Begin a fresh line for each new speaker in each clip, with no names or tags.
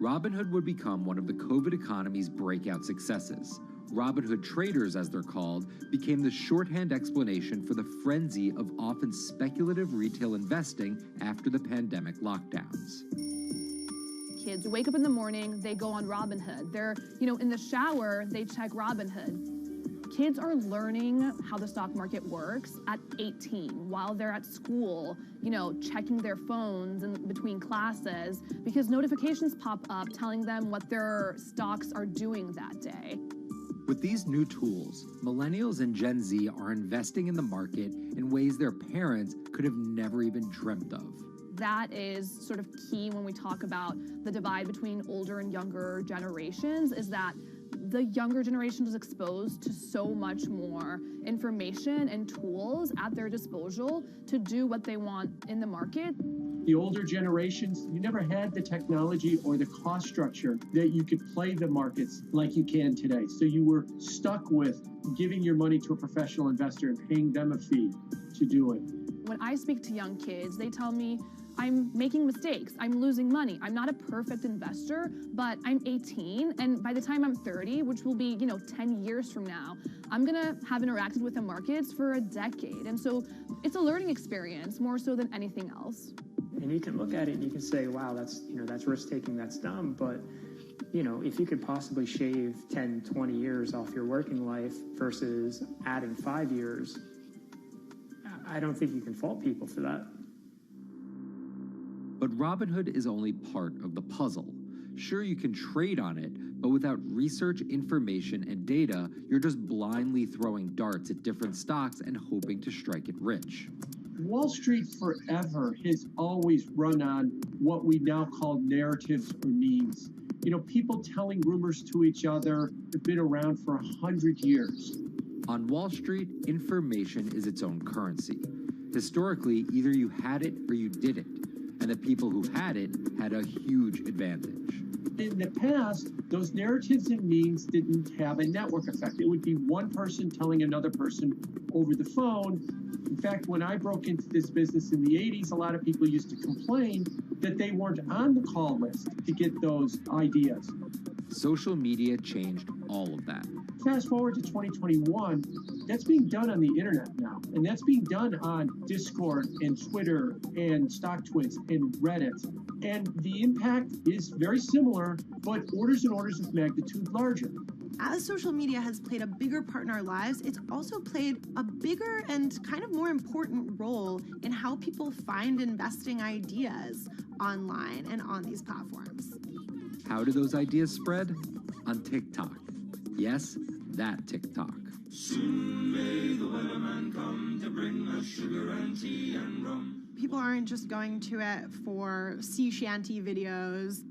Robinhood would become one of the COVID economy's breakout successes. Robinhood traders, as they're called, became the shorthand explanation for the frenzy of often speculative retail investing after the pandemic lockdowns.
Kids wake up in the morning, they go on Robinhood. They're, in the shower, they check Robinhood. Kids are learning how the stock market works at 18 while they're at school, checking their phones in between classes because notifications pop up telling them what their stocks are doing that day.
With these new tools, millennials and Gen Z are investing in the market in ways their parents could have never even dreamt of.
That is sort of key when we talk about the divide between older and younger generations, is that the younger generation is exposed to so much more information and tools at their disposal to do what they want in the market.
The older generations, you never had the technology or the cost structure that you could play the markets like you can today. So you were stuck with giving your money to a professional investor and paying them a fee to do it.
When I speak to young kids, they tell me, I'm making mistakes, I'm losing money. I'm not a perfect investor, but I'm 18, and by the time I'm 30, which will be, 10 years from now, I'm gonna have interacted with the markets for a decade. And so it's a learning experience more so than anything else.
And you can look at it and you can say, wow, that's risk-taking, that's dumb, but if you could possibly shave 10, 20 years off your working life versus adding 5 years, I don't think you can fault people for that.
But Robinhood is only part of the puzzle. Sure, you can trade on it, but without research, information, and data, you're just blindly throwing darts at different stocks and hoping to strike it rich.
Wall Street forever has always run on what we now call narratives or memes. People telling rumors to each other have been around for 100 years.
On Wall Street, information is its own currency. Historically, either you had it or you didn't. And the people who had it had a huge advantage.
In the past, those narratives and memes didn't have a network effect. It would be one person telling another person over the phone. In fact, when I broke into this business in the 80s, a lot of people used to complain that they weren't on the call list to get those ideas.
Social media changed all of that.
Fast forward to 2021, that's being done on the internet now. And that's being done on Discord and Twitter and StockTwits and Reddit. And the impact is very similar, but orders and orders of magnitude larger.
As social media has played a bigger part in our lives, it's also played a bigger and kind of more important role in how people find investing ideas online and on these platforms.
How do those ideas spread? On TikTok. Yes, that TikTok.
Soon may the weatherman come to bring us sugar and tea and rum.
People aren't just going to it for sea shanty videos.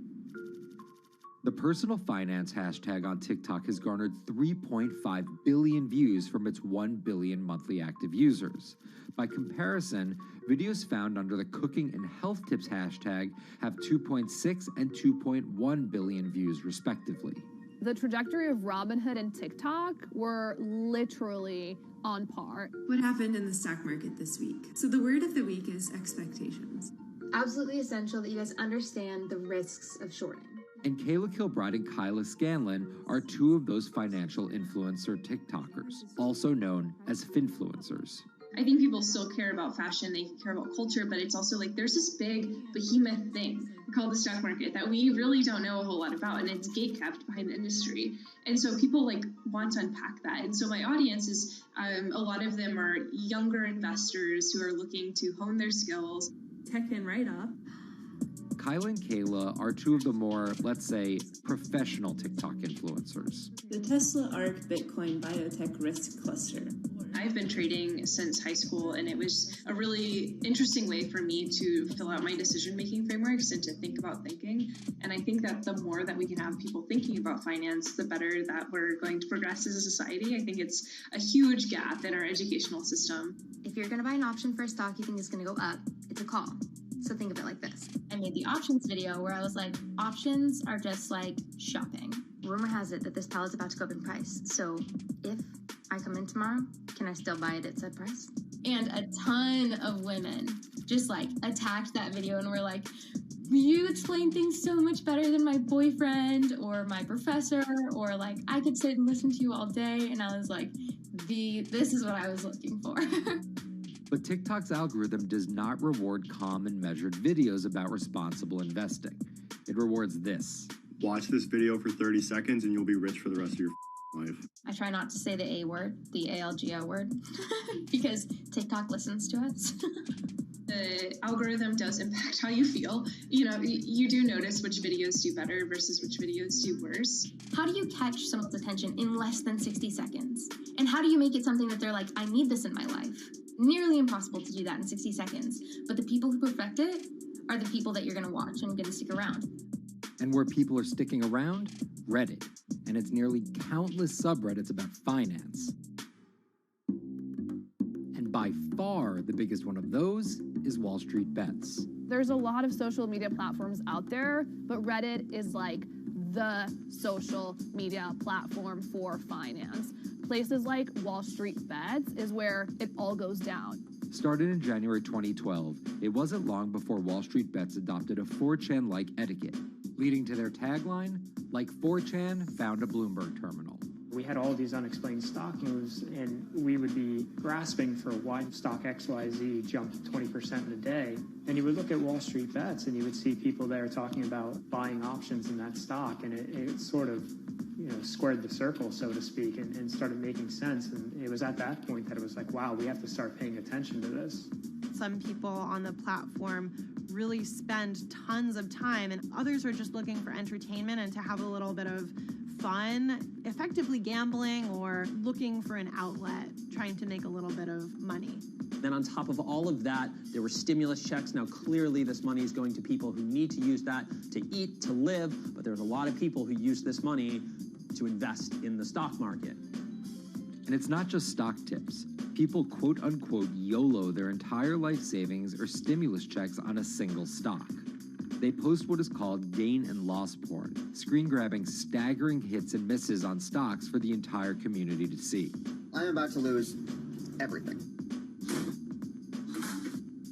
The personal finance hashtag on TikTok has garnered 3.5 billion views from its 1 billion monthly active users. By comparison, videos found under the cooking and health tips hashtag have 2.6 and 2.1 billion views respectively.
The trajectory of Robinhood and TikTok were literally on par.
What happened in the stock market this week? So the word of the week is expectations.
Absolutely essential that you guys understand the risks of shorting.
And Kayla Kilbride and Kyla Scanlon are two of those financial influencer TikTokers, also known as finfluencers.
I think people still care about fashion, they care about culture, but it's also like there's this big behemoth thing called the stock market that we really don't know a whole lot about, and it's gatekept behind the industry. And so people want to unpack that. And so my audience is, a lot of them are younger investors who are looking to hone their skills.
Tech and write up.
Kyla and Kayla are two of the more, let's say, professional TikTok influencers.
The Tesla ARK Bitcoin Biotech Risk Cluster.
I've been trading since high school, and it was a really interesting way for me to fill out my decision-making frameworks and to think about thinking. And I think that the more that we can have people thinking about finance, the better that we're going to progress as a society. I think it's a huge gap in our educational system.
If you're going to buy an option for a stock you think is going to go up, it's a call. So think of it like this.
I made the options video where I was like, options are just like shopping.
Rumor has it that this pallet's about to go up in price. So if I come in tomorrow, can I still buy it at said price?
And a ton of women just attacked that video and were like, you explain things so much better than my boyfriend or my professor, or like I could sit and listen to you all day. And I was like, this is what I was looking for.
But TikTok's algorithm does not reward calm and measured videos about responsible investing. It rewards this.
Watch this video for 30 seconds and you'll be rich for the rest of your life.
I try not to say the A word, the ALGO word, because TikTok listens to us.
The algorithm does impact how you feel. You know, you do notice which videos do better versus which videos do worse.
How do you catch someone's attention in less than 60 seconds? And how do you make it something that they're like, I need this in my life? Nearly impossible to do that in 60 seconds. But the people who perfect it are the people that you're going to watch and going to stick around.
And where people are sticking around? Reddit. And its nearly countless subreddits about finance. And by far the biggest one of those is Wall Street Bets.
There's a lot of social media platforms out there, but Reddit is like the social media platform for finance. Places like Wall Street Bets is where it all goes down.
Started in January 2012, it wasn't long before Wall Street Bets adopted a 4chan-like etiquette, leading to their tagline, like 4chan found a Bloomberg terminal.
We had all these unexplained stock moves, and we would be grasping for why stock XYZ jumped 20% in a day. And you would look at Wall Street Bets, and you would see people there talking about buying options in that stock, and it sort of, squared the circle, so to speak, and started making sense. And it was at that point that it was like, wow, we have to start paying attention to this.
Some people on the platform really spend tons of time, and others are just looking for entertainment and to have a little bit of fun, effectively gambling or looking for an outlet, trying to make a little bit of money.
Then on top of all of that, there were stimulus checks. Now, clearly, this money is going to people who need to use that to eat, to live, but there's a lot of people who use this money to invest in the stock market.
And it's not just stock tips. People quote-unquote YOLO their entire life savings or stimulus checks on a single stock. They post what is called gain and loss porn, screen-grabbing staggering hits and misses on stocks for the entire community to see.
I'm about to lose everything.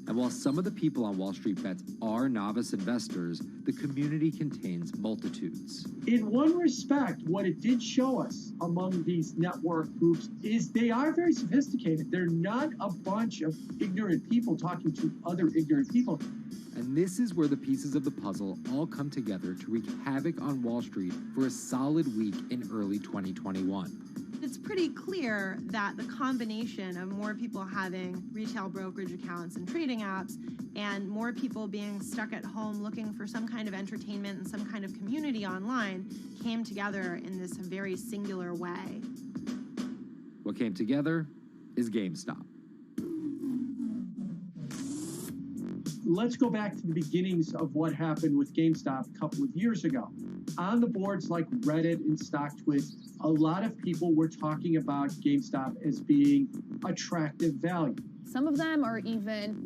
And while some of the people on Wall Street Bets are novice investors, the community contains multitudes.
In one respect, what it did show us among these network groups is they are very sophisticated. They're not a bunch of ignorant people talking to other ignorant people.
And this is where the pieces of the puzzle all come together to wreak havoc on Wall Street for a solid week in early 2021.
It's pretty clear that the combination of more people having retail brokerage accounts and trading apps and more people being stuck at home looking for some kind of entertainment and some kind of community online came together in this very singular way.
What came together is GameStop.
Let's go back to the beginnings of what happened with GameStop a couple of years ago. On the boards like Reddit and StockTwit, a lot of people were talking about GameStop as being attractive value.
Some of them are even,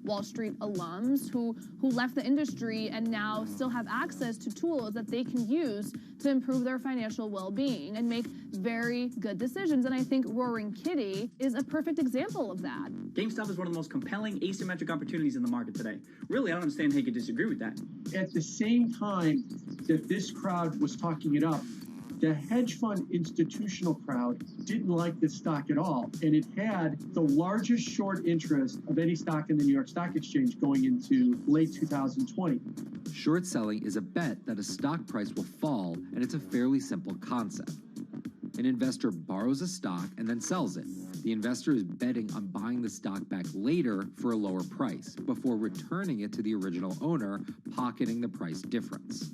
Wall Street alums who left the industry and now still have access to tools that they can use to improve their financial well-being and make very good decisions. And I think Roaring Kitty is a perfect example of that.
GameStop is one of the most compelling asymmetric opportunities in the market today. Really, I don't understand how you could disagree with that.
At the same time that this crowd was talking it up, the hedge fund institutional crowd didn't like this stock at all, and it had the largest short interest of any stock in the New York Stock Exchange going into late 2020.
Short selling is a bet that a stock price will fall, and it's a fairly simple concept. An investor borrows a stock and then sells it. The investor is betting on buying the stock back later for a lower price, before returning it to the original owner, pocketing the price difference.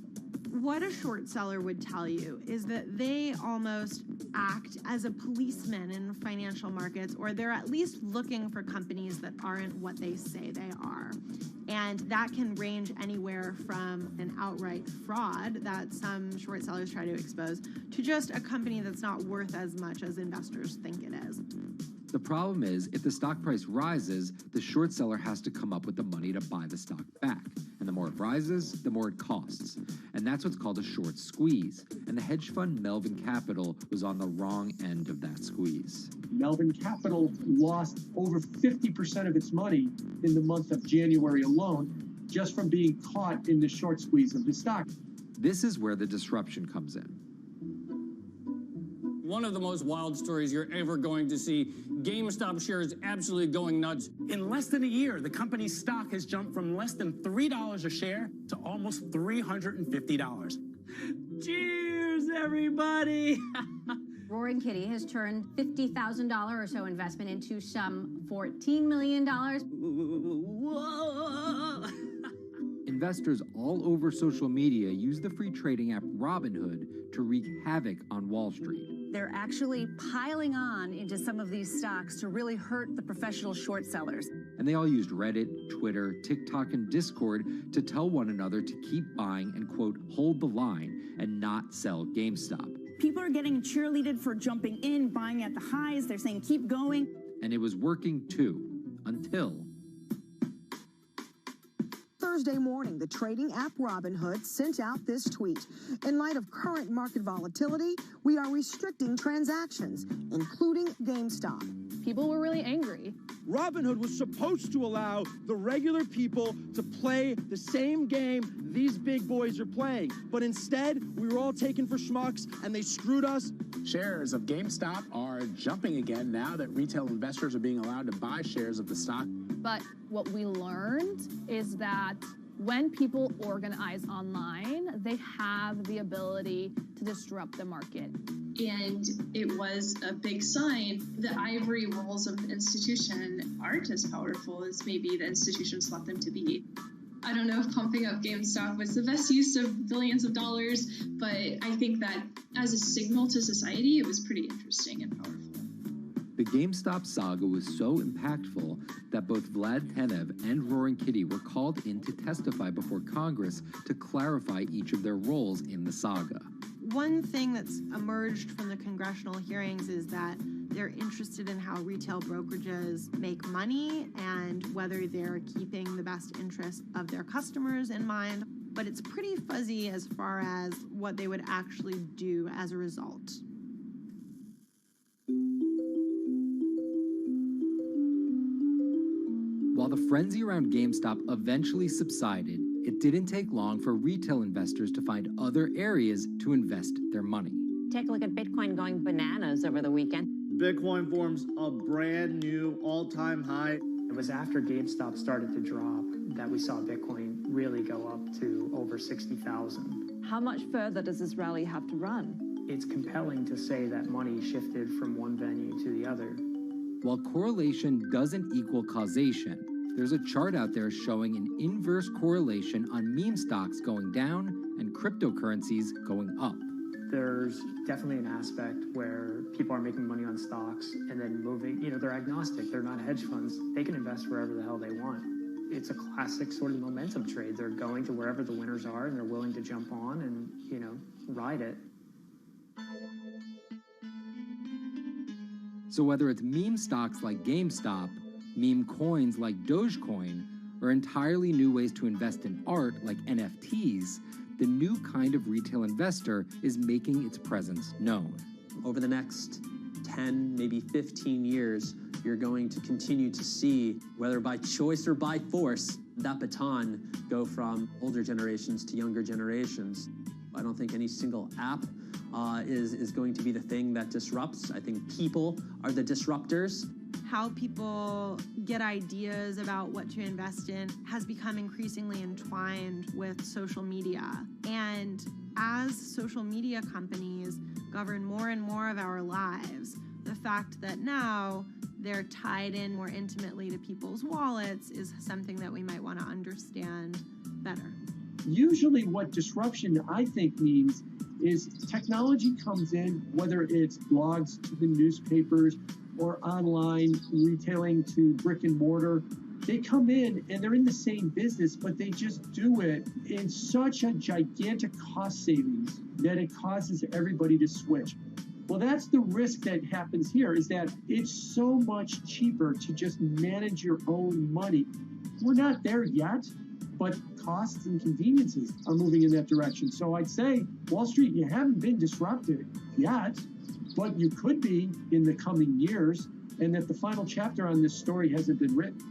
What a short seller would tell you is that they almost act as a policeman in financial markets, or they're at least looking for companies that aren't what they say they are. And that can range anywhere from an outright fraud that some short sellers try to expose to just a company that's not worth as much as investors think it is.
The problem is, if the stock price rises, the short seller has to come up with the money to buy the stock back. And the more it rises, the more it costs. And that's what's called a short squeeze. And the hedge fund Melvin Capital was on the wrong end of that squeeze.
Melvin Capital lost over 50% of its money in the month of January alone. just from being caught in the short squeeze of the stock.
This is where the disruption comes in.
One of the most wild stories you're ever going to see. GameStop shares absolutely going nuts.
In less than a year, the company's stock has jumped from less than $3 a share to almost $350.
Cheers, everybody!
Roaring Kitty has turned $50,000 or so investment into some $14 million.
Whoa!
Investors all over social media use the free trading app Robinhood to wreak havoc on Wall Street.
They're actually piling on into some of these stocks to really hurt the professional short sellers.
And they all used Reddit, Twitter, TikTok, and Discord to tell one another to keep buying and, quote, hold the line and not sell GameStop.
People are getting cheerleaded for jumping in, buying at the highs. They're saying, keep going.
And it was working too, until
Thursday morning, the trading app Robinhood sent out this tweet. In light of current market volatility, we are restricting transactions, including GameStop.
People were really angry.
Robinhood was supposed to allow the regular people to play the same game these big boys are playing. But instead, we were all taken for schmucks, and they screwed us.
Shares of GameStop are jumping again now that retail investors are being allowed to buy shares of the stock.
But what we learned is that when people organize online, they have the ability to disrupt the market.
And it was a big sign the ivory walls of the institution aren't as powerful as maybe the institutions thought them to be. I don't know if pumping up GameStop was the best use of billions of dollars, but I think that as a signal to society, it was pretty interesting and powerful.
the GameStop saga was so impactful that both Vlad Tenev and Roaring Kitty were called in to testify before Congress to clarify each of their roles in the saga.
One thing that's emerged from the congressional hearings is that they're interested in how retail brokerages make money and whether they're keeping the best interest of their customers in mind, but it's pretty fuzzy as far as what they would actually do as a result.
While the frenzy around GameStop eventually subsided, it didn't take long for retail investors to find other areas to invest their money.
Take a look at Bitcoin going bananas over the weekend.
Bitcoin forms a brand new all-time high.
It was after GameStop started to drop that we saw Bitcoin really go up to over 60,000.
How much further does this rally have to run?
It's compelling to say that money shifted from one venue to the other.
While correlation doesn't equal causation, there's a chart out there showing an inverse correlation on meme stocks going down and cryptocurrencies going up.
There's definitely an aspect where people are making money on stocks and then moving, they're agnostic, they're not hedge funds. They can invest wherever the hell they want. It's a classic sort of momentum trade. They're going to wherever the winners are and they're willing to jump on and, ride it.
So whether it's meme stocks like GameStop, meme coins like Dogecoin, or entirely new ways to invest in art like NFTs, the new kind of retail investor is making its presence known.
Over the next 10, maybe 15 years, you're going to continue to see, whether by choice or by force, that baton go from older generations to younger generations. I don't think any single app is going to be the thing that disrupts. I think people are the disruptors.
How people get ideas about what to invest in has become increasingly entwined with social media. And as social media companies govern more and more of our lives, the fact that now they're tied in more intimately to people's wallets is something that we might want to understand better.
Usually what disruption, I think, means is technology comes in, whether it's blogs to the newspapers or online retailing to brick and mortar. They come in and they're in the same business, but they just do it in such a gigantic cost savings that it causes everybody to switch. Well, that's the risk that happens here, is that it's so much cheaper to just manage your own money. We're not there yet, but costs and conveniences are moving in that direction. So I'd say, Wall Street, you haven't been disrupted yet, but you could be in the coming years, and that the final chapter on this story hasn't been written.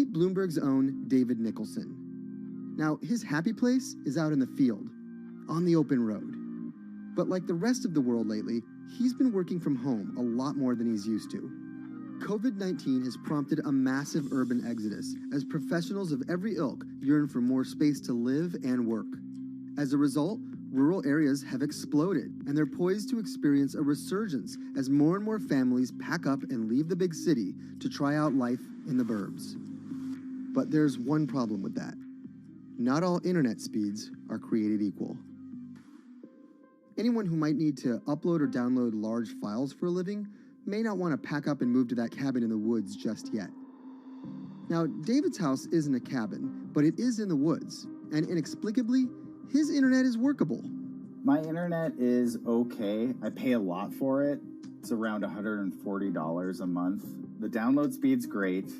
Meet Bloomberg's own David Nicholson. Now, his happy place is out in the field, on the open road. But like the rest of the world lately, he's been working from home a lot more than he's used to. COVID-19 has prompted a massive urban exodus as professionals of every ilk yearn for more space to live and work. As a result, rural areas have exploded, and they're poised to experience a resurgence as more and more families pack up and leave the big city to try out life in the burbs. But there's one problem with that. Not all internet speeds are created equal. Anyone who might need to upload or download large files for a living may not want to pack up and move to that cabin in the woods just yet. Now, David's house isn't a cabin, but it is in the woods, and inexplicably, his internet is workable.
My internet is okay. I pay a lot for it. It's around $140 a month. The download speed's great,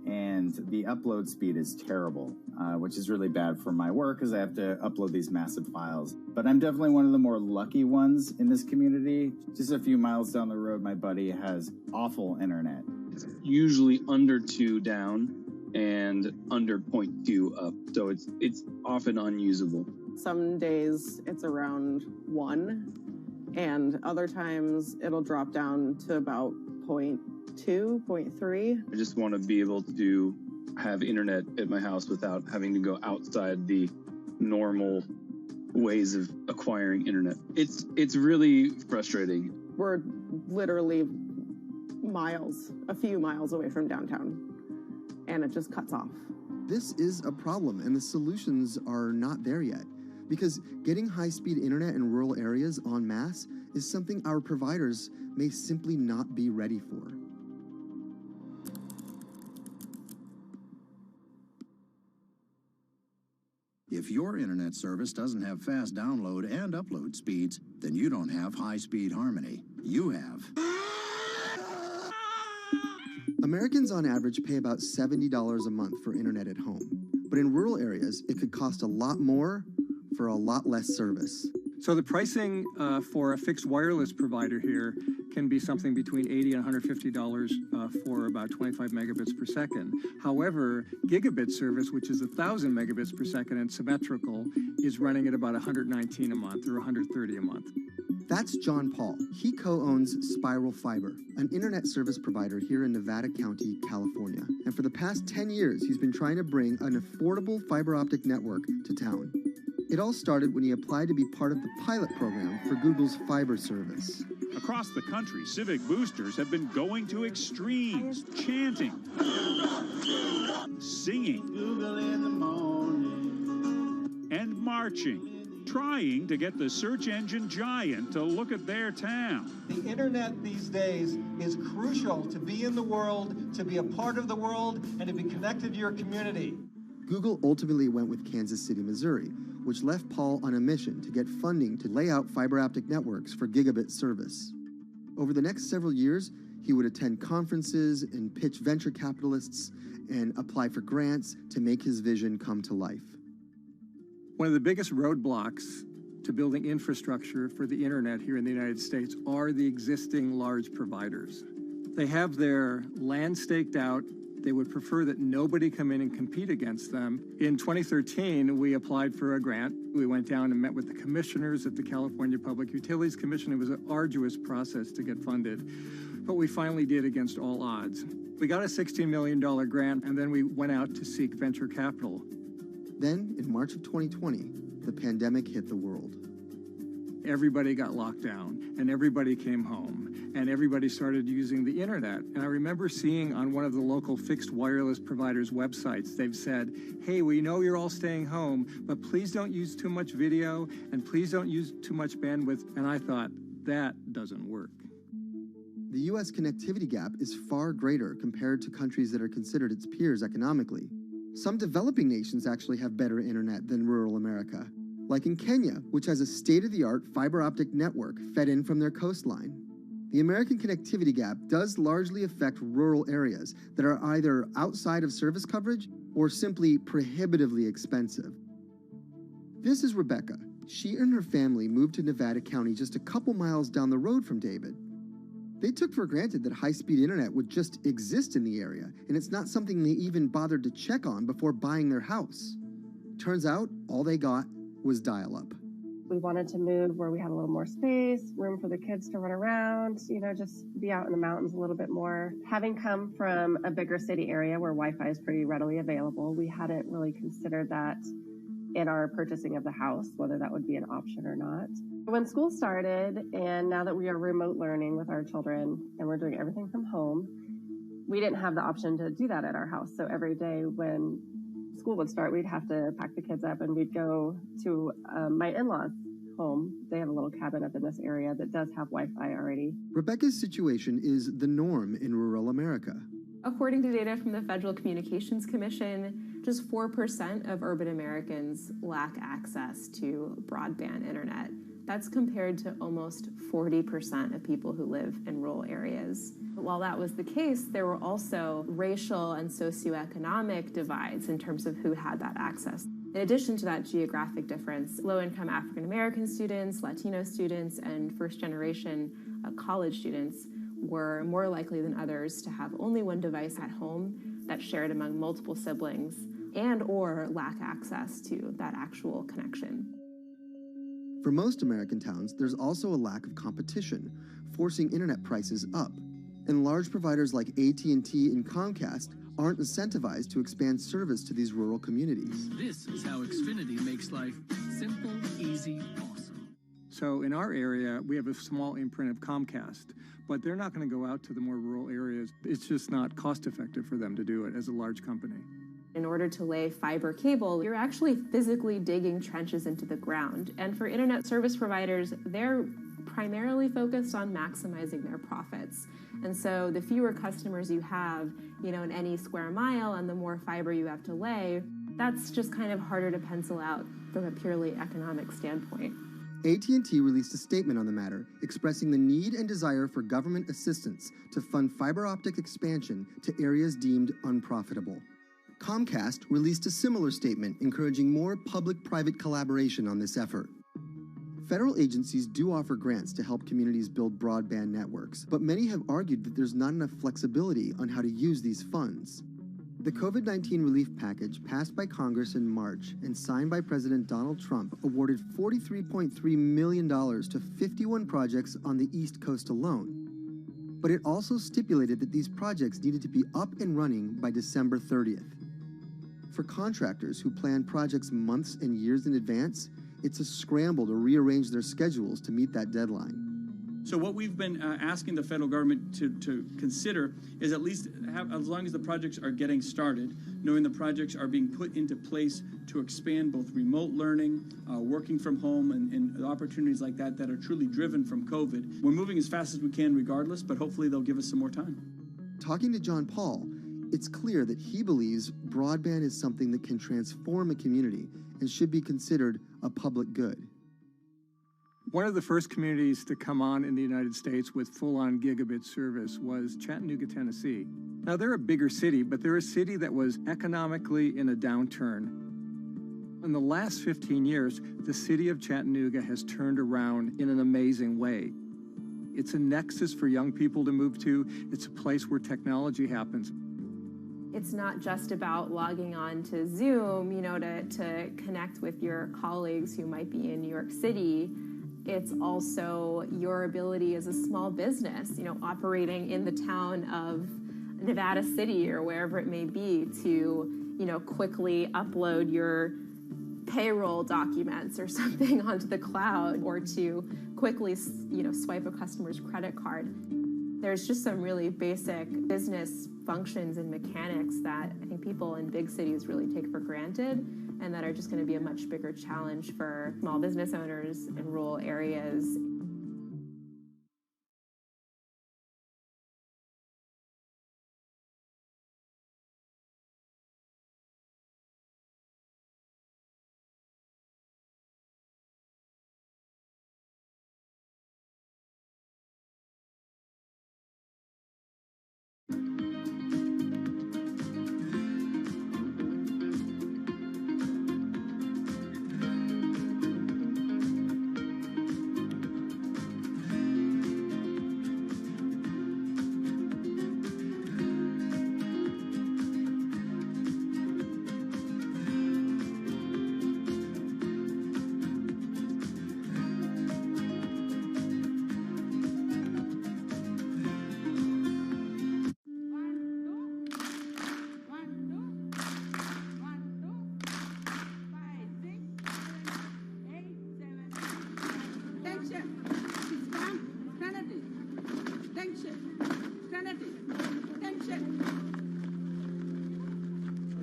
and the upload speed is terrible, which is really bad for my work because I have to upload these massive files. But I'm definitely one of the more lucky ones in this community. Just a few miles down the road, my buddy has awful internet.
It's usually under 2 down and under 0.2 up, so it's often unusable.
Some days it's around 1, and other times it'll drop down to about 0.2, 0.3.
I just want to be able to have internet at my house without having to go outside the normal ways of acquiring internet. It's really frustrating.
We're literally a few miles away from downtown, and it just cuts off.
This is a problem, and the solutions are not there yet, because getting high-speed internet in rural areas en masse is something our providers may simply not be ready for.
If your internet service doesn't have fast download and upload speeds, then you don't have high-speed harmony. You have.
Americans on average pay about $70 a month for internet at home. But in rural areas, it could cost a lot more for a lot less service.
So the pricing for a fixed wireless provider here can be something between $80 and $150 for about 25 megabits per second. However, gigabit service, which is 1,000 megabits per second and symmetrical, is running at about $119 a month or $130 a month.
That's John Paul. He co-owns Spiral Fiber, an internet service provider here in Nevada County, California. And for the past 10 years, he's been trying to bring an affordable fiber optic network to town. It all started when he applied to be part of the pilot program for Google's fiber service.
Across the country, civic boosters have been going to extremes, chanting, singing, and marching, trying to get the search engine giant to look at their town.
The internet these days is crucial to be in the world, to be a part of the world, and to be connected to your community.
Google ultimately went with Kansas City, Missouri, which left Paul on a mission to get funding to lay out fiber optic networks for gigabit service. Over the next several years, he would attend conferences and pitch venture capitalists and apply for grants to make his vision come to life.
One of the biggest roadblocks to building infrastructure for the internet here in the United States are the existing large providers. They have their land staked out. They would prefer that nobody come in and compete against them. In 2013, we applied for a grant. We went down and met with the commissioners at the California Public Utilities Commission. It was an arduous process to get funded, but we finally did against all odds. We got a $16 million grant, and then we went out to seek venture capital.
Then, in March of 2020, the pandemic hit the world.
Everybody got locked down, and everybody came home, and everybody started using the internet. And I remember seeing on one of the local fixed wireless providers' websites, they've said, hey, we know you're all staying home, but please don't use too much video, and please don't use too much bandwidth. And I thought, that doesn't work.
The U.S. connectivity gap is far greater compared to countries that are considered its peers economically. Some developing nations actually have better internet than rural America, like in Kenya, which has a state-of-the-art fiber optic network fed in from their coastline. The American connectivity gap does largely affect rural areas that are either outside of service coverage or simply prohibitively expensive. This is Rebecca. She and her family moved to Nevada County just a couple miles down the road from David. They took for granted that high-speed internet would just exist in the area, and it's not something they even bothered to check on before buying their house. Turns out, all they got was dial-up.
We wanted to move where we had a little more space, room for the kids to run around, just be out in the mountains a little bit more. Having come from a bigger city area where Wi-Fi is pretty readily available, we hadn't really considered that in our purchasing of the house, whether that would be an option or not. When school started, and now that we are remote learning with our children and we're doing everything from home, we didn't have the option to do that at our house. So every day when school would start, we'd have to pack the kids up and we'd go to my in-laws' home. They have a little cabin up in this area that does have Wi-Fi already.
Rebecca's situation is the norm in rural America.
According to data from the Federal Communications Commission, just 4% of urban Americans lack access to broadband internet. That's compared to almost 40% of people who live in rural areas. But while that was the case, there were also racial and socioeconomic divides in terms of who had that access. In addition to that geographic difference, low-income African American students, Latino students, and first-generation college students were more likely than others to have only one device at home that's shared among multiple siblings and or lack access to that actual connection.
For most American towns, there's also a lack of competition, forcing internet prices up. And large providers like AT&T and Comcast aren't incentivized to expand service to these rural communities.
This is how Xfinity makes life simple, easy, awesome.
So in our area, we have a small imprint of Comcast, but they're not going to go out to the more rural areas. It's just not cost effective for them to do it as a large company.
In order to lay fiber cable, you're actually physically digging trenches into the ground. And for internet service providers, they're primarily focused on maximizing their profits. And so the fewer customers you have, in any square mile and the more fiber you have to lay, that's just kind of harder to pencil out from a purely economic standpoint.
AT&T released a statement on the matter, expressing the need and desire for government assistance to fund fiber optic expansion to areas deemed unprofitable. Comcast released a similar statement encouraging more public-private collaboration on this effort. Federal agencies do offer grants to help communities build broadband networks, but many have argued that there's not enough flexibility on how to use these funds. The COVID-19 relief package passed by Congress in March and signed by President Donald Trump awarded $43.3 million to 51 projects on the East Coast alone. But it also stipulated that these projects needed to be up and running by December 30th. For contractors who plan projects months and years in advance, it's a scramble to rearrange their schedules to meet that deadline.
So what we've been asking the federal government to consider is at least have, as long as the projects are getting started, knowing the projects are being put into place to expand both remote learning, working from home, and opportunities like that that are truly driven from COVID. We're moving as fast as we can regardless, but hopefully they'll give us some more time.
Talking to John Paul, it's clear that he believes broadband is something that can transform a community and should be considered a public good.
One of the first communities to come on in the United States with full-on gigabit service was Chattanooga, Tennessee. Now, they're a bigger city, but they're a city that was economically in a downturn. In the last 15 years, the city of Chattanooga has turned around in an amazing way. It's a nexus for young people to move to. It's a place where technology happens.
It's not just about logging on to Zoom, to connect with your colleagues who might be in New York City. It's also your ability as a small business, operating in the town of Nevada City or wherever it may be to, quickly upload your payroll documents or something onto the cloud, or to quickly, swipe a customer's credit card. There's just some really basic business functions and mechanics that I think people in big cities really take for granted, and that are just going to be a much bigger challenge for small business owners in rural areas.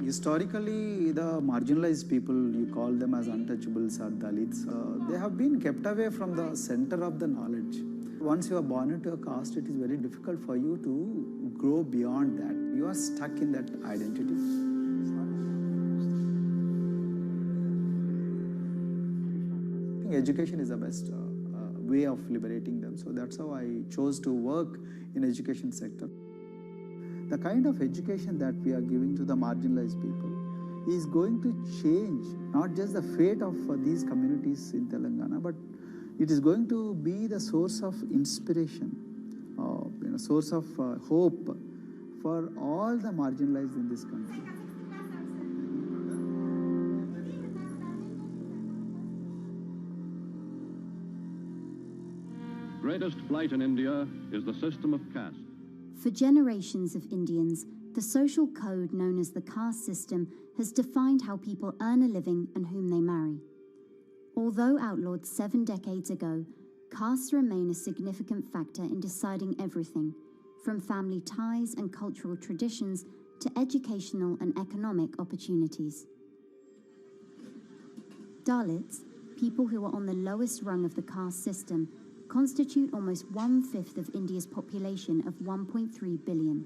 Historically, the marginalized people, you call them as untouchables or Dalits, they have been kept away from the center of the knowledge. Once you are born into a caste, it is very difficult for you to grow beyond that. You are stuck in that identity. I think education is the best way of liberating them. So that's how I chose to work in education sector. The kind of education that we are giving to the marginalized people is going to change not just the fate of these communities in Telangana, but it is going to be the source of inspiration, source of hope for all the marginalized in this country.
Greatest blight in India is the system of caste.
For generations of Indians, the social code known as the caste system has defined how people earn a living and whom they marry. Although outlawed 7 decades ago, castes remain a significant factor in deciding everything, from family ties and cultural traditions to educational and economic opportunities. Dalits, people who are on the lowest rung of the caste system, constitute almost 1/5 of India's population of 1.3 billion.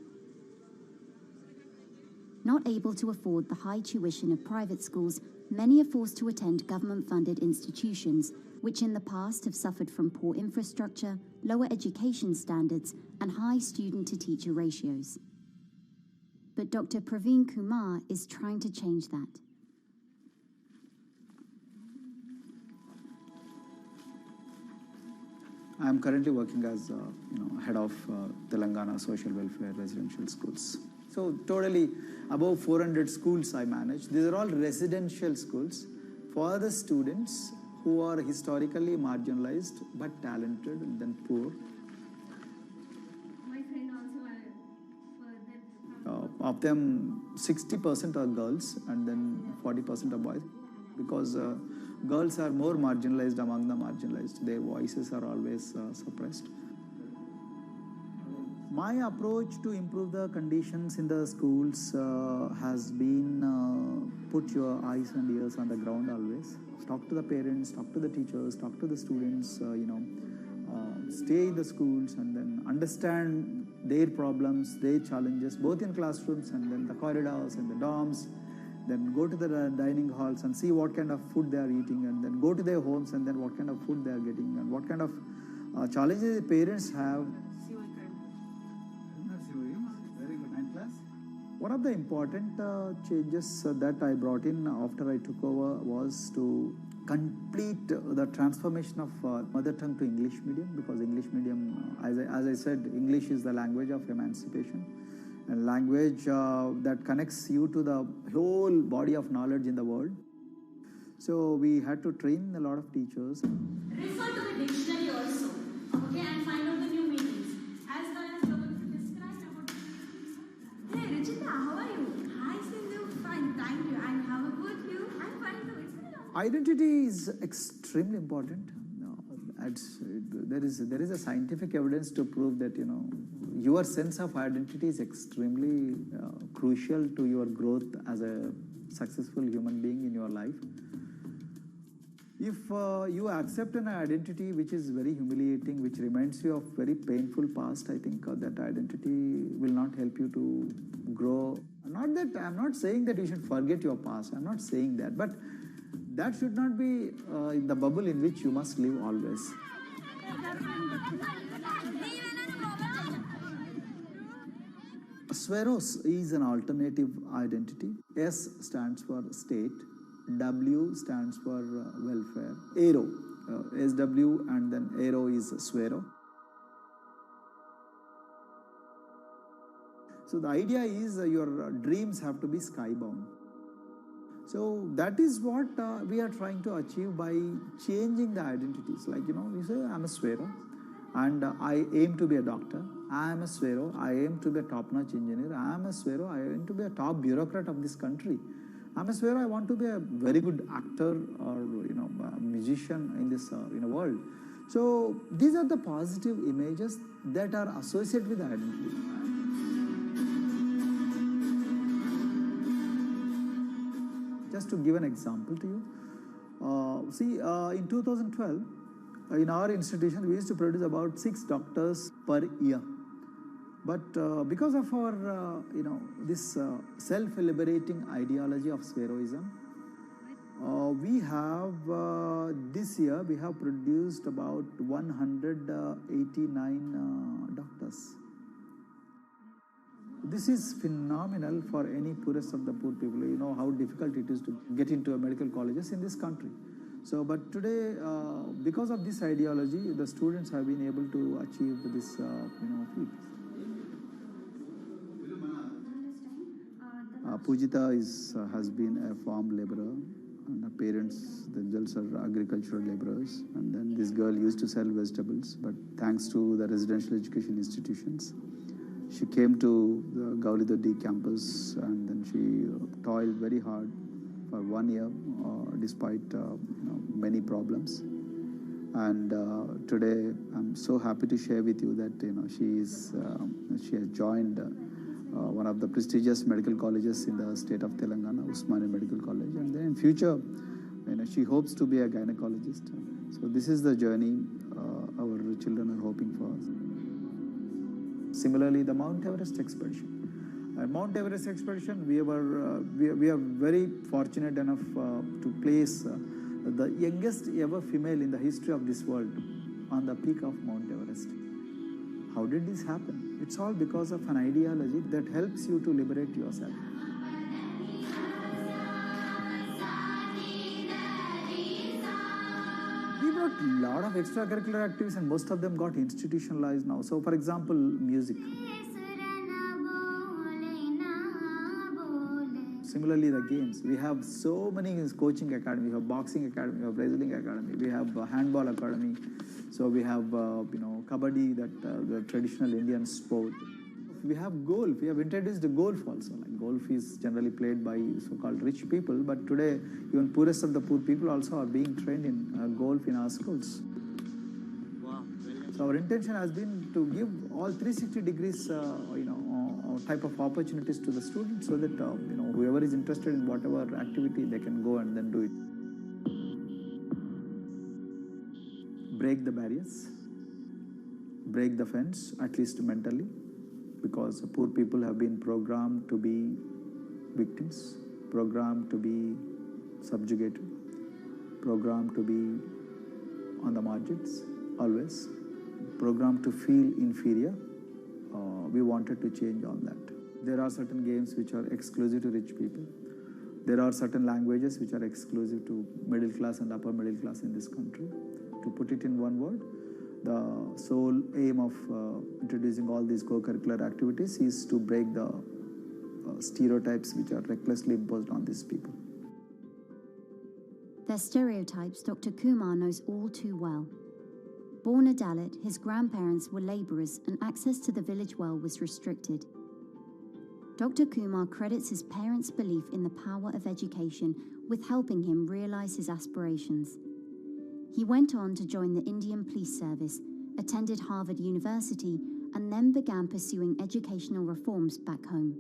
Not able to afford the high tuition of private schools, many are forced to attend government-funded institutions, which in the past have suffered from poor infrastructure, lower education standards, and high student-to-teacher ratios. But Dr. Praveen Kumar is trying to change that.
I am currently working as head of Telangana Social Welfare Residential Schools. So totally above 400 schools I manage. These are all residential schools for the students who are historically marginalized but talented and then poor.
My friend also
Of them, 60% are girls and then 40% are boys, because girls are more marginalized among the marginalized. Their voices are always suppressed. My approach to improve the conditions in the schools has been put your eyes and ears on the ground always. Talk to the parents, talk to the teachers, talk to the students, stay in the schools and then understand their problems, their challenges, both in classrooms and then the corridors and the dorms. Then go to the dining halls and see what kind of food they are eating, and then go to their homes and then what kind of food they are getting and what kind of challenges the parents have. Very good. And class? One of the important changes that I brought in after I took over was to complete the transformation of mother tongue to English medium, because English medium, as I said, English is the language of emancipation. A language that connects you to the whole body of knowledge in the world. So we had to train a lot of teachers.
Refer to the dictionary also, okay, and find out the new meanings. As well as you're going to describe about. Hey, Richita, how are you? Hi, Sindhu. Fine, thank you. And how about you? I'm fine too. It's been a long time.
Identity is extremely important. There is a scientific evidence to prove that your sense of identity is extremely crucial to your growth as a successful human being in your life. If you accept an identity which is very humiliating, which reminds you of very painful past, I think that identity will not help you to grow. I'm not saying that you should forget your past. I'm not saying that, but that should not be the bubble in which you must live always. Sweros is an alternative identity. S stands for state, W stands for welfare, Aero, SW and then Aero is Swero. So the idea is your dreams have to be skybound. So that is what we are trying to achieve by changing the identities. Like, you say, I'm a Swero and I aim to be a doctor. I am a Swero. I aim to be a top-notch engineer. I am a Swero. I aim to be a top bureaucrat of this country. I'm a Swero. I want to be a very good actor or, a musician in this world. So these are the positive images that are associated with identity. Just to give an example to you, in 2012, in our institution, we used to produce about 6 doctors per year. But because of our, this self-liberating ideology of Sveroism, we have, this year, we have produced about 189 doctors. This is phenomenal for any poorest of the poor people. You know how difficult it is to get into medical colleges in this country. So, but today, because of this ideology, the students have been able to achieve this, feat. Pujita has been a farm laborer, and her parents themselves are agricultural laborers. And then this girl used to sell vegetables, but thanks to the residential education institutions, she came to the Gaulidoddi campus, and then she toiled very hard for 1 year, despite many problems. And today, I'm so happy to share with you that she has joined one of the prestigious medical colleges in the state of Telangana, Usmania Medical College, and then in future, she hopes to be a gynecologist. So this is the journey our children are hoping for. Similarly, the Mount Everest expedition. Mount Everest expedition, we are very fortunate enough to place the youngest ever female in the history of this world on the peak of Mount Everest. How did this happen? It's all because of an ideology that helps you to liberate yourself. We brought a lot of extracurricular activities, and most of them got institutionalized now. So, for example, music. Similarly, the games. We have so many coaching academy. We have boxing academy, we have wrestling academy, we have handball academy. So we have, kabaddi, the traditional Indian sport. We have golf. We have introduced the golf also. Like golf is generally played by so-called rich people, but today even poorest of the poor people also are being trained in golf in our schools. Wow. So our intention has been to give all 360 degrees, type of opportunities to the students, so that whoever is interested in whatever activity, they can go and then do it. Break the barriers, break the fence, at least mentally, because poor people have been programmed to be victims, programmed to be subjugated, programmed to be on the margins, always, programmed to feel inferior. We wanted to change all that. There are certain games which are exclusive to rich people. There are certain languages which are exclusive to middle class and upper middle class in this country. To put it in one word, the sole aim of introducing all these co-curricular activities is to break the stereotypes which are recklessly imposed on these people.
Their stereotypes Dr. Kumar knows all too well. Born a Dalit, his grandparents were labourers and access to the village well was restricted. Dr. Kumar credits his parents' belief in the power of education with helping him realise his aspirations. He went on to join the Indian Police Service, attended Harvard University, and then began pursuing educational reforms back home.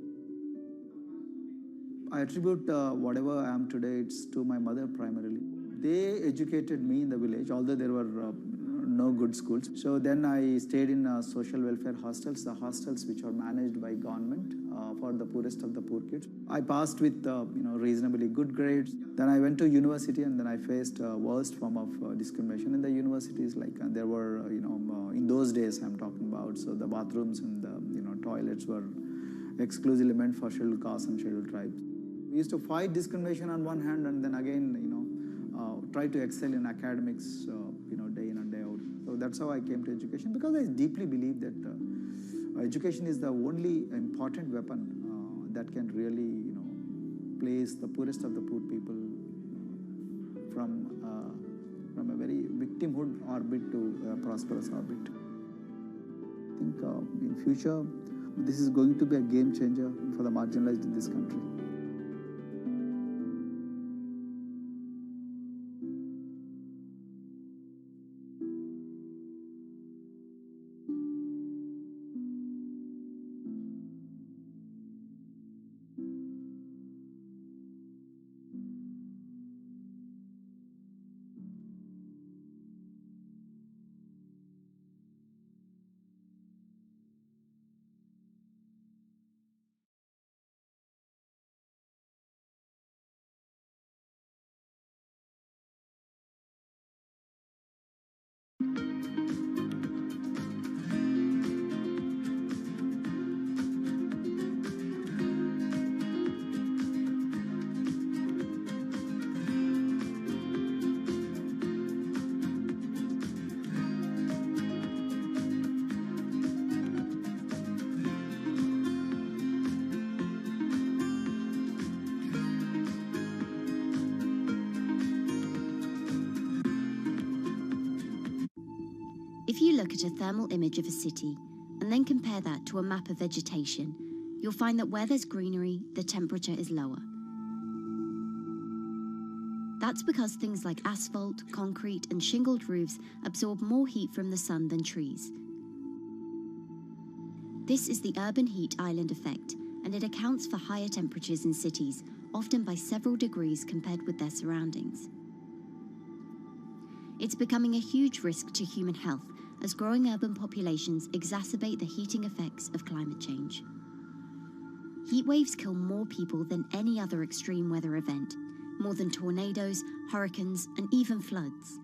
I attribute whatever I am today, it's to my mother primarily. They educated me in the village, although there were no good schools. So then I stayed in social welfare hostels, the hostels which are managed by government for the poorest of the poor kids. I passed with reasonably good grades. Then I went to university, and then I faced worst form of discrimination in the universities. Like there were, in those days I'm talking about, so the bathrooms and the toilets were exclusively meant for scheduled castes and scheduled tribes. We used to fight discrimination on one hand, and then again, try to excel in academics, day in and day out. So that's how I came to education, because I deeply believe that education is the only important weapon that can really, place the poorest of the poor people from a very victimhood orbit to a prosperous orbit. I think in future, this is going to be a game changer for the marginalized in this country.
If you look at a thermal image of a city and then compare that to a map of vegetation, you'll find that where there's greenery, the temperature is lower. That's because things like asphalt, concrete, and shingled roofs absorb more heat from the sun than trees. This is the urban heat island effect, and it accounts for higher temperatures in cities, often by several degrees compared with their surroundings. It's becoming a huge risk to human health as growing urban populations exacerbate the heating effects of climate change. Heat waves kill more people than any other extreme weather event, more than tornadoes, hurricanes, and even floods.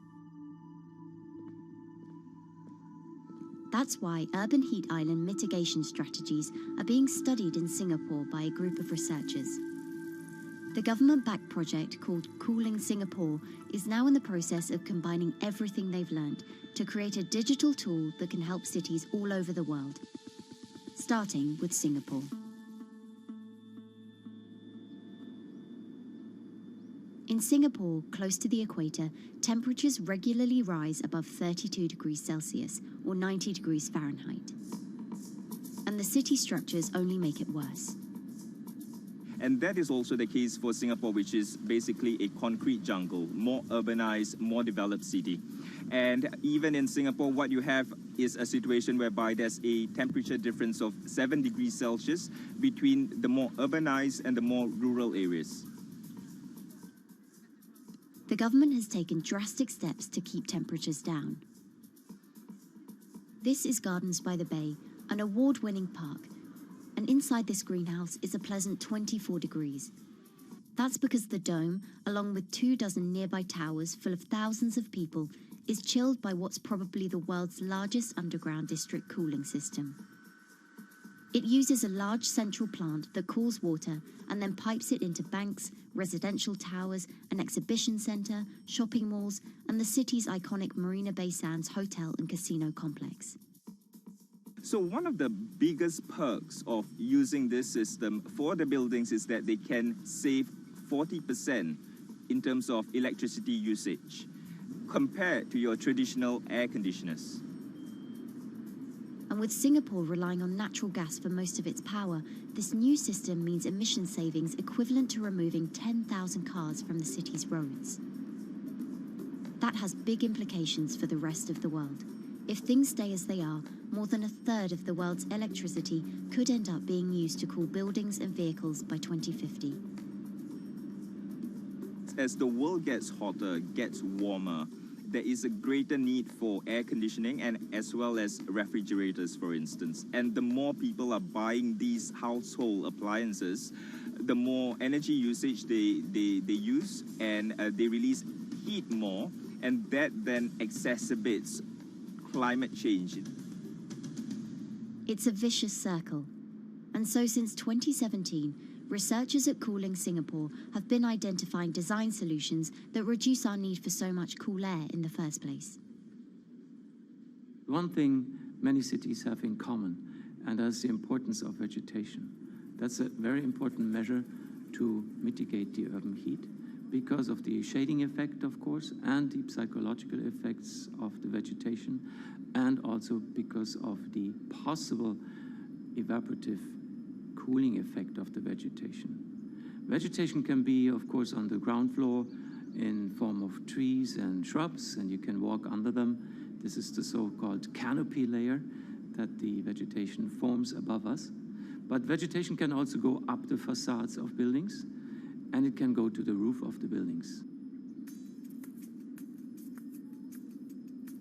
That's why urban heat island mitigation strategies are being studied in Singapore by a group of researchers. The government-backed project called Cooling Singapore is now in the process of combining everything they've learned to create a digital tool that can help cities all over the world, starting with Singapore. In Singapore, close to the equator, temperatures regularly rise above 32 degrees Celsius or 90 degrees Fahrenheit. And the city structures only make it worse.
And that is also the case for Singapore, which is basically a concrete jungle, more urbanized, more developed city. And even in Singapore, what you have is a situation whereby there's a temperature difference of 7 degrees Celsius between the more urbanized and the more rural areas.
The government has taken drastic steps to keep temperatures down. This is Gardens by the Bay, an award-winning park. And inside this greenhouse is a pleasant 24 degrees. That's because the dome, along with 24 nearby towers full of thousands of people, is chilled by what's probably the world's largest underground district cooling system. It uses a large central plant that cools water and then pipes it into banks, residential towers, an exhibition centre, shopping malls, and the city's iconic Marina Bay Sands hotel and casino complex.
So one of the biggest perks of using this system for the buildings is that they can save 40% in terms of electricity usage compared to your traditional air conditioners.
And with Singapore relying on natural gas for most of its power, this new system means emission savings equivalent to removing 10,000 cars from the city's roads. That has big implications for the rest of the world. If things stay as they are, more than a third of the world's electricity could end up being used to cool buildings and vehicles by 2050.
As the world gets hotter, gets warmer, there is a greater need for air conditioning and as well as refrigerators, for instance. And the more people are buying these household appliances, the more energy usage they use, and they release heat more, and that then exacerbates climate change.
It's a vicious circle. And so since 2017, researchers at Cooling Singapore have been identifying design solutions that reduce our need for so much cool air in the first place.
One thing many cities have in common, and that's the importance of vegetation. That's a very important measure to mitigate the urban heat because of the shading effect, of course, and the psychological effects of the vegetation, and also because of the possible evaporative cooling effect of the vegetation. Vegetation can be, of course, on the ground floor in form of trees and shrubs, and you can walk under them. This is the so-called canopy layer that the vegetation forms above us. But vegetation can also go up the facades of buildings, and it can go to the roof of the buildings.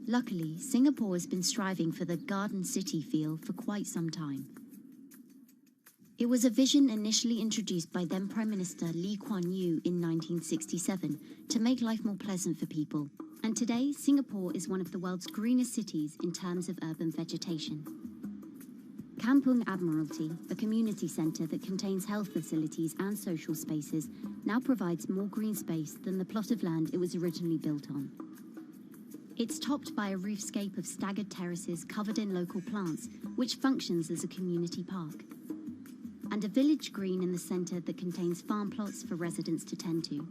Luckily, Singapore has been striving for the garden city feel for quite some time. It was a vision initially introduced by then Prime Minister Lee Kuan Yew in 1967 to make life more pleasant for people. And today, Singapore is one of the world's greenest cities in terms of urban vegetation. Kampung Admiralty, a community centre that contains health facilities and social spaces, now provides more green space than the plot of land it was originally built on. It's topped by a roofscape of staggered terraces covered in local plants, which functions as a community park. And a village green in the centre that contains farm plots for residents to tend to.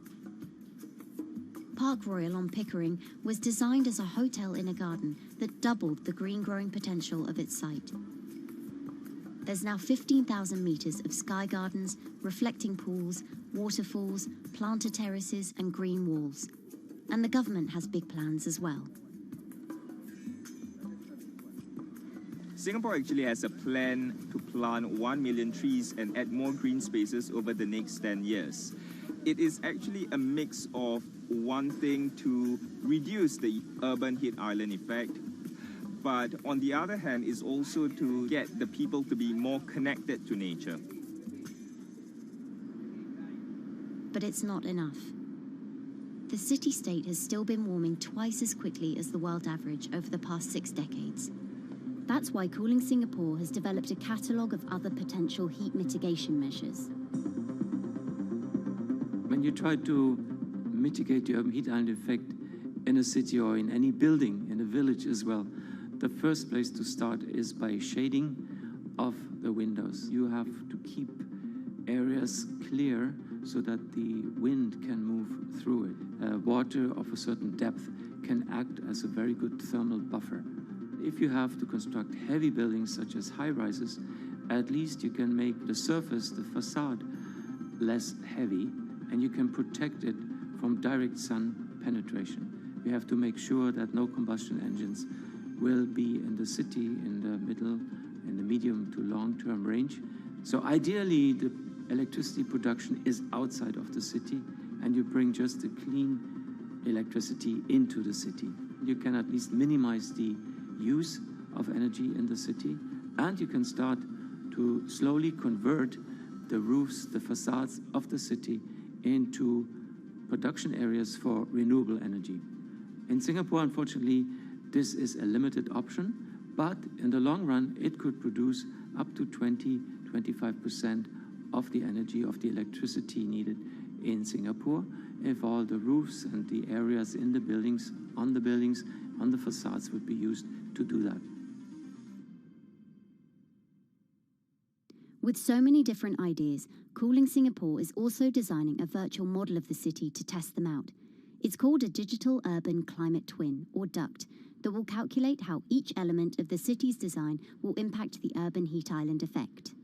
Park Royal on Pickering was designed as a hotel in a garden that doubled the green growing potential of its site. There's now 15,000 metres of sky gardens, reflecting pools, waterfalls, planter terraces and green walls. And the government has big plans as well.
Singapore actually has a plan to plant 1 million trees and add more green spaces over the next 10 years. It is actually a mix of wanting to reduce the urban heat island effect, but on the other hand is also to get the people to be more connected to nature.
But it's not enough. The city-state has still been warming twice as quickly as the world average over the past 6 decades. That's why Cooling Singapore has developed a catalogue of other potential heat mitigation measures.
When you try to mitigate the urban heat island effect in a city or in any building, in a village as well, the first place to start is by shading of the windows. You have to keep areas clear so that the wind can move through it. Water of a certain depth can act as a very good thermal buffer. If you have to construct heavy buildings such as high-rises, at least you can make the surface, the facade, less heavy, and you can protect it from direct sun penetration. You have to make sure that no combustion engines will be in the city in the middle, in the medium to long-term range. So ideally, the electricity production is outside of the city, and you bring just the clean electricity into the city. You can at least minimize the use of energy in the city, and you can start to slowly convert the roofs, the facades of the city into production areas for renewable energy. In Singapore, unfortunately, this is a limited option, but in the long run, it could produce up to 20-25% of the energy, of the electricity needed in Singapore if all the roofs and the areas in the buildings, on the facades would be used to do that.
With so many different ideas, Cooling Singapore is also designing a virtual model of the city to test them out. It's called a Digital Urban Climate Twin, or DUCT, that will calculate how each element of the city's design will impact the urban heat island effect.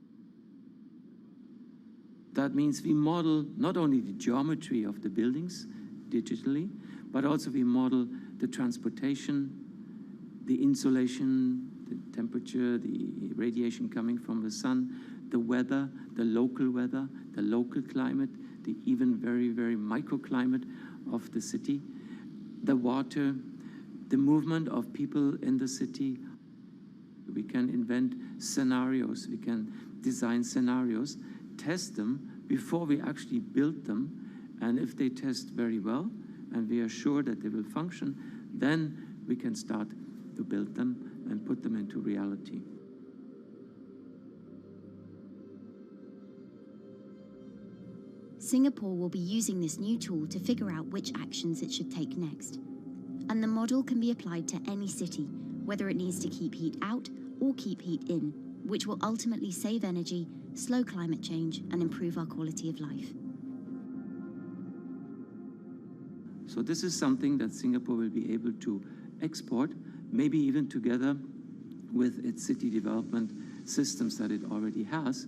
That means we model not only the geometry of the buildings digitally, but also we model the transportation, the insulation, the temperature, the radiation coming from the sun, the weather, the local climate, the even very, very microclimate of the city, the water, the movement of people in the city. We can invent scenarios, we can design scenarios, test them before we actually build them, and if they test very well and we are sure that they will function, then we can start to build them and put them into reality.
Singapore will be using this new tool to figure out which actions it should take next. And the model can be applied to any city, whether it needs to keep heat out or keep heat in, which will ultimately save energy, slow climate change, and improve our quality of life.
So this is something that Singapore will be able to export, maybe even together with its city development systems that it already has.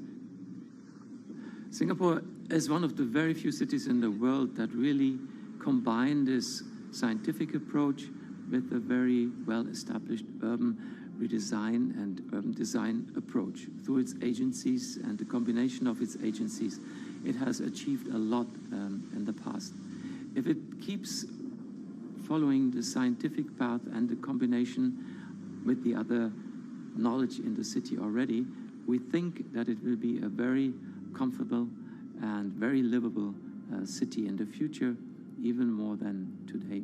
Singapore is one of the very few cities in the world that really combine this scientific approach with a very well-established urban redesign and urban design approach. Through its agencies and the combination of its agencies, it has achieved a lot in the past. If it keeps following the scientific path and the combination with the other knowledge in the city already, we think that it will be a very comfortable and very livable city in the future, even more than today.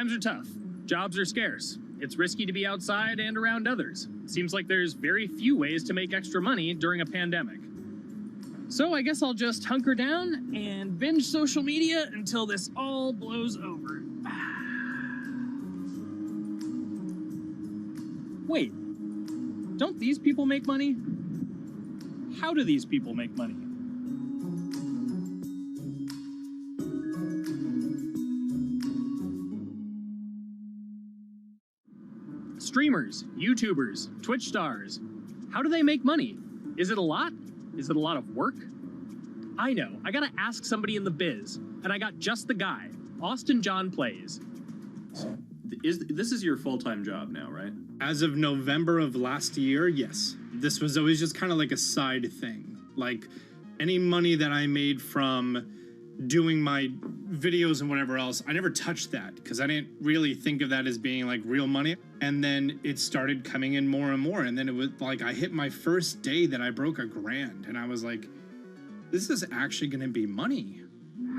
Times are tough. Jobs are scarce. It's risky to be outside and around others. Seems like there's very few ways to make extra money during a pandemic. So I guess I'll just hunker down and binge social media until this all blows over. Wait, don't these people make money? How do these people make money? Streamers, YouTubers, Twitch stars. How do they make money? Is it a lot? Is it a lot of work? I know, I gotta ask somebody in the biz, and I got just the guy. Austin John Plays.
This is your full-time job now, right?
As of November of last year, yes. This was always just kind of like a side thing. Like any money that I made from doing my videos and whatever else, I never touched that because I didn't really think of that as being like real money. And then it started coming in more and more. And then it was like I hit my first day that I broke $1,000 and I was like, this is actually going to be money.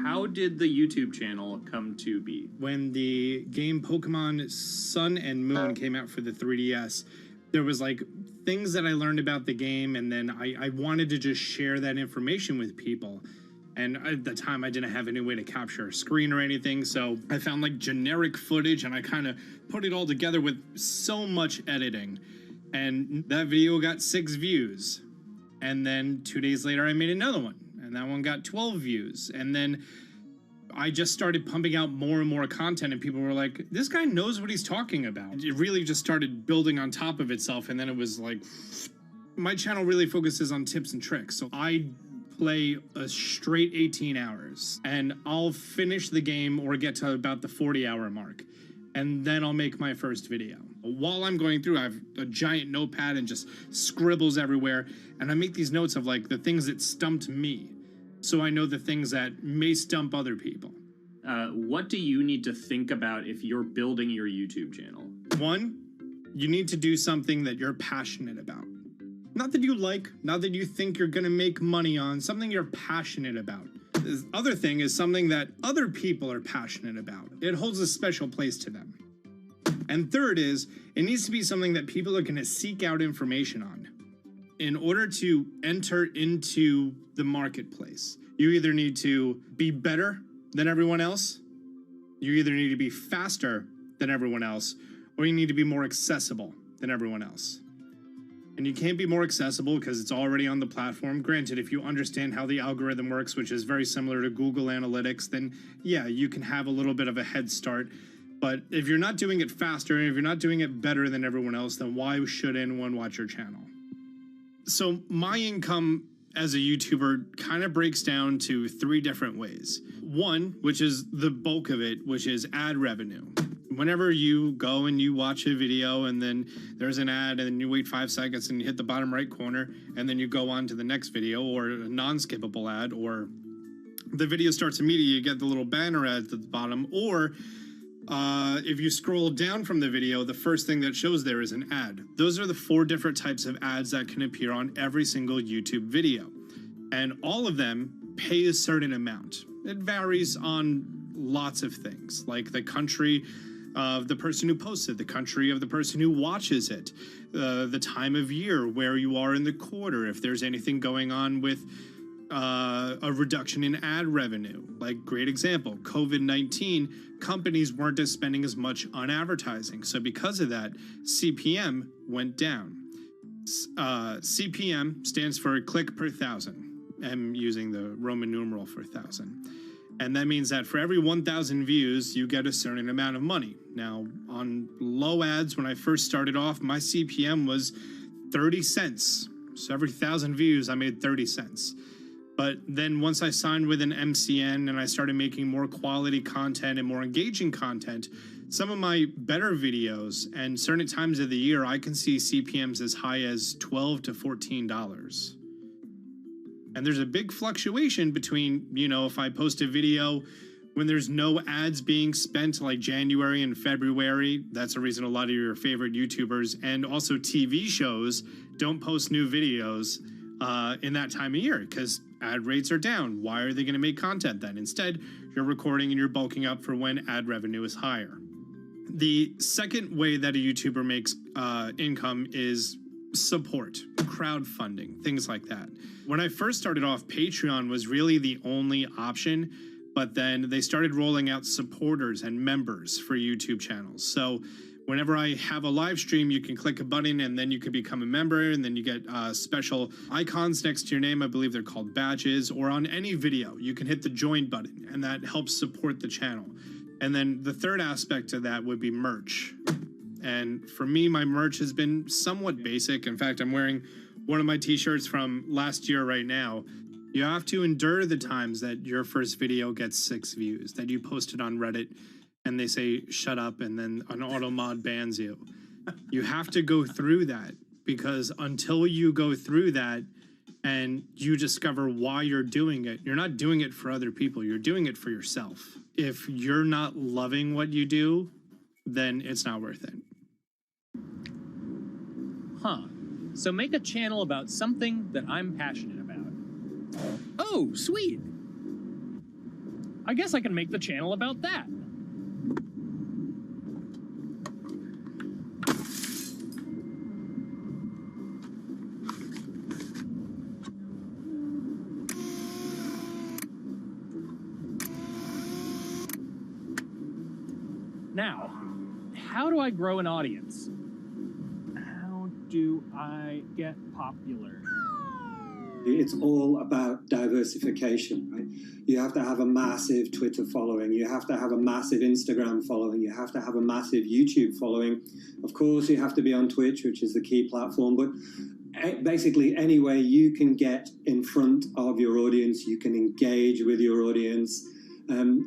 How did the YouTube channel come to be?
When the game Pokemon Sun and Moon came out for the 3DS, there was like things that I learned about the game, and then I wanted to just share that information with people. And at the time, I didn't have any way to capture a screen or anything, so I found like generic footage, and I kind of put it all together with so much editing. And that video got 6 views. And then 2 days later, I made another one, and that one got 12 views. And then I just started pumping out more and more content, and people were like, this guy knows what he's talking about. It really just started building on top of itself, and then it was like, my channel really focuses on tips and tricks. So I play a straight 18 hours, and I'll finish the game or get to about the 40-hour mark, and then I'll make my first video. While I'm going through, I have a giant notepad and just scribbles everywhere, and I make these notes of like the things that stumped me, so I know the things that may stump other people.
What do you need to think about if you're building your YouTube channel? 1,
you need to do something that you're passionate about. Not that you like, not that you think you're gonna make money on, something you're passionate about. The other thing is something that other people are passionate about. It holds a special place to them. And third is, it needs to be something that people are gonna seek out information on. In order to enter into the marketplace, you either need to be better than everyone else, you either need to be faster than everyone else, or you need to be more accessible than everyone else. And you can't be more accessible because it's already on the platform. Granted, if you understand how the algorithm works, which is very similar to Google Analytics, then yeah, you can have a little bit of a head start. But if you're not doing it faster, and if you're not doing it better than everyone else, then why should anyone watch your channel? So my income as a YouTuber kind of breaks down to 3 different ways. 1, which is the bulk of it, which is ad revenue. Whenever you go and you watch a video and then there's an ad and then you wait 5 seconds and you hit the bottom right corner and then you go on to the next video, or a non-skippable ad, or the video starts immediately, you get the little banner ad at the bottom, or if you scroll down from the video, the first thing that shows there is an ad. Those are the 4 different types of ads that can appear on every single YouTube video. And all of them pay a certain amount. It varies on lots of things, like the country of the person who posts it, the country of the person who watches it, the time of year, where you are in the quarter, if there's anything going on with a reduction in ad revenue. Like, great example, COVID-19, companies weren't spending as much on advertising. So because of that, CPM went down. CPM stands for click per thousand. I'm using the Roman numeral for 1,000. And that means that for every 1,000 views, you get a certain amount of money. Now, on low ads, when I first started off, my CPM was 30 cents. So every 1,000 views, I made 30 cents. But then once I signed with an MCN and I started making more quality content and more engaging content, some of my better videos and certain times of the year, I can see CPMs as high as $12 to $14. And there's a big fluctuation between, you know, if I post a video when there's no ads being spent, like January and February, that's the reason a lot of your favorite YouTubers and also TV shows don't post new videos in that time of year because ad rates are down. Why are they going to make content then? Instead, you're recording and you're bulking up for when ad revenue is higher. The second way that a YouTuber makes income is support, crowdfunding, things like that. When I first started off, Patreon was really the only option, but then they started rolling out supporters and members for YouTube channels. So whenever I have a live stream, you can click a button and then you can become a member, and then you get special icons next to your name. I believe they're called badges, or on any video, you can hit the join button, and that helps support the channel. And then the third aspect of that would be merch. And for me, my merch has been somewhat basic. In fact, I'm wearing one of my t-shirts from last year right now. You have to endure the times that your first video gets 6 views, that you posted on Reddit and they say, shut up, and then an auto mod bans you. You have to go through that, because until you go through that and you discover why you're doing it, you're not doing it for other people, you're doing it for yourself. If you're not loving what you do, then it's not worth it.
Huh. So make a channel about something that I'm passionate about. Oh, sweet. I guess I can make the channel about that. Now, how do I grow an audience? How do I get popular?
It's all about diversification, right? You have to have a massive Twitter following. You have to have a massive Instagram following. You have to have a massive YouTube following. Of course, you have to be on Twitch, which is the key platform. But basically, any way you can get in front of your audience, you can engage with your audience,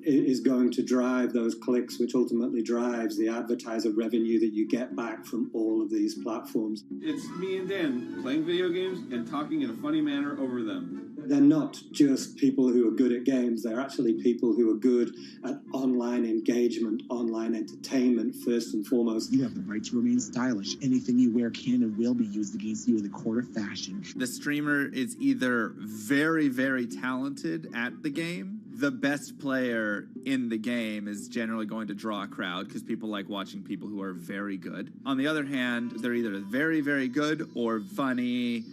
is going to drive those clicks, which ultimately drives the advertiser revenue that you get back from all of these platforms.
It's me and Dan playing video games and talking in a funny manner over them.
They're not just people who are good at games, they're actually people who are good at online engagement, online entertainment, first and foremost.
You have the right to remain stylish. Anything you wear can and will be used against you in the court of fashion.
The streamer is either very, very talented at the game. The best player in the game is generally going to draw a crowd because people like watching people who are very good. On the other hand, they're either very, very good or funny,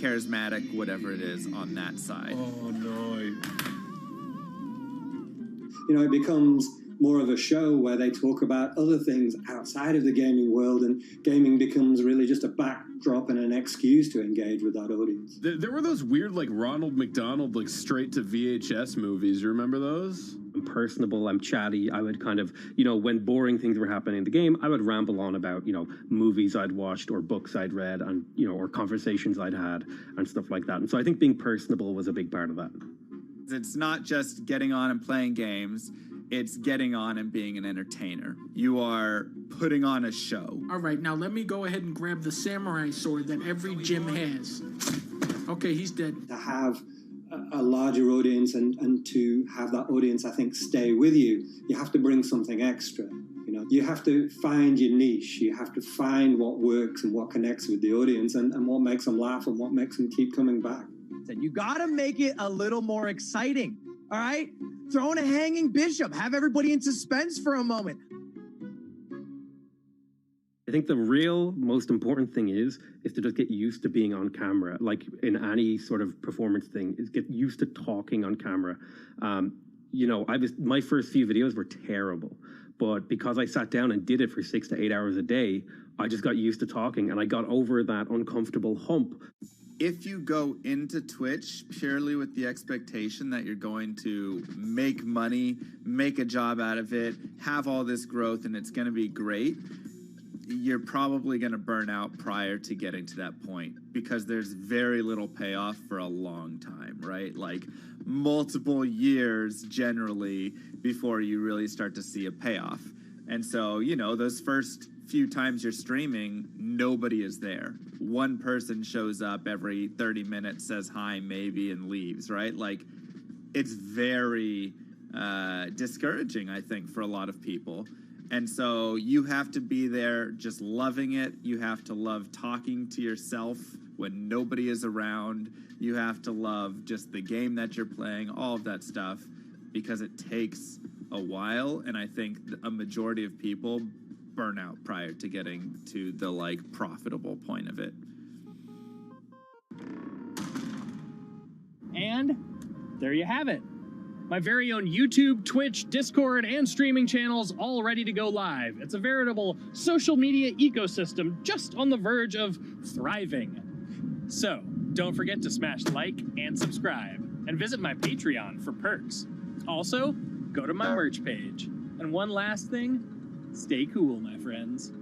charismatic, whatever it is on that side.
Oh, no.
You know, it becomes more of a show where they talk about other things outside of the gaming world, and gaming becomes really just a backdrop and an excuse to engage with that audience.
There were those weird, like, Ronald McDonald, like, straight to VHS movies. You remember those?
I'm personable, I'm chatty. I would kind of, when boring things were happening in the game, I would ramble on about, movies I'd watched or books I'd read and, or conversations I'd had and stuff like that. And so I think being personable was a big part of that.
It's not just getting on and playing games. It's getting on and being an entertainer. You are putting on a show.
All right, now let me go ahead and grab the samurai sword that every gym has. Okay, he's dead.
To have a larger audience and to have that audience, I think, stay with you, you have to bring something extra. You have to find your niche. You have to find what works and what connects with the audience and what makes them laugh and what makes them keep coming back.
You gotta make it a little more exciting, all right? Throw in a hanging bishop. Have everybody in suspense for a moment.
I think the real most important thing is to just get used to being on camera. Like in any sort of performance thing, is get used to talking on camera. My first few videos were terrible, but because I sat down and did it for 6 to 8 hours a day, I just got used to talking and I got over that uncomfortable hump.
If you go into Twitch purely with the expectation that you're going to make money, make a job out of it, have all this growth, and it's going to be great, you're probably going to burn out prior to getting to that point because there's very little payoff for a long time, right? Like multiple years generally before you really start to see a payoff. And so, those first few times you're streaming, nobody is there. One person shows up every 30 minutes, says hi, maybe, and leaves, right? Like, it's very discouraging, I think, for a lot of people. And so you have to be there just loving it. You have to love talking to yourself when nobody is around. You have to love just the game that you're playing, all of that stuff, because it takes a while, and I think a majority of people burn out prior to getting to the like profitable point of it.
And there you have it. My very own YouTube, Twitch, Discord, and streaming channels all ready to go live. It's a veritable social media ecosystem just on the verge of thriving. So, don't forget to smash like and subscribe, and visit my Patreon for perks. Also, go to my merch page. And one last thing, stay cool, my friends.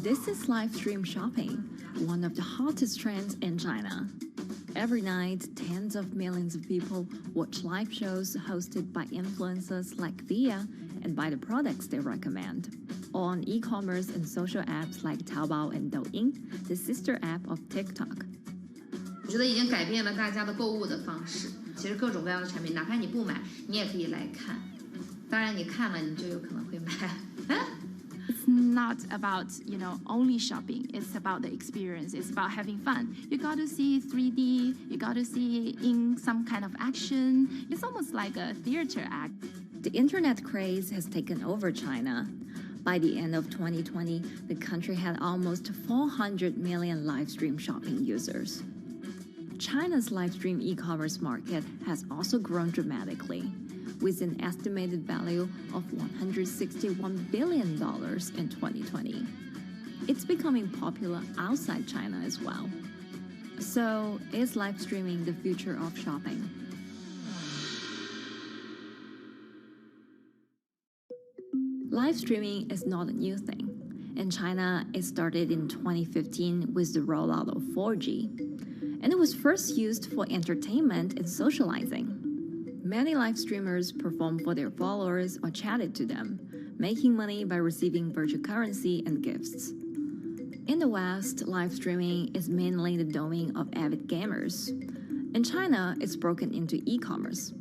This is live stream shopping, one of the hottest trends in China. Every night, tens of millions of people watch live shows hosted by influencers like Thea and buy the products they recommend. On e-commerce and social apps like Taobao and Douyin, the sister app of TikTok.
我觉得已经改变了大家的购物的方式。其实各种各样的产品，哪怕你不买，你也可以来看。当然，你看了你就有可能会买。
It's not about, only shopping. It's about the experience. It's about having fun. You got to see 3D. You got to see in some kind of action. It's almost like a theater act.
The internet craze has taken over China. By the end of 2020, the country had almost 400 million live stream shopping users. China's live stream e-commerce market has also grown dramatically, with an estimated value of $161 billion in 2020. It's becoming popular outside China as well. So, is live streaming the future of shopping? Live streaming is not a new thing. In China, it started in 2015 with the rollout of 4G, and it was first used for entertainment and socializing. Many live streamers performed for their followers or chatted to them, making money by receiving virtual currency and gifts. In the West, live streaming is mainly the domain of avid gamers. In China, it's broken into e-commerce.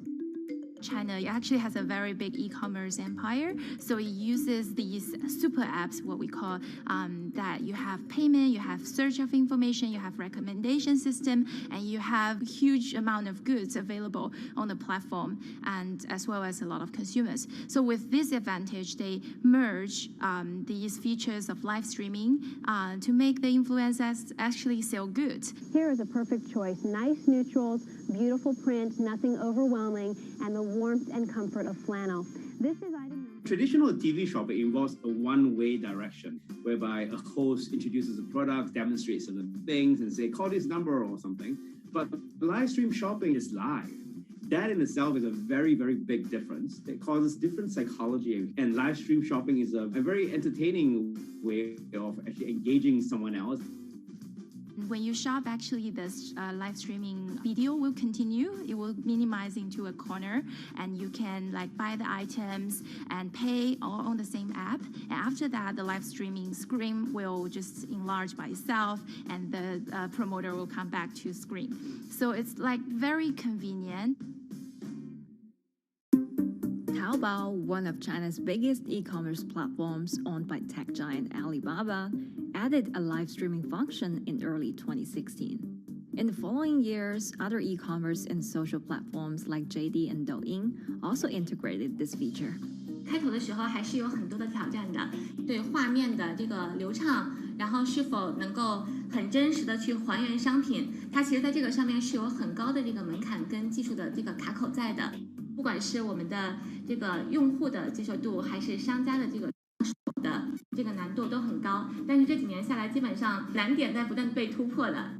China actually has a very big e-commerce empire, so it uses these super apps, what we call, that you have payment, you have search of information, you have recommendation system, and you have huge amount of goods available on the platform, and as well as a lot of consumers. So with this advantage, they merge these features of live streaming to make the influencers actually sell goods.
Here is a perfect choice. Nice neutrals, beautiful print, nothing overwhelming, and the warmth and comfort of flannel. This is item.
Traditional TV shopping involves a one-way direction, whereby a host introduces a product, demonstrates certain things, and say, call this number or something. But live stream shopping is live. That in itself is a very, very big difference. It causes different psychology, and live stream shopping is a very entertaining way of actually engaging someone else.
When you shop, actually, this live streaming video will continue. It will minimize into a corner, and you can buy the items and pay all on the same app. And after that, the live streaming screen will just enlarge by itself, and the promoter will come back to screen. So it's very convenient.
Taobao, one of China's biggest e-commerce platforms owned by tech giant Alibaba, added a live streaming function in early 2016. In the following years, other e-commerce and social platforms like JD and Douyin also integrated this feature.
开头的时候还是有很多的挑战的，对画面的这个流畅，然后是否能够很真实的去还原商品，它其实在这个上面是有很高的这个门槛跟技术的这个卡口在的。不
不管是我们的这个用户的接受度，还是商家的这个的这个难度都很高。但是这几年下来，基本上难点在不断被突破的。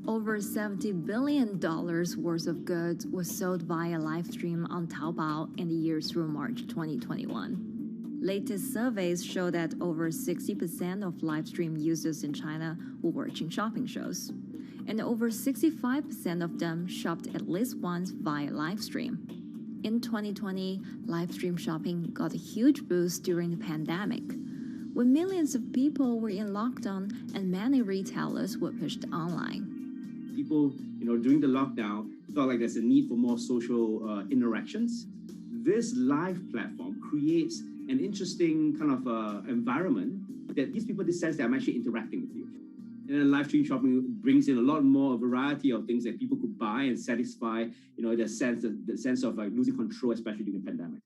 Over $70 billion worth of goods was sold via live stream on Taobao in the year through March 2021. Latest surveys show that over 60% of live stream users in China were watching shopping shows, and over 65% of them shopped at least once via live stream. In 2020, live stream shopping got a huge boost during the pandemic, when millions of people were in lockdown and many retailers were pushed online.
People, during the lockdown, felt like there's a need for more social interactions. This live platform creates an interesting kind of environment that gives people the sense that I'm actually interacting with you. And then live stream shopping brings in a lot more variety of things that people could buy and satisfy, the sense of like losing control, especially during the pandemic.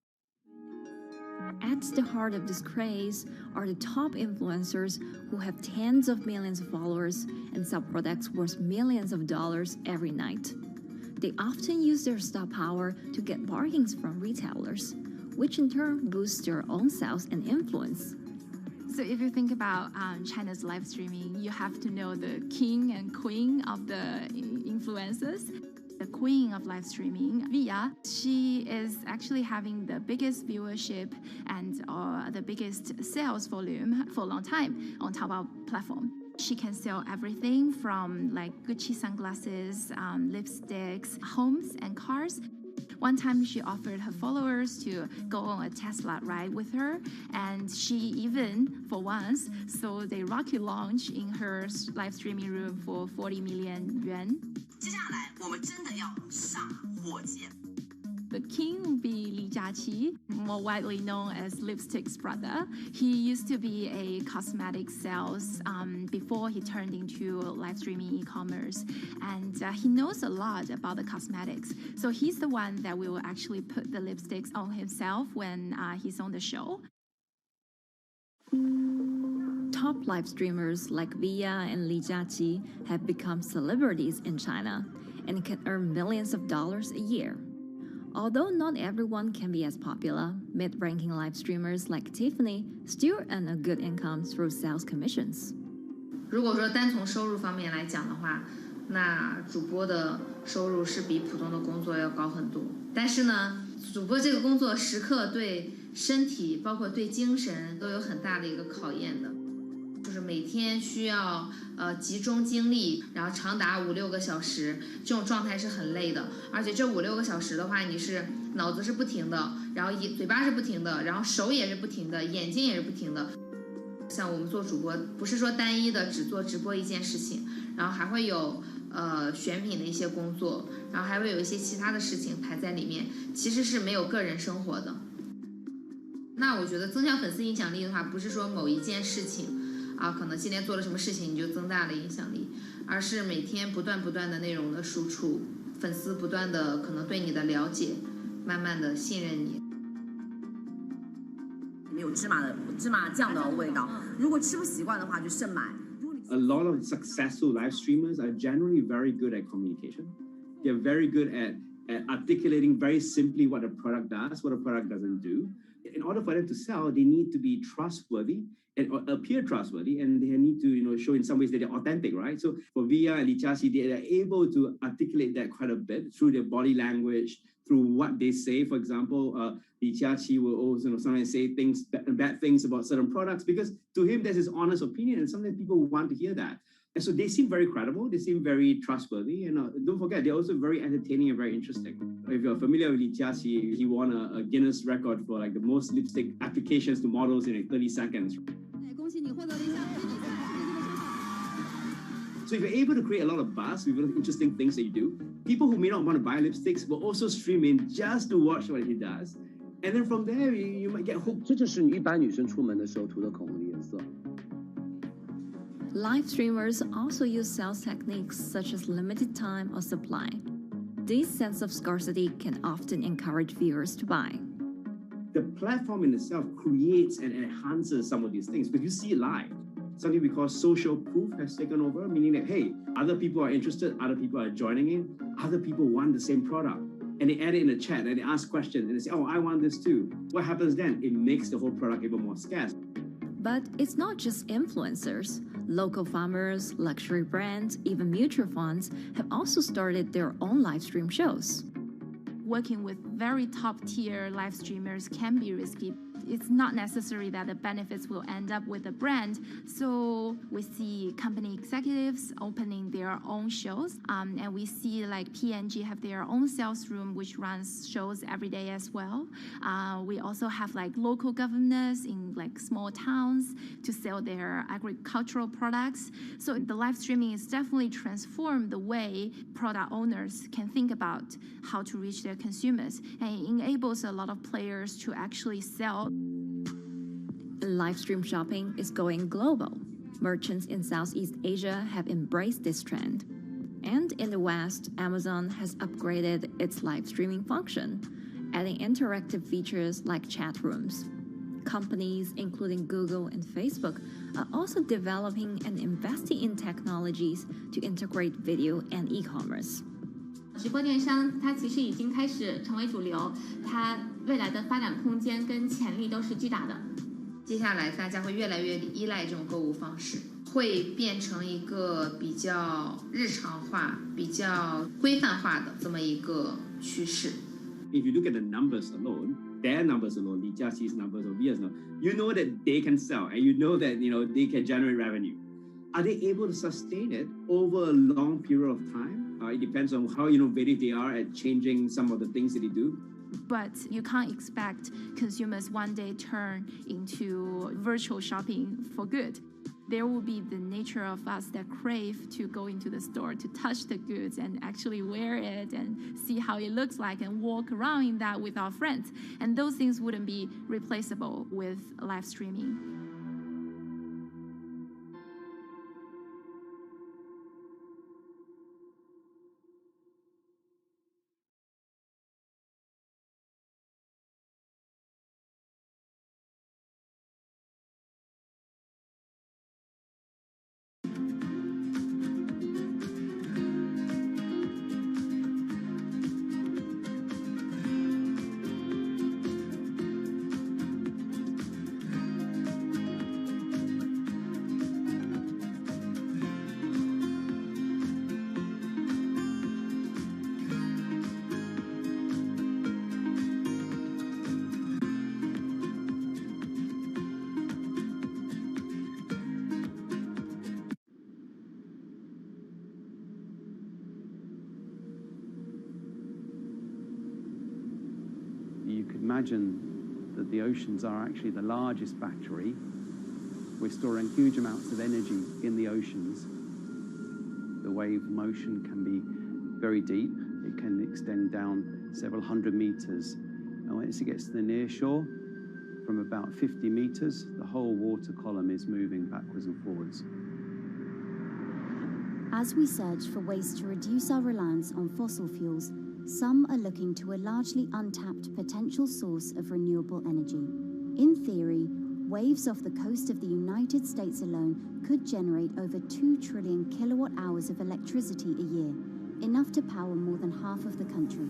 At the heart of this craze are the top influencers who have tens of millions of followers and sell products worth millions of dollars every night. They often use their star power to get bargains from retailers, which in turn boosts their own sales and influence.
So if you think about China's live streaming, you have to know the king and queen of the influencers. The queen of live streaming, Via, she is actually having the biggest viewership and the biggest sales volume for a long time on Taobao platform. She can sell everything from like Gucci sunglasses, lipsticks, homes, and cars. One time she offered her followers to go on a Tesla ride with her, and she even, for once, sold a rocket launch in her live streaming room for 40 million yuan. The king will be Li Jiaqi, more widely known as Lipstick's brother. He used to be a cosmetic sales before he turned into live streaming e-commerce, and he knows a lot about the cosmetics. So he's the one that will actually put the lipsticks on himself when he's on the show.
Top live streamers like Via and Li Jiaqi have become celebrities in China and can earn millions of dollars a year. Although not everyone can be as popular, mid-ranking live streamers like Tiffany still earn a good income through sales commissions.
如果说单从收入方面来讲的话，那主播的收入是比普通的工作要高很多。但是呢，主播这个工作时刻对身体，包括对精神都有很大的一个考验的。就是每天需要集中精力，然后长达5-6个小时，这种状态是很累的。而且这5-6个小时的话，你是脑子是不停的，然后嘴巴是不停的，然后手也是不停的，眼睛也是不停的。像我们做主播，不是说单一的只做直播一件事情，然后还会有选品的一些工作，然后还会有一些其他的事情排在里面，其实是没有个人生活的。那我觉得增强粉丝影响力的话，不是说某一件事情。可能今天做了什么事情你就增大了影响力，而是每天不断的内容的输出，粉丝不断的可能对你的了解，慢慢的信任你。
里面有芝麻酱的味道，如果吃不习惯的话就慎买。
A lot of successful live streamers are generally very good at communication. They're very good at articulating very simply what a product does, what a product doesn't do. In order for them to sell, they need to be trustworthy and appear trustworthy, and they need to show in some ways that they're authentic, right? So for Via and Li Jiaqi, they are able to articulate that quite a bit through their body language, through what they say. For example, Li Jiaqi will also sometimes say bad things about certain products because to him that's his honest opinion, and sometimes people want to hear that. And so they seem very credible, they seem very trustworthy, and don't forget, they're also very entertaining and very interesting. If you're familiar with Li Jiaqi, he won a Guinness record for like the most lipstick applications to models in like 30 seconds. So if you're able to create a lot of buzz with interesting things that you do, people who may not want to buy lipsticks will also stream in just to watch what he does. And then from there, you might get hooked.
这就是你一般女生出门的时候涂的口红的颜色。
Live streamers also use sales techniques such as limited time or supply. This sense of scarcity can often encourage viewers to buy.
The platform in itself creates and enhances some of these things because you see it live. Something we call social proof has taken over, meaning that, hey, other people are interested, other people are joining in, other people want the same product. and they add it in the chat and they ask questions and they say, oh, I want this too. What happens then? It makes the whole product even more scarce.
But it's not just influencers. Local farmers, luxury brands, even mutual funds have also started their own live stream shows.
Working with very top-tier live streamers can be risky. It's not necessary that the benefits will end up with the brand. So we see company executives opening their own shows. And we see like P&G have their own sales room, which runs shows every day as well. We also have like local governors in like small towns to sell their agricultural products. So the live streaming is definitely transformed the way product owners can think about how to reach their consumers. And it enables a lot of players to actually sell.
Live stream shopping is going global. Merchants in Southeast Asia have embraced this trend. And in the West, Amazon has upgraded its live streaming function, adding interactive features like chat rooms. Companies, including Google and Facebook, are also developing and investing in technologies to integrate video and e-commerce.
直播电商它其实已经开始成为主流，它未来的发展空间跟潜力都是巨大的。接下来大家会越来越依赖这种购物方式，会变成一个比较日常化、比较规范化的这么一个趋势。
If you look at the numbers alone, their numbers alone, Li Jiaxi's numbers or Via's numbers, you know that they can sell and you know that they can generate revenue. Are they able to sustain it over a long period of time? It depends on how innovative they are at changing some of the things that they do.
But you can't expect consumers one day turn into virtual shopping for good. There will be the nature of us that crave to go into the store, to touch the goods and actually wear it and see how it looks like and walk around in that with our friends. And those things wouldn't be replaceable with live streaming.
You could imagine that the oceans are actually the largest battery. We're storing huge amounts of energy in the oceans. The wave motion can be very deep. It can extend down several hundred meters. And once it gets to the near shore, from about 50 meters, the whole water column is moving backwards and forwards.
As we search for ways to reduce our reliance on fossil fuels, some are looking to a largely untapped potential source of renewable energy. In theory, waves off the coast of the United States alone could generate over 2 trillion kilowatt hours of electricity a year, enough to power more than half of the country.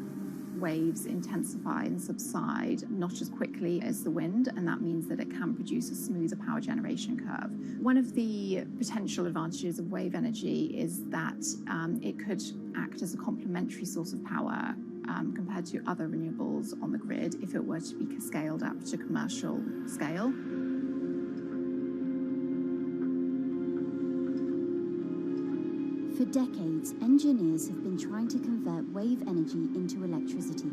Waves intensify and subside not as quickly as the wind, and that means that it can produce a smoother power generation curve. One of the potential advantages of wave energy is that it could act as a complementary source of power compared to other renewables on the grid if it were to be scaled up to commercial scale.
For decades, engineers have been trying to convert wave energy into electricity,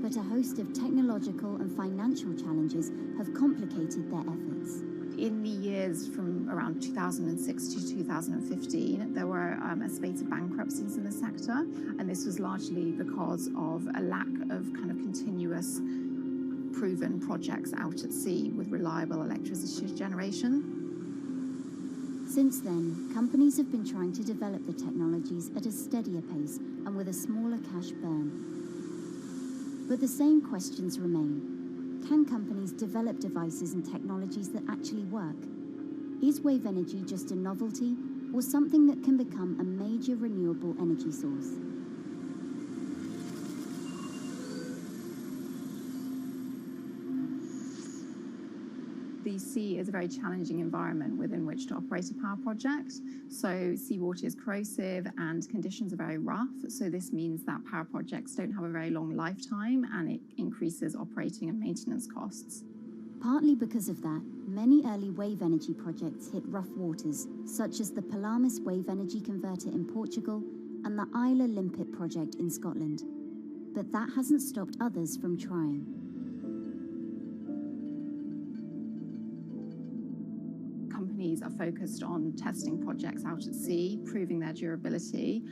but a host of technological and financial challenges have complicated their efforts.
In the years from around 2006 to 2015, there were a spate of bankruptcies in the sector, and this was largely because of a lack of kind of continuous proven projects out at sea with reliable electricity generation.
Since then, companies have been trying to develop the technologies at a steadier pace and with a smaller cash burn. But the same questions remain. Can companies develop devices and technologies that actually work? Is wave energy just a novelty or something that can become a major renewable energy source?
you see is a very challenging environment within which to operate a power project. So seawater is corrosive and conditions are very rough. So this means that power projects don't have a very long lifetime, and it increases operating and maintenance costs.
Partly because of that, many early wave energy projects hit rough waters, such as the Palamas Wave Energy Converter in Portugal and the Isla Limpet project in Scotland. But that hasn't stopped others from trying.
Companies are focused on testing projects out at sea, proving their durability,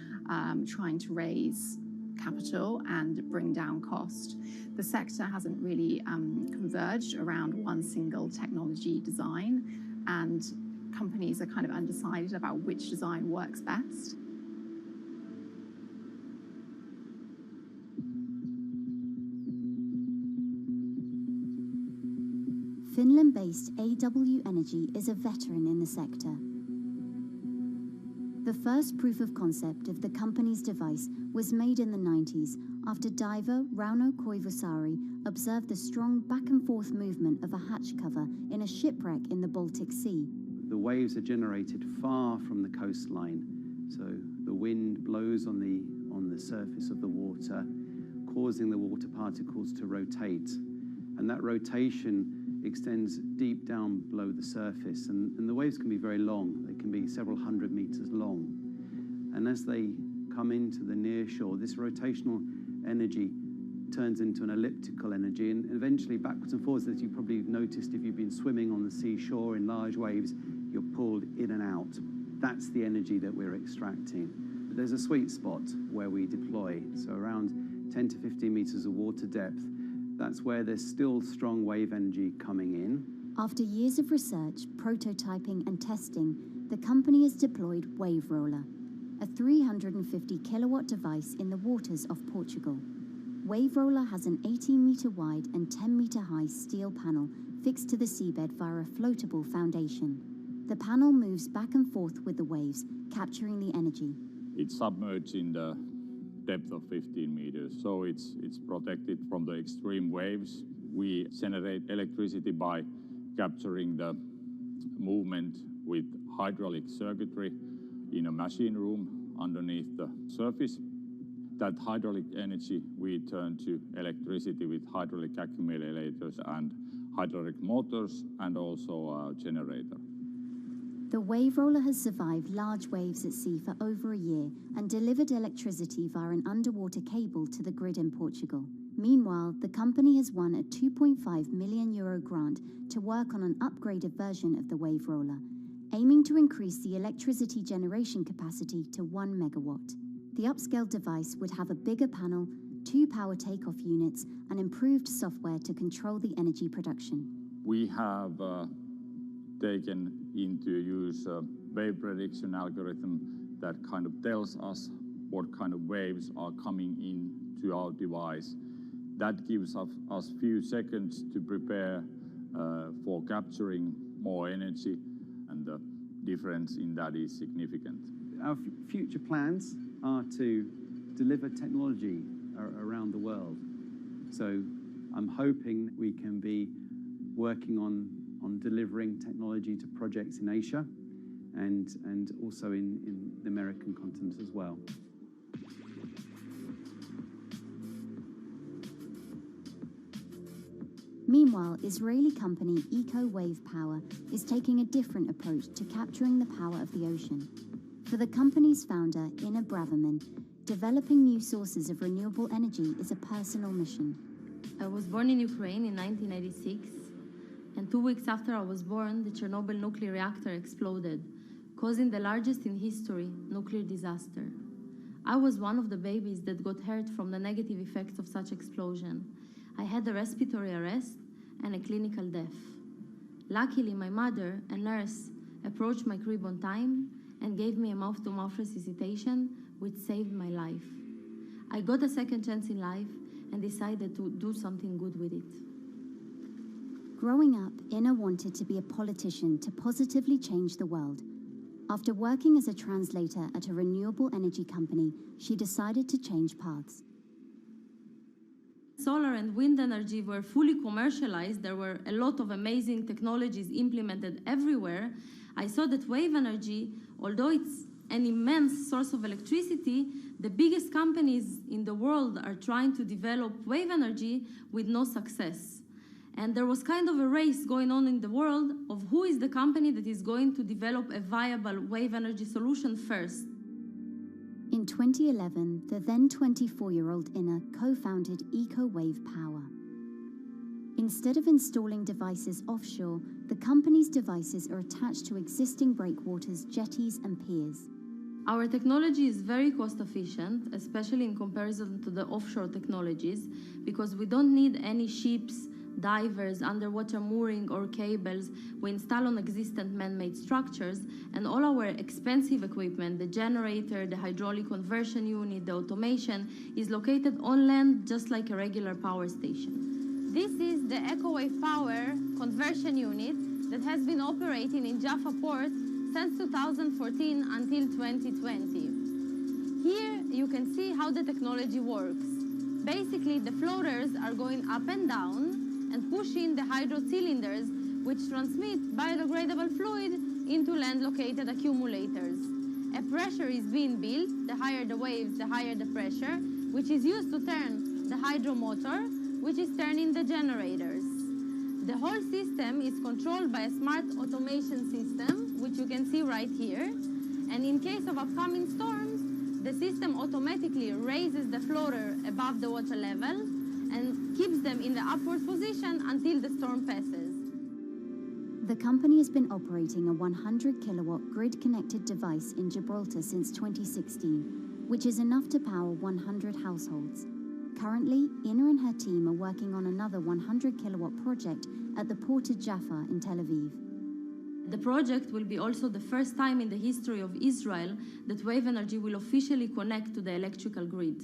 trying to raise capital and bring down cost. The sector hasn't really converged around one single technology design, and companies are kind of undecided about which design works best.
Finland-based AW Energy is a veteran in the sector. The first proof of concept of the company's device was made in the 90s after diver Rauno Koivusaari observed the strong back-and-forth movement of a hatch cover in a shipwreck in the Baltic Sea.
The waves are generated far from the coastline, so the wind blows on the surface of the water, causing the water particles to rotate. And that rotation extends deep down below the surface, and the waves can be very long. They can be several hundred meters long. And as they come into the near shore, this rotational energy turns into an elliptical energy, and eventually backwards and forwards, as you probably noticed if you've been swimming on the seashore in large waves, you're pulled in and out. That's the energy that we're extracting. But there's a sweet spot where we deploy, so around 10 to 15 meters of water depth. That's where there's still strong wave energy coming in.
After years of research, prototyping and testing, the company has deployed Wave Roller, a 350 kilowatt device in the waters of Portugal. Wave Roller has an 18-meter wide and 10-meter high steel panel fixed to the seabed via a floatable foundation. The panel moves back and forth with the waves, capturing the energy.
It's submerged in the depth of 15 meters, so it's protected from the extreme waves. We generate electricity by capturing the movement with hydraulic circuitry in a machine room underneath the surface. That hydraulic energy we turn to electricity with hydraulic accumulators and hydraulic motors, and also a generator.
The Wave Roller has survived large waves at sea for over a year and delivered electricity via an underwater cable to the grid in Portugal. Meanwhile, the company has won a €2.5 million grant to work on an upgraded version of the Wave Roller, aiming to increase the electricity generation capacity to 1 megawatt. The upscaled device would have a bigger panel, 2 power takeoff units, and improved software to control the energy production.
We have taken into use a wave prediction algorithm that kind of tells us what kind of waves are coming into our device. That gives us few seconds to prepare for capturing more energy, and the difference in that is significant.
Our future plans are to deliver technology around the world. So I'm hoping we can be working on delivering technology to projects in Asia and also in the American continent as well.
Meanwhile, Israeli company Eco Wave Power is taking a different approach to capturing the power of the ocean. For the company's founder, Ina Braverman, developing new sources of renewable energy is a personal mission.
I was born in Ukraine in 1986, and 2 weeks after I was born, the Chernobyl nuclear reactor exploded, causing the largest in history nuclear disaster. I was one of the babies that got hurt from the negative effects of such explosion. I had a respiratory arrest and a clinical death. Luckily, my mother, a nurse, approached my crib on time and gave me a mouth-to-mouth resuscitation, which saved my life. I got a second chance in life and decided to do something good with it.
Growing up, Ina wanted to be a politician to positively change the world. After working as a translator at a renewable energy company, she decided to change paths.
Solar and wind energy were fully commercialized. There were a lot of amazing technologies implemented everywhere. I saw that wave energy, although it's an immense source of electricity, the biggest companies in the world are trying to develop wave energy with no success. And there was kind of a race going on in the world of who is the company that is going to develop a viable wave energy solution first.
In 2011, the then 24-year-old Inna co-founded EcoWave Power. Instead of installing devices offshore, the company's devices are attached to existing breakwaters, jetties, and piers.
Our technology is very cost efficient, especially in comparison to the offshore technologies, because we don't need any ships, divers, underwater mooring or cables. We install on existing man-made structures, and all our expensive equipment, the generator, the hydraulic conversion unit, the automation, is located on land just like a regular power station.
This is the EcoWave Power conversion unit that has been operating in Jaffa Port since 2014 until 2020. Here you can see how the technology works. Basically, the floaters are going up and down and pushing the hydro cylinders, which transmit biodegradable fluid into land-located accumulators. A pressure is being built. The higher the waves, the higher the pressure, which is used to turn the hydro motor, which is turning the generators. The whole system is controlled by a smart automation system, which you can see right here. And in case of upcoming storms, the system automatically raises the floater above the water level and keeps them in the upward position until the storm passes.
The company has been operating a 100-kilowatt grid-connected device in Gibraltar since 2016, which is enough to power 100 households. Currently, Inna and her team are working on another 100-kilowatt project at the port of Jaffa in Tel Aviv.
The project will be also the first time in the history of Israel that wave energy will officially connect to the electrical grid.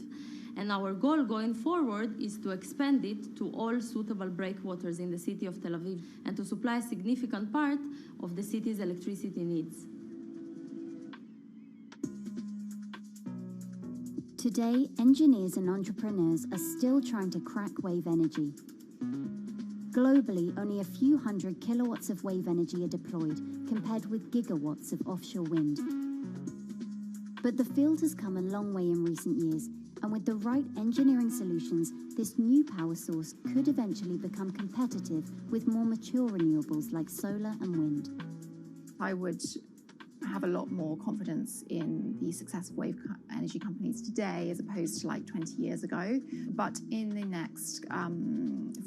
And our goal going forward is to expand it to all suitable breakwaters in the city of Tel Aviv and to supply a significant part of the city's electricity needs.
Today, engineers and entrepreneurs are still trying to crack wave energy. Globally, only a few hundred kilowatts of wave energy are deployed, compared with gigawatts of offshore wind. But the field has come a long way in recent years, and with the right engineering solutions, this new power source could eventually become competitive with more mature renewables like solar and wind.
I would have a lot more confidence in the success of wave energy companies today as opposed to like 20 years ago. But in the next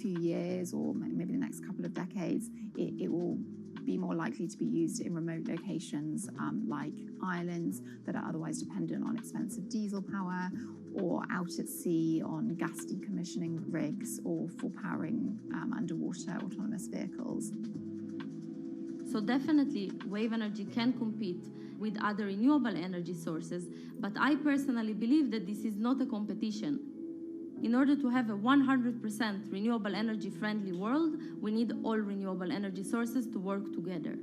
few years, or maybe the next couple of decades, it will be more likely to be used in remote locations like islands that are otherwise dependent on expensive diesel power, or out at sea on gas decommissioning rigs, or for powering underwater autonomous vehicles.
So definitely, wave energy can compete with other renewable energy sources, but I personally believe that this is not a competition. In order to have a 100% renewable energy friendly world, we need all renewable energy sources to work together.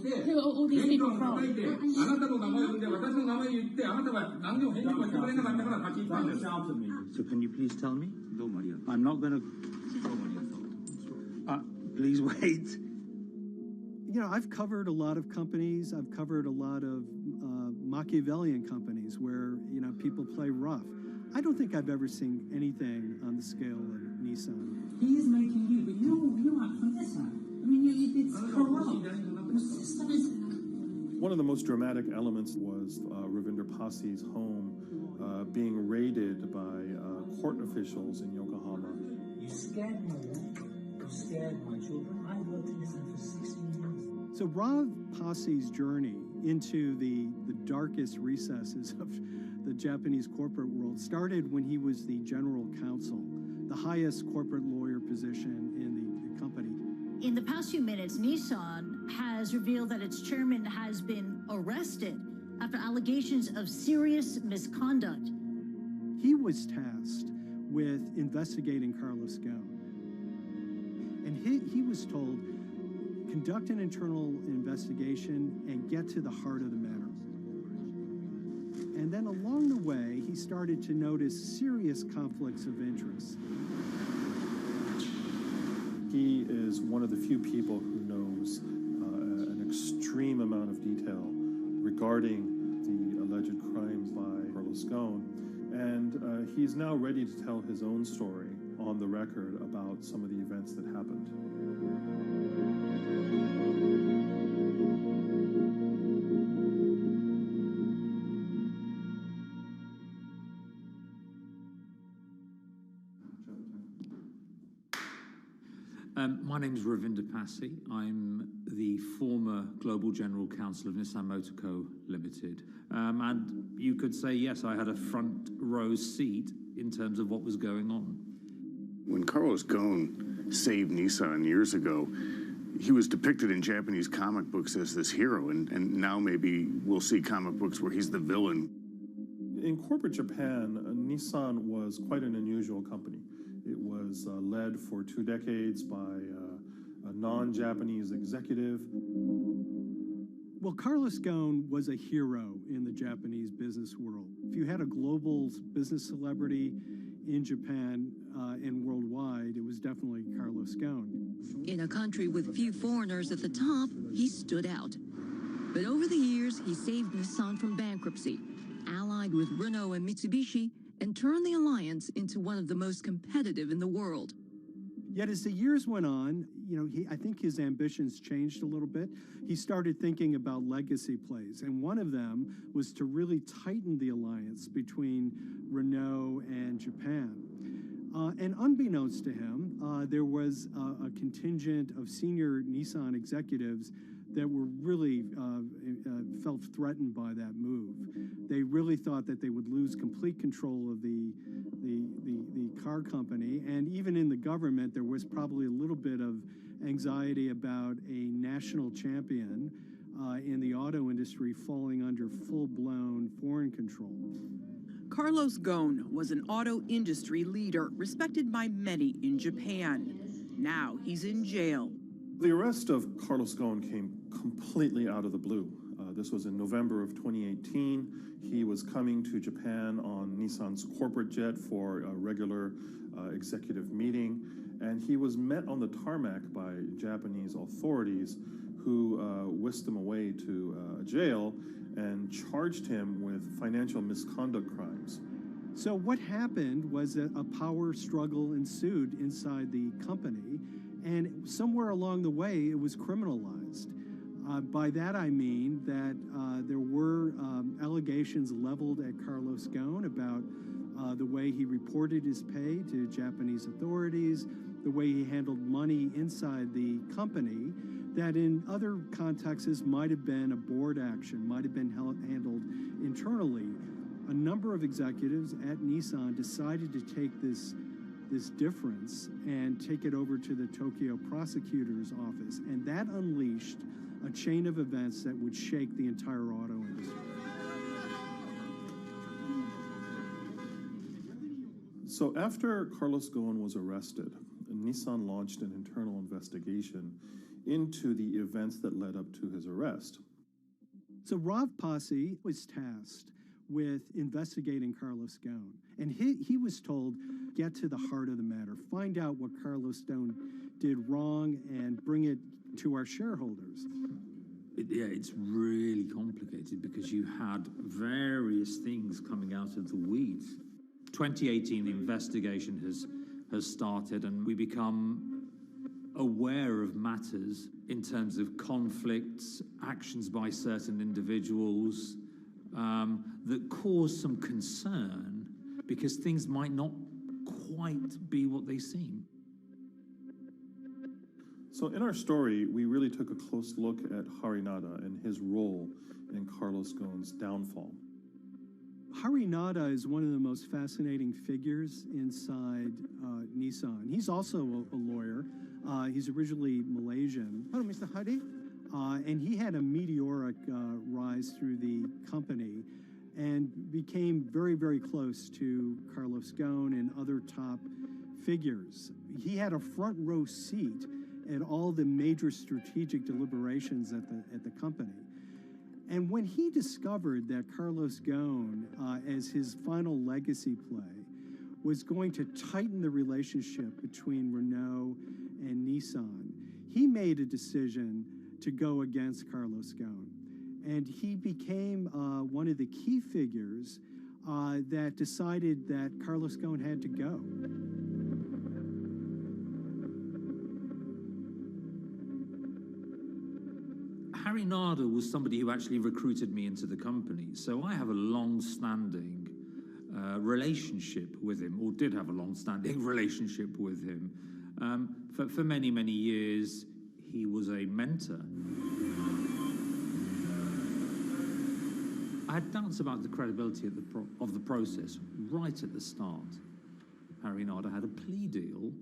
Who are all these people from?
So can you please tell me? I'm not going to... please wait.
You know, I've covered a lot of companies. I've covered a lot of Machiavellian companies where, you know, people play rough. I don't think I've ever seen anything on the scale of Nissan.
He is making you, but you act from this side. I mean, it's corrupt.
One of the most dramatic elements was Ravinder Passi's home being raided by court officials in Yokohama.
You scared me. You scared my children. I worked in Nissan for 16 years.
So Rav Passi's journey into the darkest recesses of the Japanese corporate world started when he was the general counsel, the highest corporate lawyer position in the company.
In the past few minutes, Nissan has revealed that its chairman has been arrested after allegations of serious misconduct.
He was tasked with investigating Carlos Ghosn. And he was told, conduct an internal investigation and get to the heart of the matter. And then along the way, he started to notice serious conflicts of interest.
He is one of the few people who knows an extreme amount of detail regarding the alleged crimes by Carlos Ghosn. And he's now ready to tell his own story on the record about some of the events that happened.
My name is Ravinder Passi. I'm the former Global General Counsel of Nissan Motor Co. Limited. And you could say, yes, I had a front row seat in terms of what was going on.
When Carlos Ghosn saved Nissan years ago, he was depicted in Japanese comic books as this hero, and now maybe we'll see comic books where he's the villain.
In corporate Japan, Nissan was quite an unusual company. It was led for 2 decades by a non-Japanese executive.
Well, Carlos Ghosn was a hero in the Japanese business world. If you had a global business celebrity in Japan and worldwide, it was definitely Carlos Ghosn.
In a country with few foreigners at the top, he stood out. But over the years, he saved Nissan from bankruptcy, allied with Renault and Mitsubishi, and turned the alliance into one of the most competitive in the world.
Yet as the years went on, you know, I think his ambitions changed a little bit. He started thinking about legacy plays, and one of them was to really tighten the alliance between Renault and Japan. And unbeknownst to him, there was a contingent of senior Nissan executives that were really felt threatened by that move. They really thought that they would lose complete control of the car company, and even in the government, there was probably a little bit of anxiety about a national champion in the auto industry falling under full-blown foreign control.
Carlos Ghosn was an auto industry leader, respected by many in Japan. Now he's in jail.
The arrest of Carlos Ghosn came completely out of the blue. This was in November of 2018. He was coming to Japan on Nissan's corporate jet for a regular executive meeting, and he was met on the tarmac by Japanese authorities who whisked him away to jail and charged him with financial misconduct crimes.
So what happened was that a power struggle ensued inside the company, and somewhere along the way, it was criminalized. By that I mean that there were allegations leveled at Carlos Ghosn about the way he reported his pay to Japanese authorities, the way he handled money inside the company, that in other contexts might have been a board action, might have been handled internally. A number of executives at Nissan decided to take this difference and take it over to the Tokyo prosecutor's office, and that unleashed a chain of events that would shake the entire auto industry.
So after Carlos Ghosn was arrested, Nissan launched an internal investigation into the events that led up to his arrest.
So Rav Pasi was tasked with investigating Carlos Ghosn, and he was told, get to the heart of the matter, find out what Carlos Ghosn did wrong and bring it to our shareholders.
It's really complicated because you had various things coming out of the weeds. 2018, the investigation has started, and we become aware of matters in terms of conflicts, actions by certain individuals that cause some concern because things might not quite be what they seem.
So in our story, we really took a close look at Harinada and his role in Carlos Ghosn's downfall.
Harinada is one of the most fascinating figures inside Nissan. He's also a lawyer. He's originally Malaysian. Hello, Mr. Hadi. And he had a meteoric rise through the company and became very, very close to Carlos Ghosn and other top figures. He had a front row seat at all the major strategic deliberations at the company. And when he discovered that Carlos Ghosn, as his final legacy play, was going to tighten the relationship between Renault and Nissan, he made a decision to go against Carlos Ghosn. And he became one of the key figures that decided that Carlos Ghosn had to go.
Harinada was somebody who actually recruited me into the company, so I have a long-standing relationship with him, or did have a long-standing relationship with him. For many, many years, he was a mentor. I had doubts about the credibility of the process right at the start. Harinada had a plea deal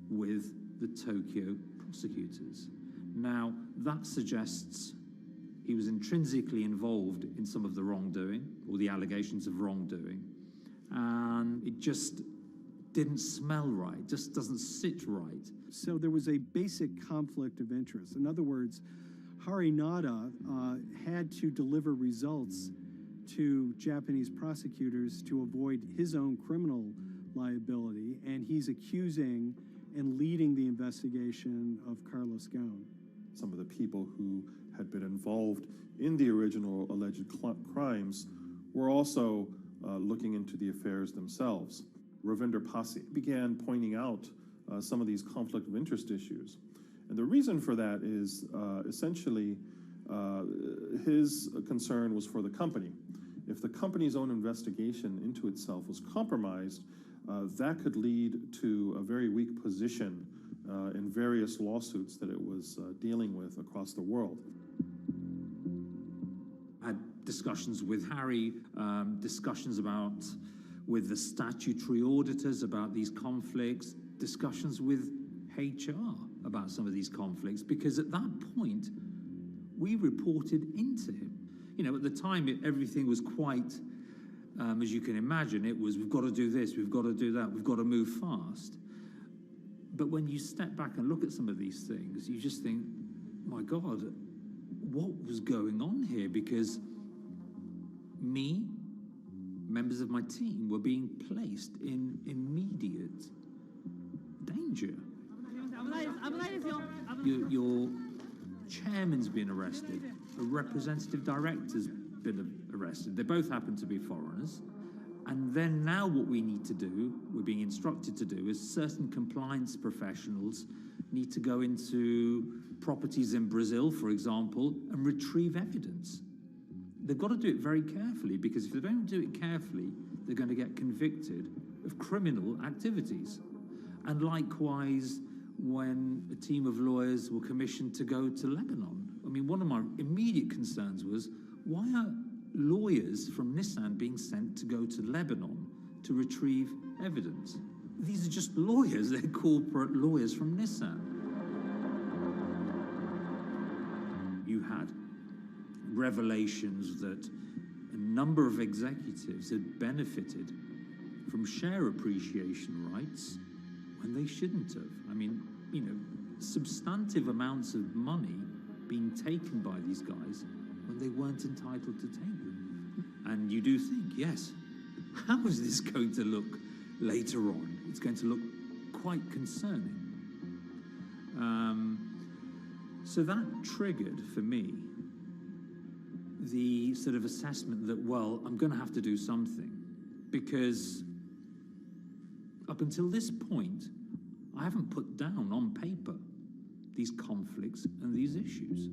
with the Tokyo prosecutors. Now, that suggests he was intrinsically involved in some of the wrongdoing, or the allegations of wrongdoing, and it just didn't smell right, just doesn't sit right.
So there was a basic conflict of interest. In other words, Harinada had to deliver results to Japanese prosecutors to avoid his own criminal liability, and he's accusing and leading the investigation of Carlos Ghosn.
Some of the people who had been involved in the original alleged crimes were also looking into the affairs themselves. Ravinder Pasi began pointing out some of these conflict of interest issues. And the reason for that is essentially his concern was for the company. If the company's own investigation into itself was compromised, that could lead to a very weak position in various lawsuits that it was dealing with across the world.
I had discussions with Harry, discussions with the statutory auditors about these conflicts, discussions with HR about some of these conflicts, because at that point, we reported into him. You know, at the time, everything was quite, as you can imagine, it was, we've got to do this, we've got to do that, we've got to move fast. But when you step back and look at some of these things, you just think, my God, what was going on here? Because me, members of my team, were being placed in immediate danger. Your chairman's been arrested, a representative director's been arrested. They both happen to be foreigners. And then now what we need to do, we're being instructed to do, is certain compliance professionals need to go into properties in Brazil, for example, and retrieve evidence. They've got to do it very carefully, because if they don't do it carefully, they're going to get convicted of criminal activities. And likewise, when a team of lawyers were commissioned to go to Lebanon. I mean, one of my immediate concerns was, why are lawyers from Nissan being sent to go to Lebanon to retrieve evidence? These are just lawyers, they're corporate lawyers from Nissan. You had revelations that a number of executives had benefited from share appreciation rights when they shouldn't have. I mean, you know, substantive amounts of money being taken by these guys when they weren't entitled to take them. And you do think, yes, how is this going to look later on? It's going to look quite concerning. So that triggered for me the sort of assessment that, well, I'm going to have to do something, because up until this point, I haven't put down on paper these conflicts and these issues.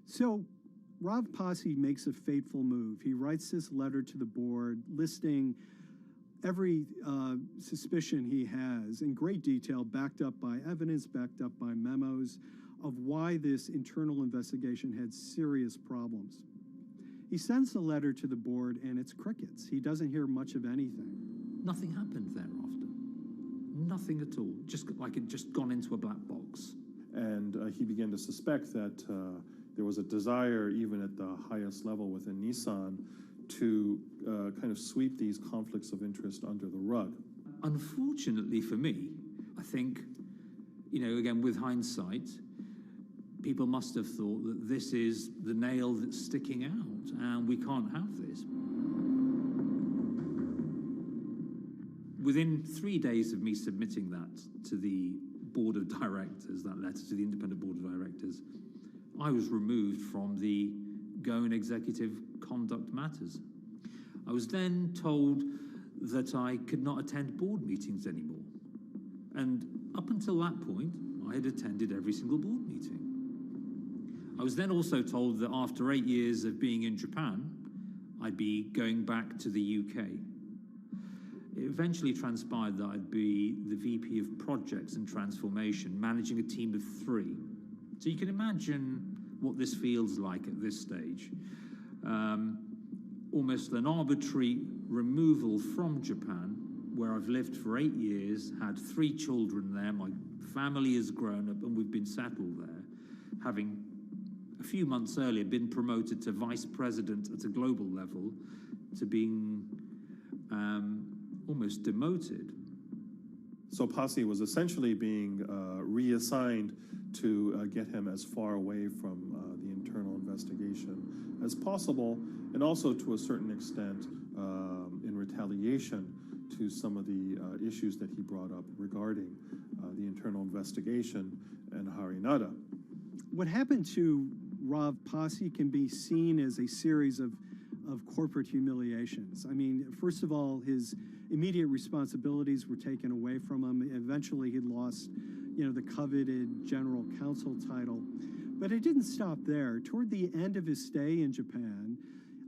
So Rav Pasi makes a fateful move. He writes this letter to the board listing every suspicion he has in great detail, backed up by evidence, backed up by memos, of why this internal investigation had serious problems. He sends the letter to the board and it's crickets. He doesn't hear much of anything.
Nothing happened thereafter. Nothing at all. Just like it just gone into a black box.
And he began to suspect that there was a desire, even at the highest level within Nissan, to kind of sweep these conflicts of interest under the rug.
Unfortunately for me, I think, again, with hindsight, people must have thought that this is the nail that's sticking out, and we can't have this. Within 3 days of me submitting that to the board of directors, that letter to the independent board of directors, I was removed from the Goan Executive Conduct Matters. I was then told that I could not attend board meetings anymore. And up until that point, I had attended every single board meeting. I was then also told that after 8 years of being in Japan, I'd be going back to the UK. It eventually transpired that I'd be the VP of Projects and Transformation, managing a team of 3. So you can imagine what this feels like at this stage. Almost an arbitrary removal from Japan, where I've lived for 8 years, had 3 children there, my family has grown up, and we've been settled there, having a few months earlier been promoted to vice president at a global level, to being almost demoted.
So Pasi was essentially being reassigned to get him as far away from the internal investigation as possible, and also to a certain extent in retaliation to some of the issues that he brought up regarding the internal investigation and Harinada.
What happened to Rav Pasi can be seen as a series of corporate humiliations. I mean, first of all, his immediate responsibilities were taken away from him. Eventually, he lost, the coveted general counsel title. But it didn't stop there. Toward the end of his stay in Japan,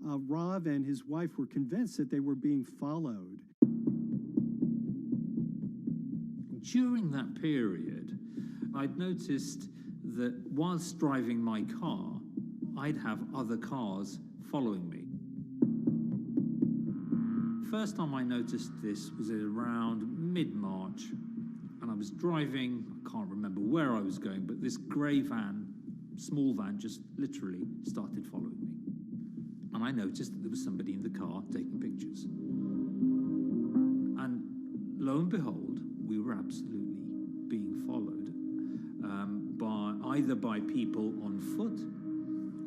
Rav and his wife were convinced that they were being followed.
During that period, I'd noticed that whilst driving my car, I'd have other cars following me. First time I noticed this was around mid-March, and I was driving, I can't remember where I was going, but this grey van, small van, just literally started following me. And I noticed that there was somebody in the car taking pictures. And lo and behold, we were absolutely being followed either by people on foot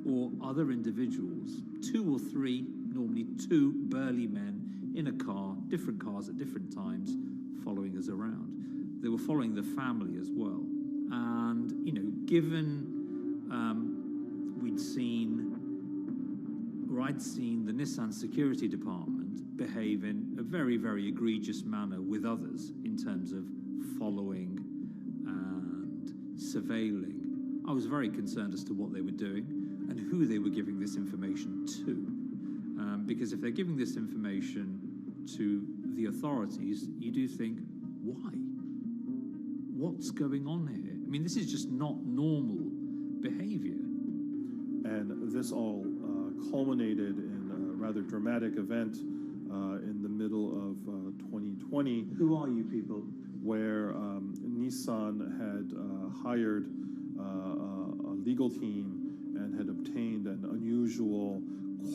or other individuals, 2 or 3, normally 2 burly men in a car, different cars at different times, following us around. They were following the family as well. And, given I'd seen the Nissan security department behave in a very, very egregious manner with others in terms of following and surveilling, I was very concerned as to what they were doing and who they were giving this information to. Because if they're giving this information to the authorities, you do think, why? What's going on here? I mean, this is just not normal behavior.
And this all culminated in a rather dramatic event in the middle of 2020.
Who are you people?
Where Nissan had hired a legal team and had obtained an unusual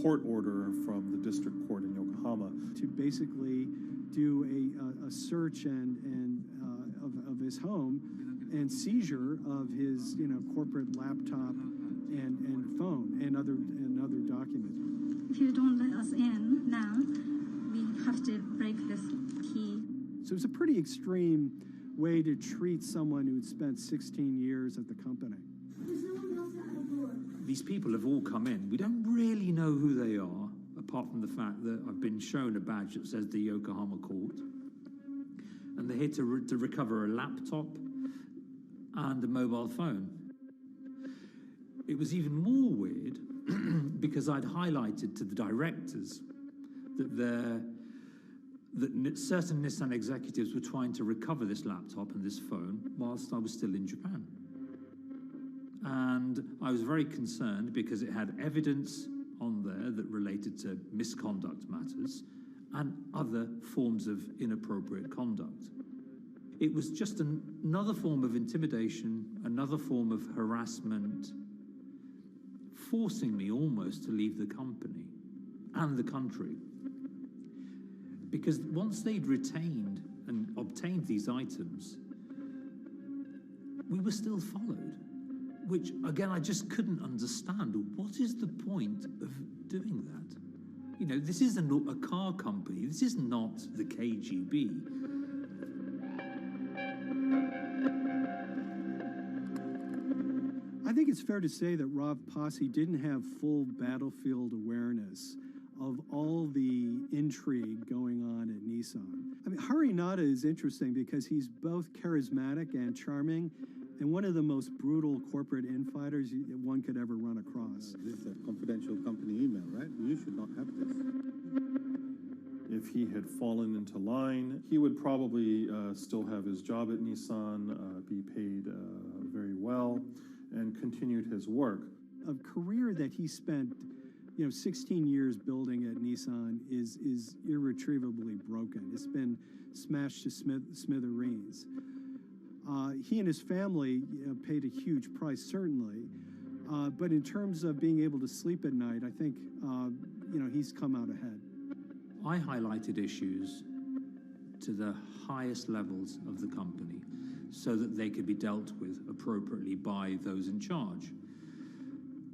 court order from the district court in Yokohama
to basically do a search and of his home and seizure of his corporate laptop and phone and other documents.
If you don't let us in now, we have to break this key.
So it's a pretty extreme way to treat someone who'd spent 16 years at the company.
These people have all come in. We don't really know who they are, apart from the fact that I've been shown a badge that says the Yokohama court. And they're here to recover a laptop and a mobile phone. It was even more weird because I'd highlighted to the directors that certain Nissan executives were trying to recover this laptop and this phone whilst I was still in Japan. And I was very concerned because it had evidence on there that related to misconduct matters and other forms of inappropriate conduct. It was just another form of intimidation, another form of harassment, forcing me almost to leave the company and the country. Because once they'd retained and obtained these items, we were still followed, which, again, I just couldn't understand. What is the point of doing that? You know, this isn't a car company. This is not the KGB.
I think it's fair to say that Rav Pasi didn't have full battlefield awareness of all the intrigue going on at Nissan. I mean, Hari Nada is interesting because he's both charismatic and charming, and one of the most brutal corporate infighters one could ever run across.
This is a confidential company email, right? You should not have this.
If he had fallen into line, he would probably still have his job at Nissan, be paid very well, and continued his work.
A career that he spent 16 years building at Nissan is irretrievably broken. It's been smashed to smithereens. He and his family paid a huge price, certainly. But in terms of being able to sleep at night, I think, he's come out ahead.
I highlighted issues to the highest levels of the company so that they could be dealt with appropriately by those in charge.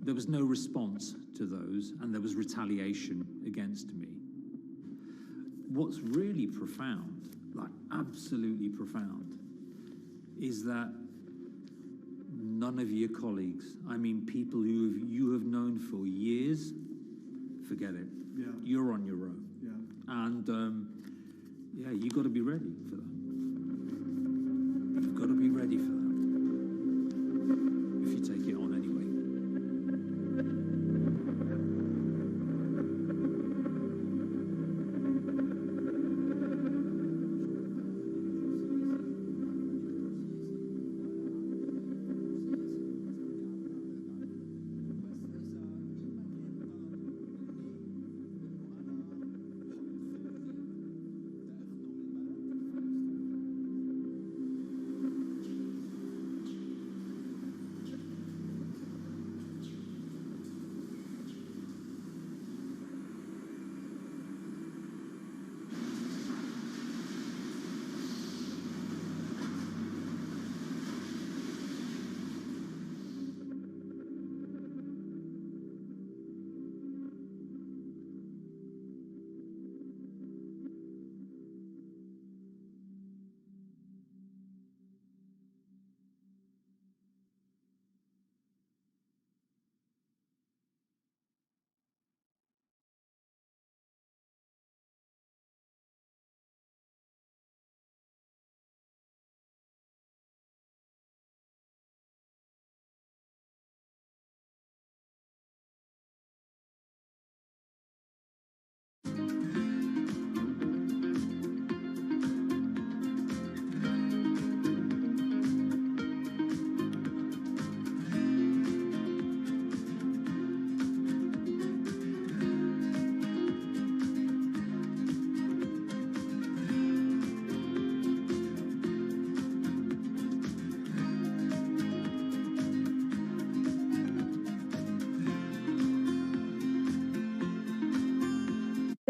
There was no response to those, and there was retaliation against me. What's really profound, like absolutely profound, is that none of your colleagues, I mean people who you have known for years, forget it.
Yeah.
You're on your own.
Yeah.
And you got to be ready for that. You've got to be ready for that. If you take it on anyway.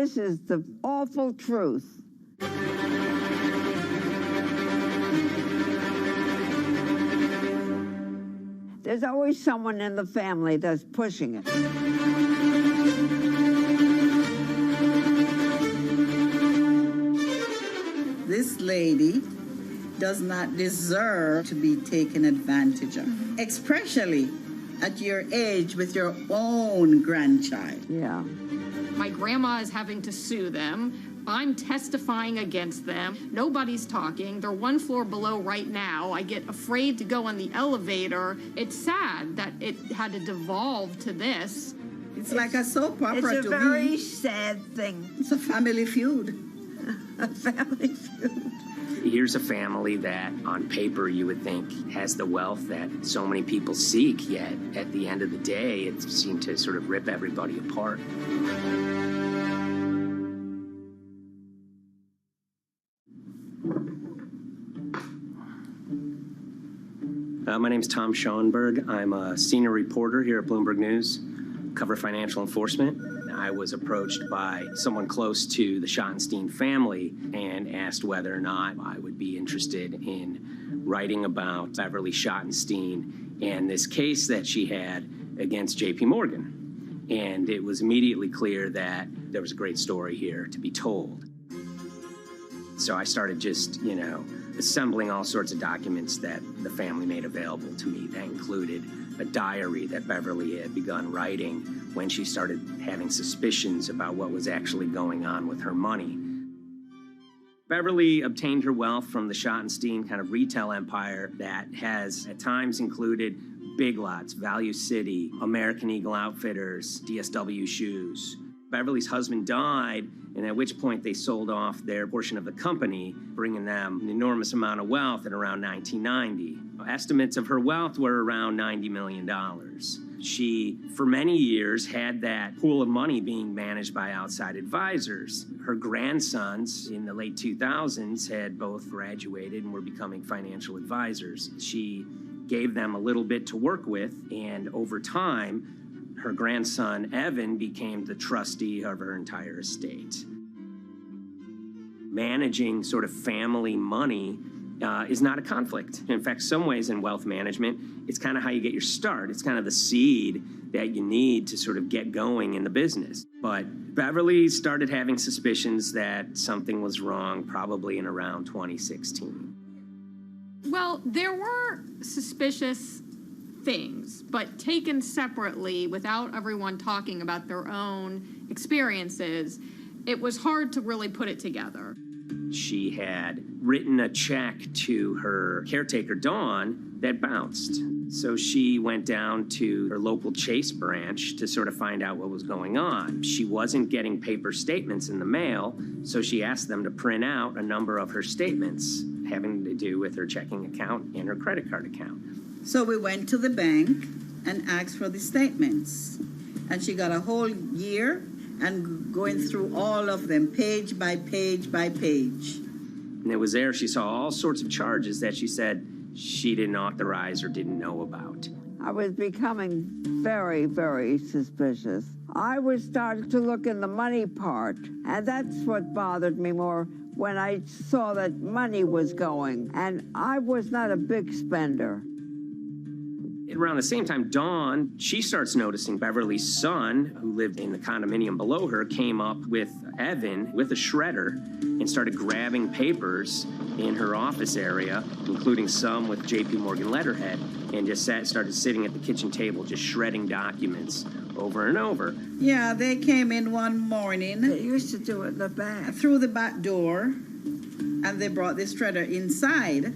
This is the awful truth. There's always someone in the family that's pushing it.
This lady does not deserve to be taken advantage of, especially at your age with your own grandchild.
Yeah.
My grandma is having to sue them. I'm testifying against them. Nobody's talking. They're one floor below right now. I get afraid to go on the elevator. It's sad that it had to devolve to this.
It's like a soap opera.
It's a very sad thing.
It's a family feud.
A family feud.
Here's a family that, on paper, you would think has the wealth that so many people seek, yet at the end of the day, it seemed to sort of rip everybody apart. My name's Tom Schoenberg. I'm a senior reporter here at Bloomberg News, cover financial enforcement. I was approached by someone close to the Schottenstein family and asked whether or not I would be interested in writing about Beverly Schottenstein and this case that she had against JP Morgan. And it was immediately clear that there was a great story here to be told. So I started just, assembling all sorts of documents that the family made available to me. That included a diary that Beverly had begun writing when she started having suspicions about what was actually going on with her money. Beverly obtained her wealth from the Schottenstein kind of retail empire that has at times included Big Lots, Value City, American Eagle Outfitters, DSW Shoes. Beverly's husband died, and at which point they sold off their portion of the company, bringing them an enormous amount of wealth at around 1990. Estimates of her wealth were around $90 million. She, for many years, had that pool of money being managed by outside advisors. Her grandsons in the late 2000s had both graduated and were becoming financial advisors. She gave them a little bit to work with, and over time, her grandson, Evan, became the trustee of her entire estate. Managing sort of family money is not a conflict. In fact, some ways in wealth management, it's kind of how you get your start. It's kind of the seed that you need to sort of get going in the business. But Beverly started having suspicions that something was wrong probably in around 2016.
Well, there were suspicious things, but taken separately without everyone talking about their own experiences, it was hard to really put it together.
She had written a check to her caretaker, Dawn, that bounced. So she went down to her local Chase branch to sort of find out what was going on. She wasn't getting paper statements in the mail, so she asked them to print out a number of her statements having to do with her checking account and her credit card account.
So we went to the bank and asked for the statements. And she got a whole year and going through all of them, page by page by page.
And it was there she saw all sorts of charges that she said she didn't authorize or didn't know about.
I was becoming very, very suspicious. I was starting to look in the money part, and that's what bothered me more when I saw that money was going, and I was not a big spender.
Around the same time, Dawn, she starts noticing Beverly's son, who lived in the condominium below her, came up with Evan with a shredder and started grabbing papers in her office area, including some with JP Morgan letterhead, and just started sitting at the kitchen table just shredding documents over and over.
Yeah, they came in one morning.
They used to do it in the back.
Through the back door, and they brought the shredder inside.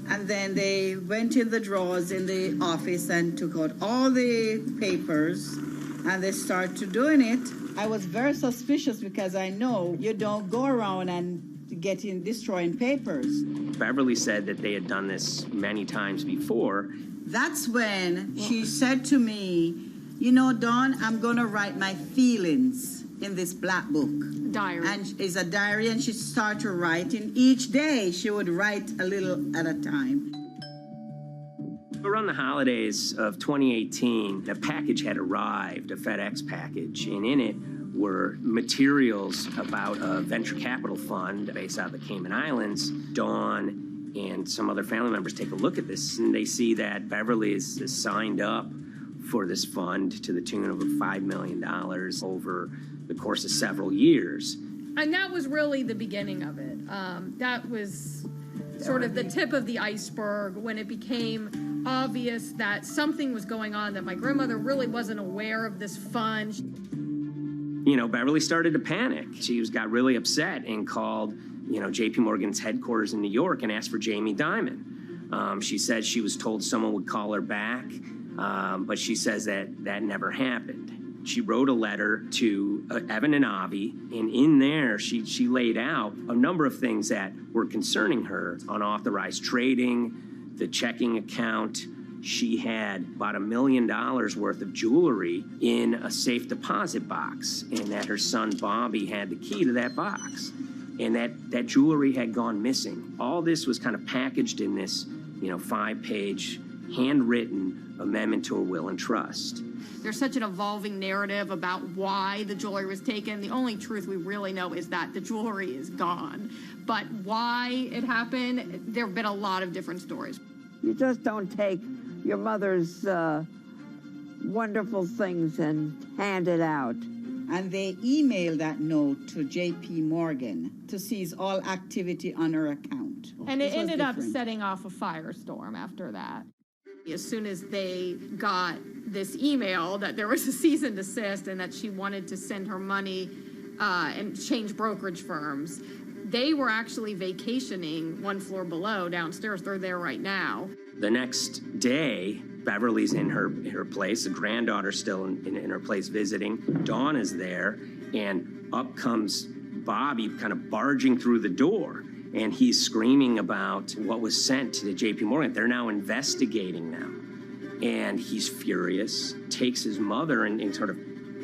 And then they went in the drawers in the office and took out all the papers, and they started doing it. I was very suspicious because I know you don't go around and destroying papers.
Beverly said that they had done this many times before.
That's when she said to me, Dawn, I'm going to write my feelings in this black book.
Diary.
And it's a diary, and she started writing. Each day she would write a little at a time.
Around the holidays of 2018, a package had arrived, a FedEx package, and in it were materials about a venture capital fund based out of the Cayman Islands. Dawn and some other family members take a look at this, and they see that Beverly is signed up for this fund to the tune of $5 million over the course of several years.
And that was really the beginning of it. That was sort of the tip of the iceberg when it became obvious that something was going on, that my grandmother really wasn't aware of this fund.
You know, Beverly started to panic. She got really upset and called, J.P. Morgan's headquarters in New York and asked for Jamie Dimon. She said she was told someone would call her back, but she says that never happened. She wrote a letter to Evan and Avi, and in there she laid out a number of things that were concerning her: unauthorized trading, the checking account. She had about $1 million worth of jewelry in a safe deposit box, and that her son Bobby had the key to that box, and that jewelry had gone missing. All this was kind of packaged in this, 5-page handwritten amendment to a will and trust.
There's such an evolving narrative about why the jewelry was taken. The only truth we really know is that the jewelry is gone. But why it happened, there have been a lot of different stories.
You just don't take your mother's wonderful things and hand it out.
And they emailed that note to J.P. Morgan to seize all activity on her account.
And it ended up setting off a firestorm after that. As soon as they got this email that there was a cease and desist and that she wanted to send her money and change brokerage firms, they were actually vacationing one floor below downstairs. They're there right now.
The next day, Beverly's in her place. The granddaughter's still in her place visiting. Dawn is there, and up comes Bobby kind of barging through the door. And he's screaming about what was sent to the J.P. Morgan. They're now investigating them. And he's furious, takes his mother and sort of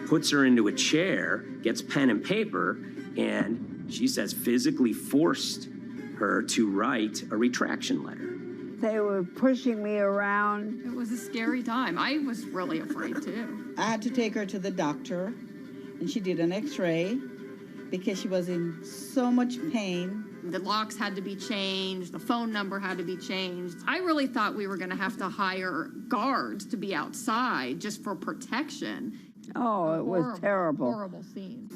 puts her into a chair, gets pen and paper, and she says physically forced her to write a retraction letter.
They were pushing me around.
It was a scary time. I was really afraid, too.
I had to take her to the doctor, and she did an x-ray because she was in so much pain.
The locks had to be changed. The phone number had to be changed. I really thought we were going to have to hire guards to be outside just for protection.
Oh, it was terrible.
Horrible scene.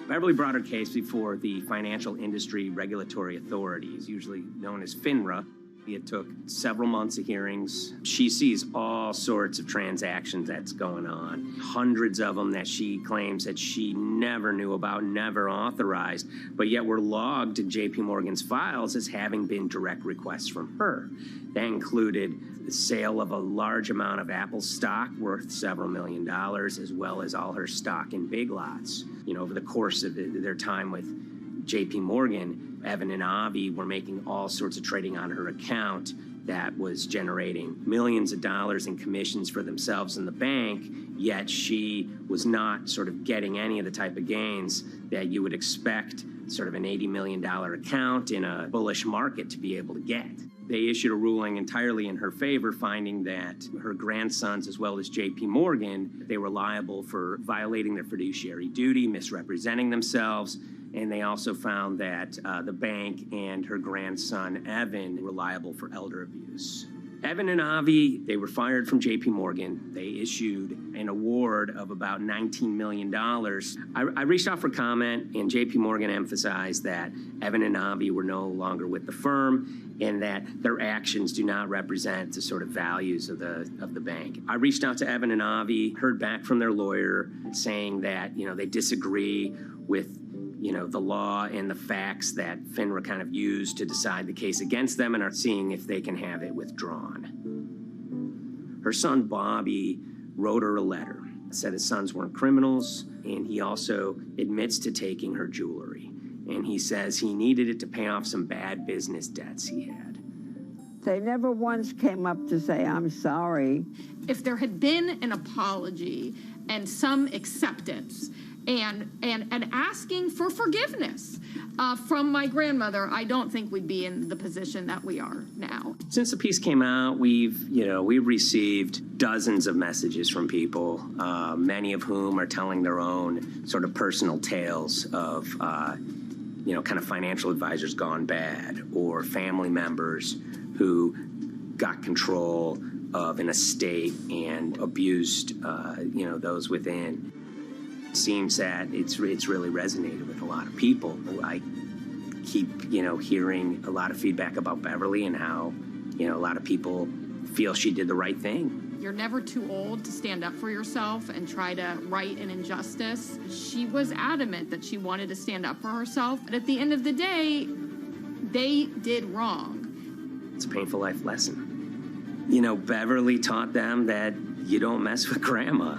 Beverly brought her case before the Financial Industry Regulatory Authorities, usually known as FINRA. It took several months of hearings. She sees all sorts of transactions that's going on, hundreds of them that she claims that she never knew about, never authorized, but yet were logged in J.P. Morgan's files as having been direct requests from her. That included the sale of a large amount of Apple stock worth several $1 million, as well as all her stock in Big Lots. Over the course of their time with J.P. Morgan, Evan and Avi were making all sorts of trading on her account that was generating millions of dollars in commissions for themselves and the bank, yet she was not sort of getting any of the type of gains that you would expect sort of an $80 million account in a bullish market to be able to get. They issued a ruling entirely in her favor, finding that her grandsons, as well as J.P. Morgan, they were liable for violating their fiduciary duty, misrepresenting themselves, and they also found that the bank and her grandson, Evan, were liable for elder abuse. Evan and Avi, they were fired from J.P. Morgan. They issued an award of about $19 million. I reached out for comment, and J.P. Morgan emphasized that Evan and Avi were no longer with the firm and that their actions do not represent the sort of values of the bank. I reached out to Evan and Avi, heard back from their lawyer saying that, they disagree with the law and the facts that FINRA kind of used to decide the case against them and are seeing if they can have it withdrawn. Her son, Bobby, wrote her a letter, said his sons weren't criminals, and he also admits to taking her jewelry. And he says he needed it to pay off some bad business debts he had.
They never once came up to say, I'm sorry.
If there had been an apology and some acceptance, and asking for forgiveness from my grandmother, I don't think we'd be in the position that we are now.
Since the piece came out, we've received dozens of messages from people, many of whom are telling their own sort of personal tales of, kind of financial advisors gone bad, or family members who got control of an estate and abused, those within. It seems that it's really resonated with a lot of people. I keep, hearing a lot of feedback about Beverly and how, a lot of people feel she did the right thing.
You're never too old to stand up for yourself and try to right an injustice. She was adamant that she wanted to stand up for herself, but at the end of the day, they did wrong.
It's a painful life lesson. Beverly taught them that you don't mess with grandma.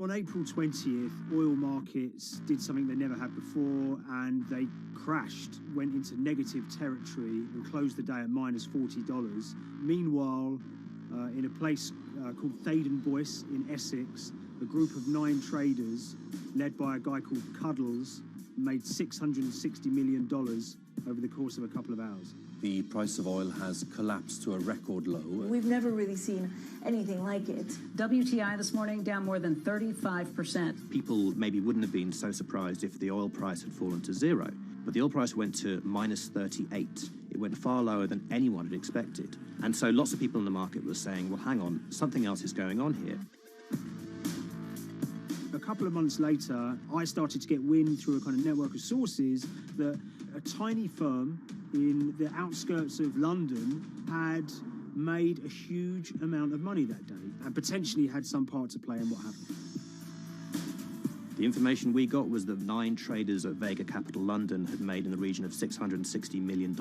On April 20th, oil markets did something they never had before, and they crashed, went into negative territory and closed the day at minus $40. Meanwhile, in a place called Thaden Boyce in Essex, a group of 9 traders, led by a guy called Cuddles, made $660 million over the course of a couple of hours.
The price of oil has collapsed to a record low.
We've never really seen anything like it. WTI this morning down more than 35%.
People maybe wouldn't have been so surprised if the oil price had fallen to zero, but the oil price went to minus 38. It went far lower than anyone had expected. And so lots of people in the market were saying, well, hang on, something else is going on here.
A couple of months later, I started to get wind through a kind of network of sources that a tiny firm in the outskirts of London had made a huge amount of money that day and potentially had some part to play in what happened.
The information we got was that 9 traders at Vega Capital London had made in the region of $660 million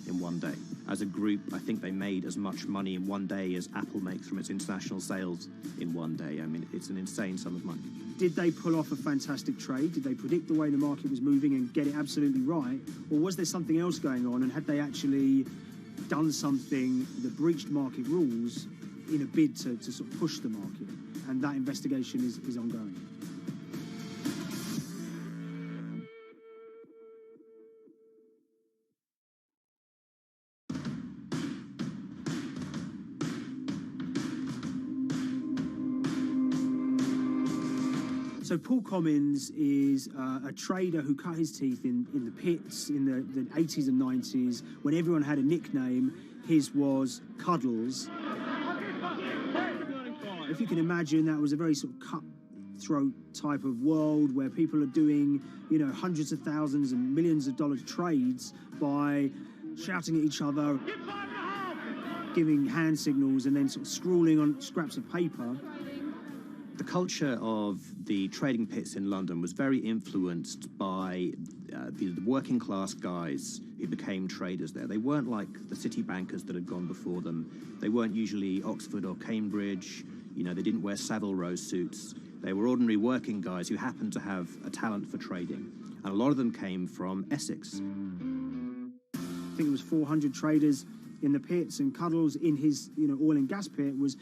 in one day. As a group, I think they made as much money in one day as Apple makes from its international sales in one day. I mean, it's an insane sum of money.
Did they pull off a fantastic trade? Did they predict the way the market was moving and get it absolutely right? Or was there something else going on, and had they actually done something that breached market rules in a bid to sort of push the market? And that investigation is ongoing. So Paul Commins is a trader who cut his teeth in the pits in the 80s and 90s. When everyone had a nickname, his was Cuddles. If you can imagine, that was a very sort of cutthroat type of world where people are doing, hundreds of thousands and millions of dollar trades by shouting at each other, giving hand signals, and then sort of scrawling on scraps of paper.
The culture of the trading pits in London was very influenced by the working class guys who became traders there. They weren't like the city bankers that had gone before them. They weren't usually Oxford or Cambridge. They didn't wear Savile Row suits. They were ordinary working guys who happened to have a talent for trading. And a lot of them came from Essex.
I think it was 400 traders in the pits, and Cuddles in his oil and gas pit was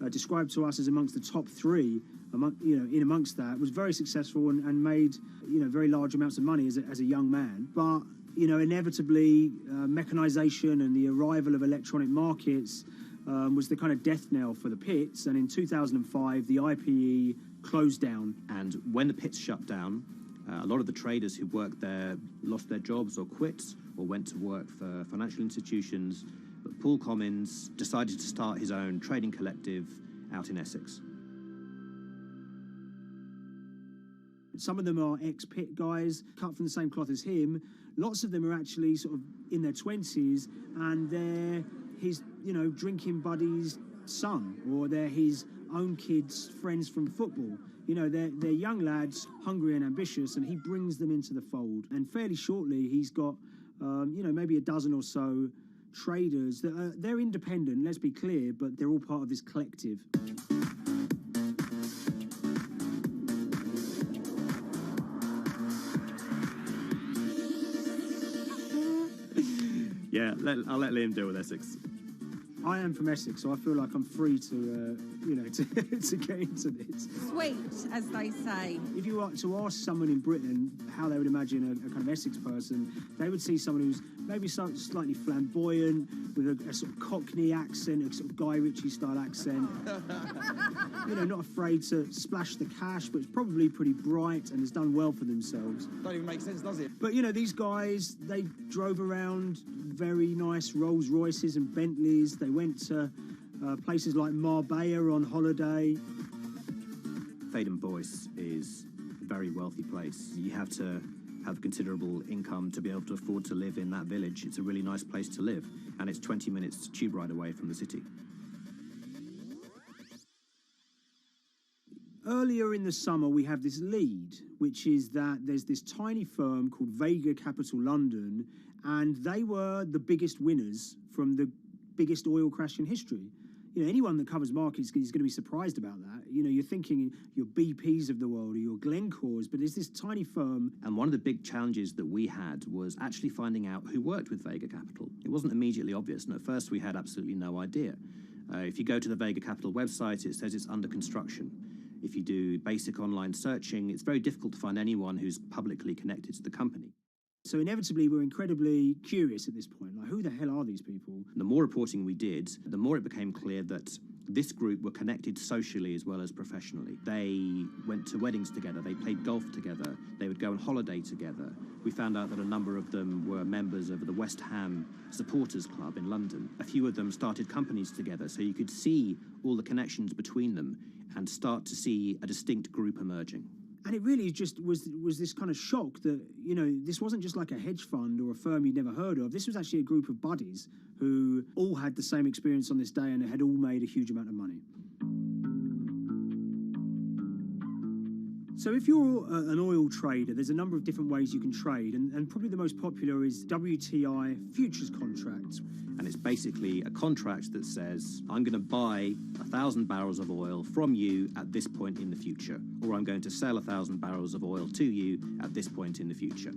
described to us as amongst the top 3. Amongst that, was very successful and made very large amounts of money as a young man. But inevitably, mechanization and the arrival of electronic markets was the kind of death knell for the pits. And in 2005, the IPE closed down.
And when the pits shut down, a lot of the traders who worked there lost their jobs or quit or went to work for financial institutions. But Paul Commins decided to start his own trading collective out in Essex.
Some of them are ex-pit guys, cut from the same cloth as him. Lots of them are actually sort of in their 20s, and they're his, drinking buddy's son, or they're his own kids' friends from football. They're young lads, hungry and ambitious, and he brings them into the fold. And fairly shortly, he's got, maybe a dozen or so traders that they're independent, let's be clear, but they're all part of this collective.
Yeah, I'll let Liam deal with Essex.
I am from Essex, so I feel like I'm free to, to get into this.
Sweet, as they say.
If you were to ask someone in Britain how they would imagine a kind of Essex person, they would see someone who's maybe slightly flamboyant, with a sort of Cockney accent, a sort of Guy Ritchie-style accent. Not afraid to splash the cash, but it's probably pretty bright and has done well for themselves.
Don't even make sense, does it?
But, these guys, they drove around very nice Rolls Royces and Bentleys. They went to places like Marbella on holiday.
Faden Boyce is a very wealthy place. You have to have considerable income to be able to afford to live in that village. It's a really nice place to live, and it's 20 minutes tube ride away from the city.
Earlier in the summer, we have this lead, which is that there's this tiny firm called Vega Capital London, and they were the biggest winners from the biggest oil crash in history. Anyone that covers markets is going to be surprised about that. You're thinking your BPs of the world or your Glencores, but it's this tiny firm.
And one of the big challenges that we had was actually finding out who worked with Vega Capital. It wasn't immediately obvious, and at first we had absolutely no idea. If you go to the Vega Capital website, it says it's under construction. If you do basic online searching, it's very difficult to find anyone who's publicly connected to the company.
So inevitably, we're incredibly curious at this point. Like, who the hell are these people?
The more reporting we did, the more it became clear that this group were connected socially as well as professionally. They went to weddings together, they played golf together, they would go on holiday together. We found out that a number of them were members of the West Ham Supporters Club in London. A few of them started companies together, so you could see all the connections between them and start to see a distinct group emerging.
And it really just was this kind of shock that, this wasn't just like a hedge fund or a firm you'd never heard of. This was actually a group of buddies who all had the same experience on this day and had all made a huge amount of money. So if you're an oil trader, there's a number of different ways you can trade, and probably the most popular is WTI futures contracts.
And it's basically a contract that says, I'm going to buy 1,000 barrels of oil from you at this point in the future, or I'm going to sell 1,000 barrels of oil to you at this point in the future.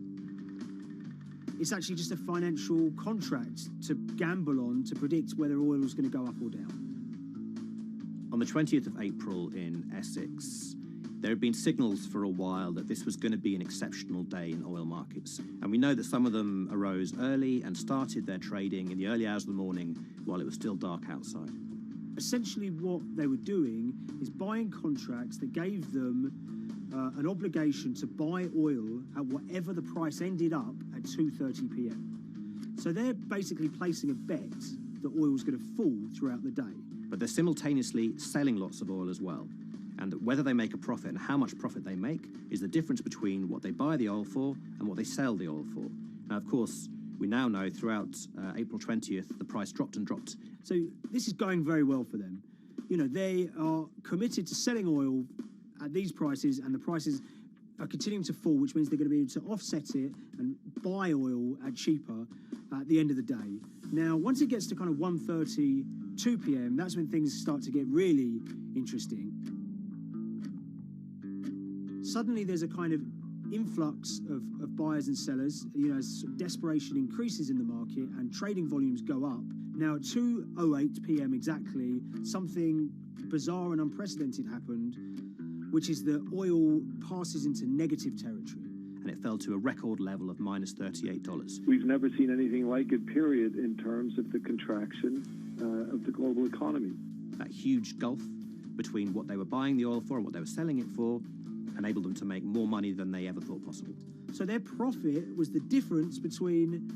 It's actually just a financial contract to gamble on to predict whether oil is going to go up or down.
On the 20th of April in Essex, there had been signals for a while that this was going to be an exceptional day in oil markets. And we know that some of them arose early and started their trading in the early hours of the morning while it was still dark outside.
Essentially what they were doing is buying contracts that gave them an obligation to buy oil at whatever the price ended up at 2:30 p.m. So they're basically placing a bet that oil was going to fall throughout the day.
But they're simultaneously selling lots of oil as well. And whether they make a profit and how much profit they make is the difference between what they buy the oil for and what they sell the oil for. Now, of course, we now know throughout April 20th, the price dropped and dropped.
So this is going very well for them. They are committed to selling oil at these prices, and the prices are continuing to fall, which means they're going to be able to offset it and buy oil at cheaper at the end of the day. Now, once it gets to kind of 1:30, 2 p.m., that's when things start to get really interesting. Suddenly there's a kind of influx of buyers and sellers, as desperation increases in the market and trading volumes go up. Now at 2:08 p.m. exactly, something bizarre and unprecedented happened, which is that oil passes into negative territory.
And it fell to a record level of minus $38.
We've never seen anything like it, period, in terms of the contraction of the global economy.
That huge gulf between what they were buying the oil for and what they were selling it for enabled them to make more money than they ever thought possible.
So their profit was the difference between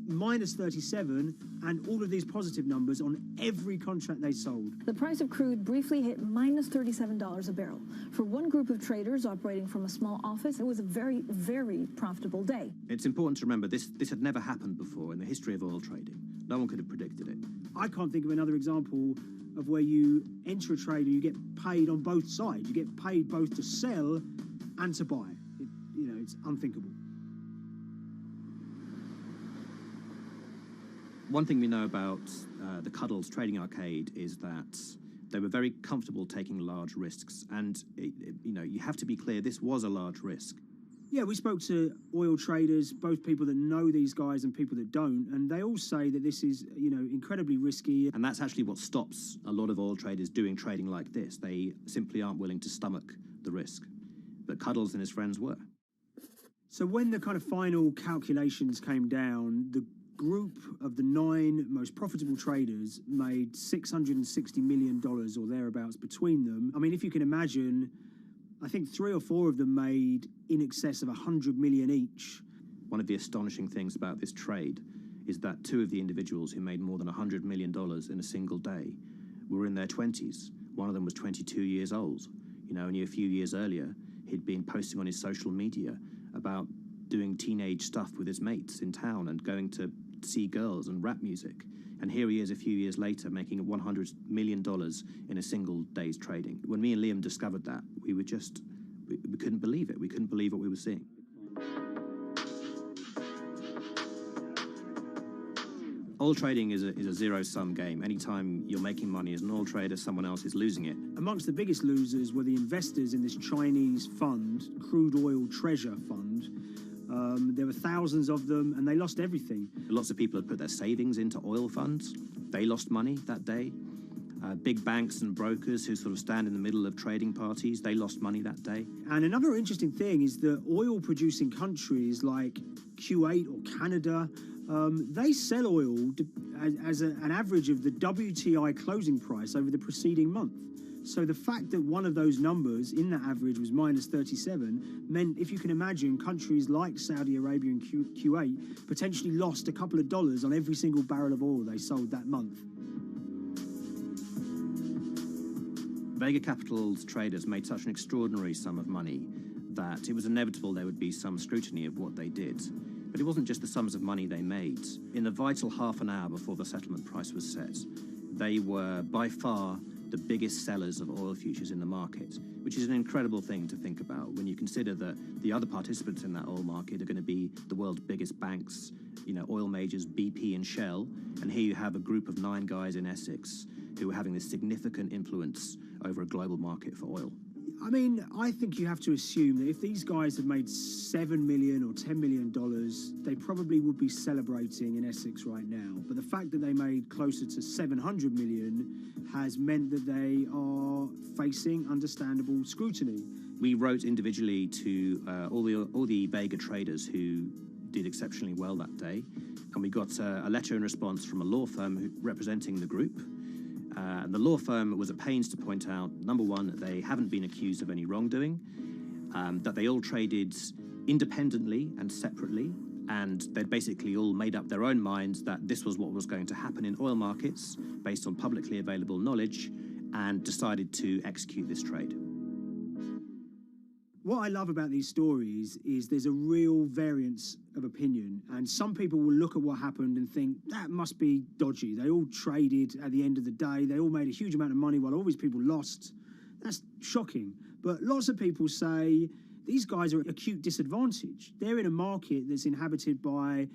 minus 37, and all of these positive numbers on every contract they sold.
The price of crude briefly hit minus $37 a barrel. For one group of traders operating from a small office, it was a very, very profitable day.
It's important to remember this had never happened before in the history of oil trading. No one could have predicted it.
I can't think of another example of where you enter a trade and you get paid on both sides. You get paid both to sell and to buy. It's unthinkable.
One thing we know about the Cuddles Trading Arcade is that they were very comfortable taking large risks. And, you have to be clear, this was a large risk.
Yeah, we spoke to oil traders, both people that know these guys and people that don't, and they all say that this is, incredibly risky.
And that's actually what stops a lot of oil traders doing trading like this. They simply aren't willing to stomach the risk. But Cuddles and his friends were.
So when the kind of final calculations came down, the group of the 9 most profitable traders made $660 million or thereabouts between them. I mean, if you can imagine, I think 3 or 4 of them made in excess of 100 million each.
One of the astonishing things about this trade is that 2 of the individuals who made more than $100 million in a single day were in their 20s. One of them was 22 years old. Only a few years earlier, he'd been posting on his social media about doing teenage stuff with his mates in town and going to see girls and rap music. And here he is a few years later making $100 million in a single day's trading. When me and Liam discovered that, we couldn't believe it. We couldn't believe what we were seeing. Oil trading is a zero-sum game. Anytime you're making money as an oil trader, someone else is losing it.
Amongst the biggest losers were the investors in this Chinese fund, Crude Oil Treasure Fund. There were thousands of them, and they lost everything.
Lots of people had put their savings into oil funds. They lost money that day. Big banks and brokers who sort of stand in the middle of trading parties, they lost money that day.
And another interesting thing is that oil-producing countries like Kuwait or Canada, they sell oil as an average of the WTI closing price over the preceding month. So the fact that one of those numbers in that average was minus 37 meant, if you can imagine, countries like Saudi Arabia and Kuwait potentially lost a couple of dollars on every single barrel of oil they sold that month.
Vega Capital's traders made such an extraordinary sum of money that it was inevitable there would be some scrutiny of what they did. But it wasn't just the sums of money they made. In the vital half an hour before the settlement price was set, they were by far the biggest sellers of oil futures in the market, which is an incredible thing to think about when you consider that the other participants in that oil market are going to be the world's biggest banks, oil majors, BP and Shell, and here you have a group of 9 guys in Essex who are having this significant influence over a global market for oil.
I mean, I think you have to assume that if these guys had made $7 million or $10 million, they probably would be celebrating in Essex right now. But the fact that they made closer to $700 million has meant that they are facing understandable scrutiny.
We wrote individually to all the Vega traders who did exceptionally well that day, and we got a letter in response from a law firm representing the group. And the law firm was at pains to point out, number one, that they haven't been accused of any wrongdoing, that they all traded independently and separately, and they'd basically all made up their own minds that this was what was going to happen in oil markets based on publicly available knowledge, and decided to execute this trade.
What I love about these stories is there's a real variance of opinion, and some people will look at what happened and think that must be dodgy. They all traded at the end of the day. They all made a huge amount of money while all these people lost. That's shocking. But lots of people say these guys are at acute disadvantage. They're in a market that's inhabited by,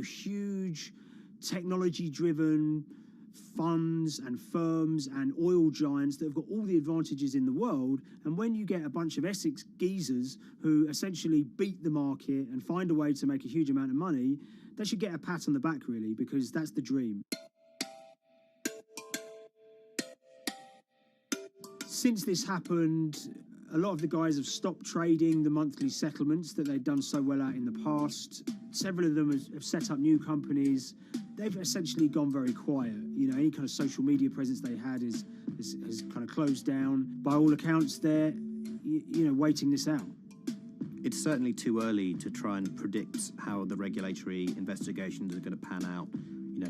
huge technology-driven funds and firms and oil giants that have got all the advantages in the world, and when you get a bunch of Essex geezers who essentially beat the market and find a way to make a huge amount of money, they should get a pat on the back, really, because that's the dream. Since this happened, a lot of the guys have stopped trading the monthly settlements that they'd done so well at in the past. Several of them have set up new companies. They've essentially gone very quiet. Any kind of social media presence they had is kind of closed down. By all accounts, they're, waiting this out.
It's certainly too early to try and predict how the regulatory investigations are going to pan out.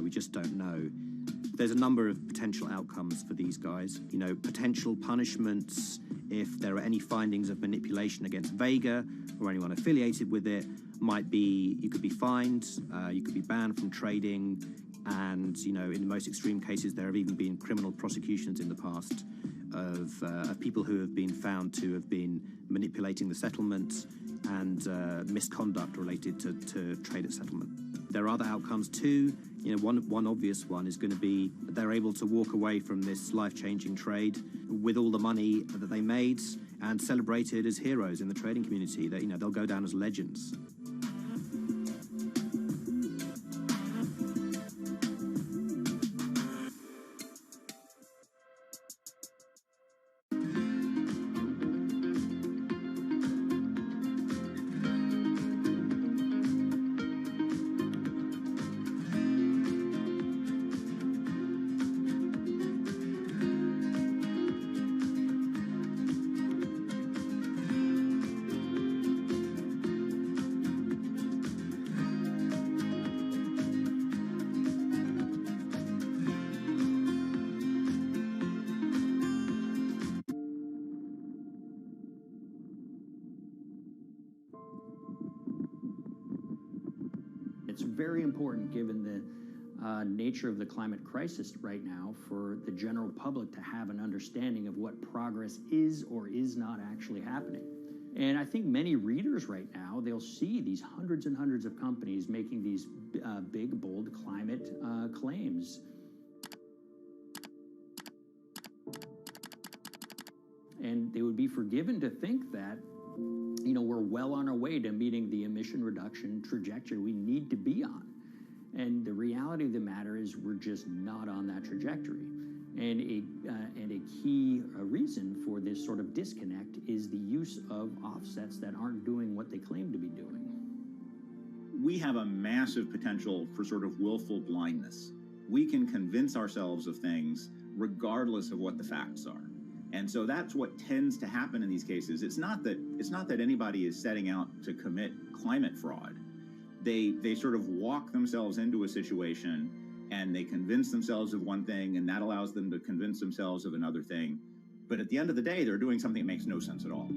We just don't know. There's a number of potential outcomes for these guys. Potential punishments if there are any findings of manipulation against Vega or anyone affiliated with it might be you could be fined, you could be banned from trading, and in the most extreme cases there have even been criminal prosecutions in the past of people who have been found to have been manipulating the settlement and misconduct related to trade at settlement. There are other outcomes too. One obvious one is going to be that they're able to walk away from this life-changing trade with all the money that they made and celebrated as heroes in the trading community. That they'll go down as legends.
It's very important, given the nature of the climate crisis right now, for the general public to have an understanding of what progress is or is not actually happening. And I think many readers right now, they'll see these hundreds and hundreds of companies making these big, bold climate claims. And they would be forgiven to think that we're well on our way to meeting the emission reduction trajectory we need to be on. And the reality of the matter is we're just not on that trajectory. And a key reason for this sort of disconnect is the use of offsets that aren't doing what they claim to be doing.
We have a massive potential for sort of willful blindness. We can convince ourselves of things regardless of what the facts are. And so that's what tends to happen in these cases. It's not that anybody is setting out to commit climate fraud. They sort of walk themselves into a situation and they convince themselves of one thing, and that allows them to convince themselves of another thing. But at the end of the day, they're doing something that makes no sense at all.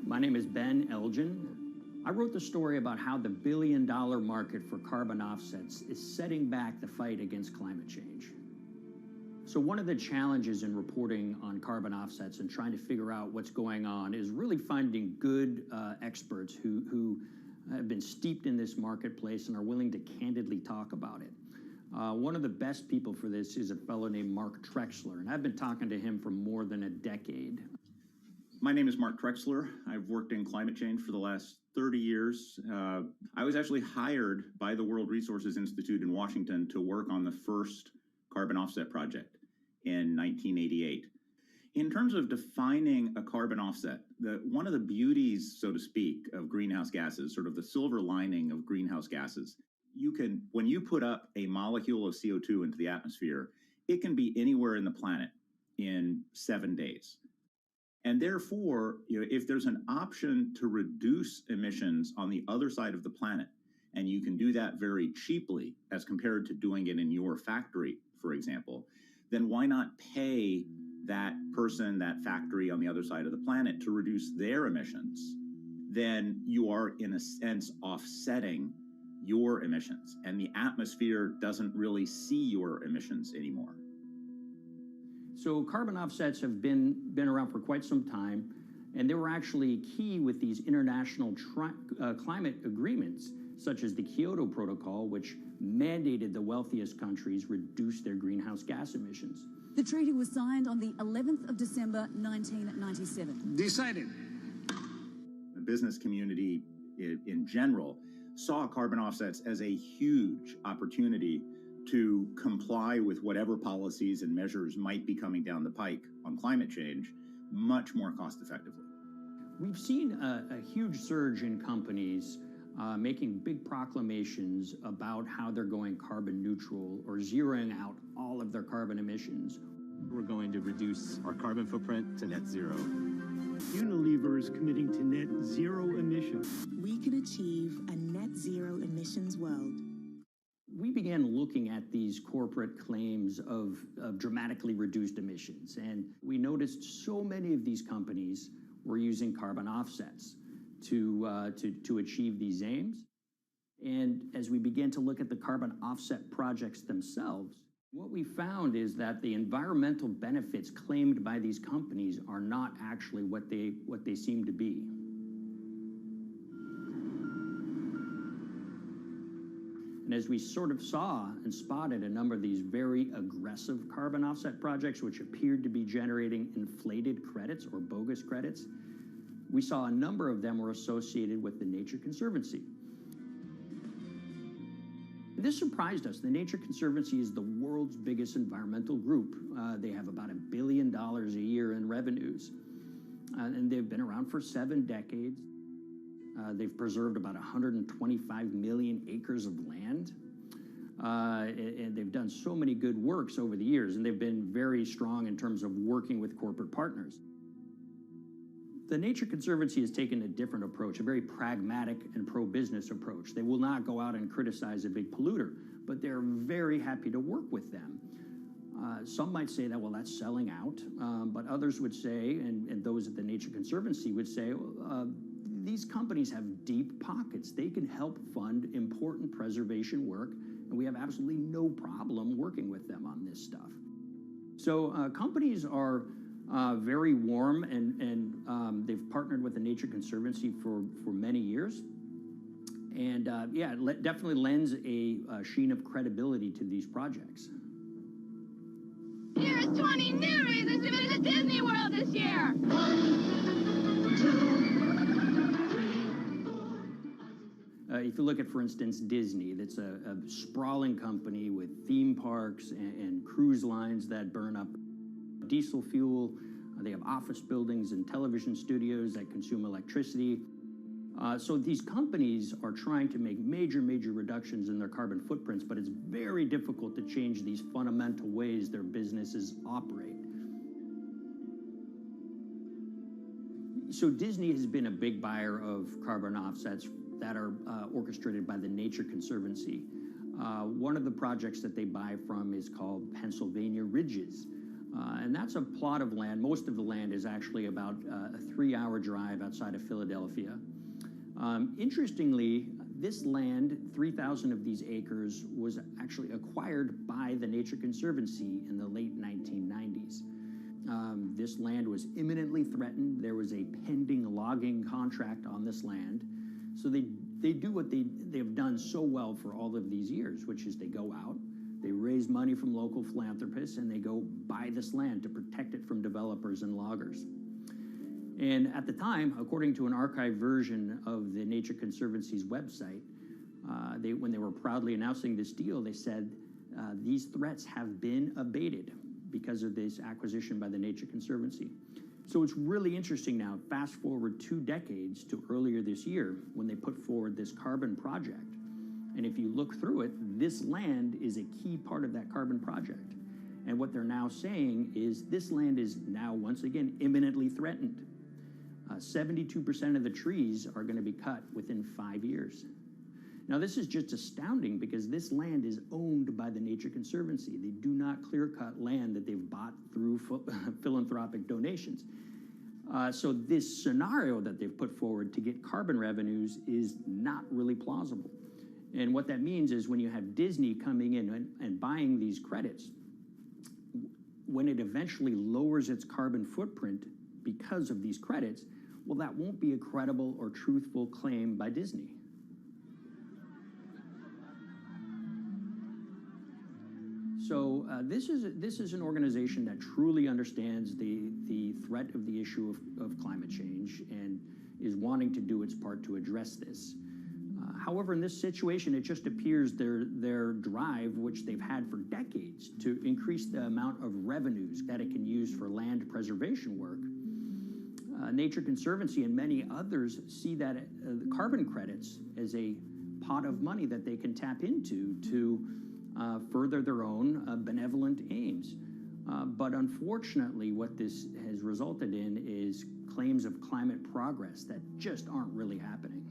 My name is Ben Elgin. I wrote the story about how the billion-dollar market for carbon offsets is setting back the fight against climate change. So one of the challenges in reporting on carbon offsets and trying to figure out what's going on is really finding good experts who have been steeped in this marketplace and are willing to candidly talk about it. One of the best people for this is a fellow named Mark Trexler, and I've been talking to him for more than a decade.
My name is Mark Trexler. I've worked in climate change for the last 30 years. I was actually hired by the World Resources Institute in Washington to work on the first carbon offset project in 1988. In terms of defining a carbon offset, one of the beauties, so to speak, of greenhouse gases, sort of the silver lining of greenhouse gases, when you put up a molecule of CO2 into the atmosphere, it can be anywhere in the planet in 7 days. And therefore, if there's an option to reduce emissions on the other side of the planet, and you can do that very cheaply as compared to doing it in your factory, for example, then why not pay that person, that factory on the other side of the planet to reduce their emissions? Then you are, in a sense, offsetting your emissions, and the atmosphere doesn't really see your emissions anymore.
So carbon offsets have been around for quite some time, and they were actually key with these international climate agreements, such as the Kyoto Protocol, which mandated the wealthiest countries reduce their greenhouse gas emissions.
The treaty was signed on the 11th of December, 1997.
Decided. The business community in general saw carbon offsets as a huge opportunity to comply with whatever policies and measures might be coming down the pike on climate change much more cost effectively.
We've seen a huge surge in companies making big proclamations about how they're going carbon neutral or zeroing out all of their carbon emissions.
We're going to reduce our carbon footprint to net zero.
Unilever is committing to net zero emissions.
We can achieve a net zero emissions world.
We began looking at these corporate claims of dramatically reduced emissions, and we noticed so many of these companies were using carbon offsets to achieve these aims. And as we began to look at the carbon offset projects themselves, what we found is that the environmental benefits claimed by these companies are not actually what they seem to be. And as we sort of saw and spotted a number of these very aggressive carbon offset projects, which appeared to be generating inflated credits or bogus credits, we saw a number of them were associated with the Nature Conservancy. This surprised us. The Nature Conservancy is the world's biggest environmental group. They have about $1 billion a year in revenues, and they've been around for 7 decades. They've preserved about 125 million acres of land, and they've done so many good works over the years, and they've been very strong in terms of working with corporate partners. The Nature Conservancy has taken a different approach, a very pragmatic and pro-business approach. They will not go out and criticize a big polluter, but they're very happy to work with them. Some might say that, well, that's selling out, but others would say, and those at the Nature Conservancy would say, these companies have deep pockets. They can help fund important preservation work, and we have absolutely no problem working with them on this stuff. So companies are very warm, and they've partnered with the Nature Conservancy for many years. And yeah, it definitely lends a sheen of credibility to these projects.
Here's 20 new reasons to visit Disney World this year. 1, 2, 3.
If you look at, for instance, Disney, that's a sprawling company with theme parks and cruise lines that burn up diesel fuel. They have office buildings and television studios that consume electricity. So these companies are trying to make major reductions in their carbon footprints, but it's very difficult to change these fundamental ways their businesses operate. So Disney has been a big buyer of carbon offsets that are orchestrated by the Nature Conservancy. One of the projects that they buy from is called Pennsylvania Ridges. And that's a plot of land. Most of the land is actually about a 3-hour drive outside of Philadelphia. Interestingly, this land, 3,000 of these acres, was actually acquired by the Nature Conservancy in the late 1990s. This land was imminently threatened. There was a pending logging contract on this land. So they do what they've done so well for all of these years, which is they go out, they raise money from local philanthropists, and they go buy this land to protect it from developers and loggers. And at the time, according to an archived version of the Nature Conservancy's website, when they were proudly announcing this deal, they said, these threats have been abated because of this acquisition by the Nature Conservancy. So it's really interesting now, fast forward 2 decades to earlier this year when they put forward this carbon project. And if you look through it, this land is a key part of that carbon project. And what they're now saying is this land is now once again imminently threatened. 72% of the trees are going to be cut within 5 years. Now, this is just astounding because this land is owned by the Nature Conservancy. They do not clear-cut land that they've bought through philanthropic donations. So this scenario that they've put forward to get carbon revenues is not really plausible. And what that means is when you have Disney coming in and buying these credits, when it eventually lowers its carbon footprint because of these credits, well, that won't be a credible or truthful claim by Disney. So this is an organization that truly understands the threat of the issue of climate change and is wanting to do its part to address this. However, in this situation, it just appears their drive, which they've had for decades, to increase the amount of revenues that it can use for land preservation work, Nature Conservancy and many others see that the carbon credits as a pot of money that they can tap into to further their own benevolent aims. But unfortunately, what this has resulted in is claims of climate progress that just aren't really happening.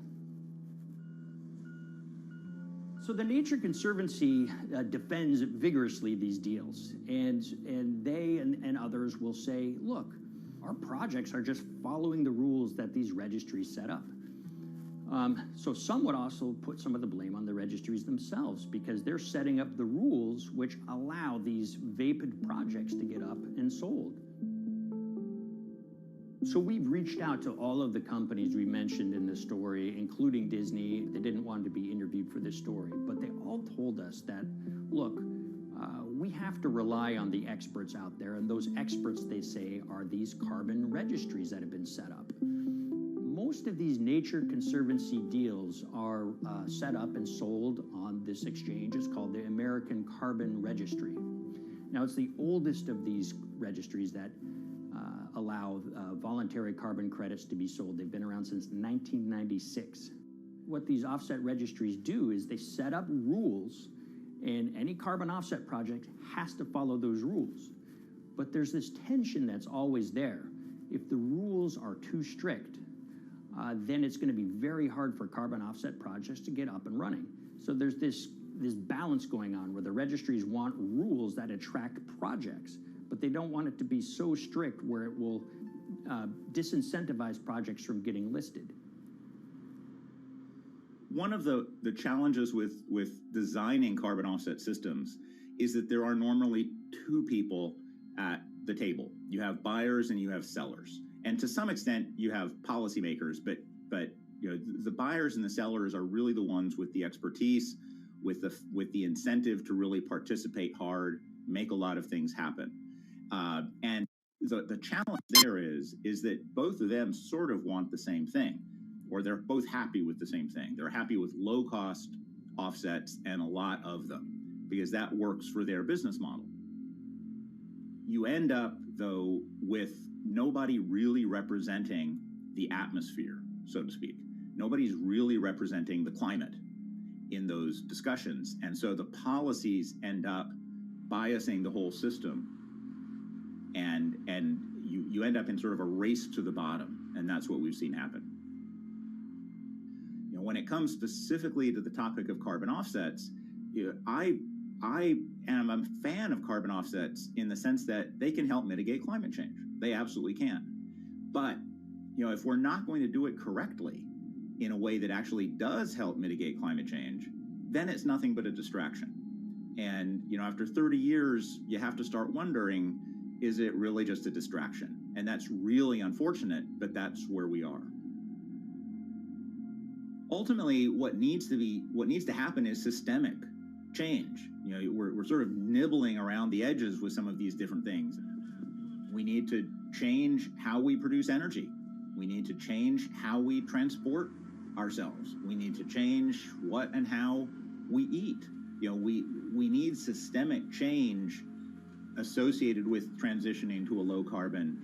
So the Nature Conservancy defends vigorously these deals, and they and others will say, look, our projects are just following the rules that these registries set up. So some would also put some of the blame on the registries themselves because they're setting up the rules which allow these vapid projects to get up and sold. So we've reached out to all of the companies we mentioned in the story, including Disney. They didn't want to be interviewed for this story, but they all told us that, look, we have to rely on the experts out there, and those experts, they say, are these carbon registries that have been set up. Most of these Nature Conservancy deals are set up and sold on this exchange. It's called the American Carbon Registry. Now, it's the oldest of these registries that allow voluntary carbon credits to be sold. They've been around since 1996. What these offset registries do is they set up rules, and any carbon offset project has to follow those rules. But there's this tension that's always there. If the rules are too strict, then it's going to be very hard for carbon offset projects to get up and running. So there's this balance going on where the registries want rules that attract projects, but they don't want it to be so strict where it will disincentivize projects from getting listed.
One of the challenges with designing carbon offset systems is that there are normally two people at the table. You have buyers and you have sellers. And to some extent, you have policymakers, but you know, the buyers and the sellers are really the ones with the expertise, with the incentive to really participate hard, make a lot of things happen. And the challenge there is that both of them sort of want the same thing, or they're both happy with the same thing. They're happy with low-cost offsets and a lot of them, because that works for their business model. You end up, though, with nobody really representing the atmosphere, so to speak. Nobody's really representing the climate in those discussions. And so the policies end up biasing the whole system. And you end up in sort of a race to the bottom. And that's what we've seen happen. You know, when it comes specifically to the topic of carbon offsets, you know, I am a fan of carbon offsets in the sense that they can help mitigate climate change. They absolutely can. But, you know, if we're not going to do it correctly in a way that actually does help mitigate climate change, then it's nothing but a distraction. And, you know, after 30 years, you have to start wondering, is it really just a distraction? And that's really unfortunate, but that's where we are. Ultimately, what needs to happen is systemic change. You know, we're sort of nibbling around the edges with some of these different things. We need to change how we produce energy. We need to change how we transport ourselves. We need to change what and how we eat. You know, we need systemic change associated with transitioning to a low carbon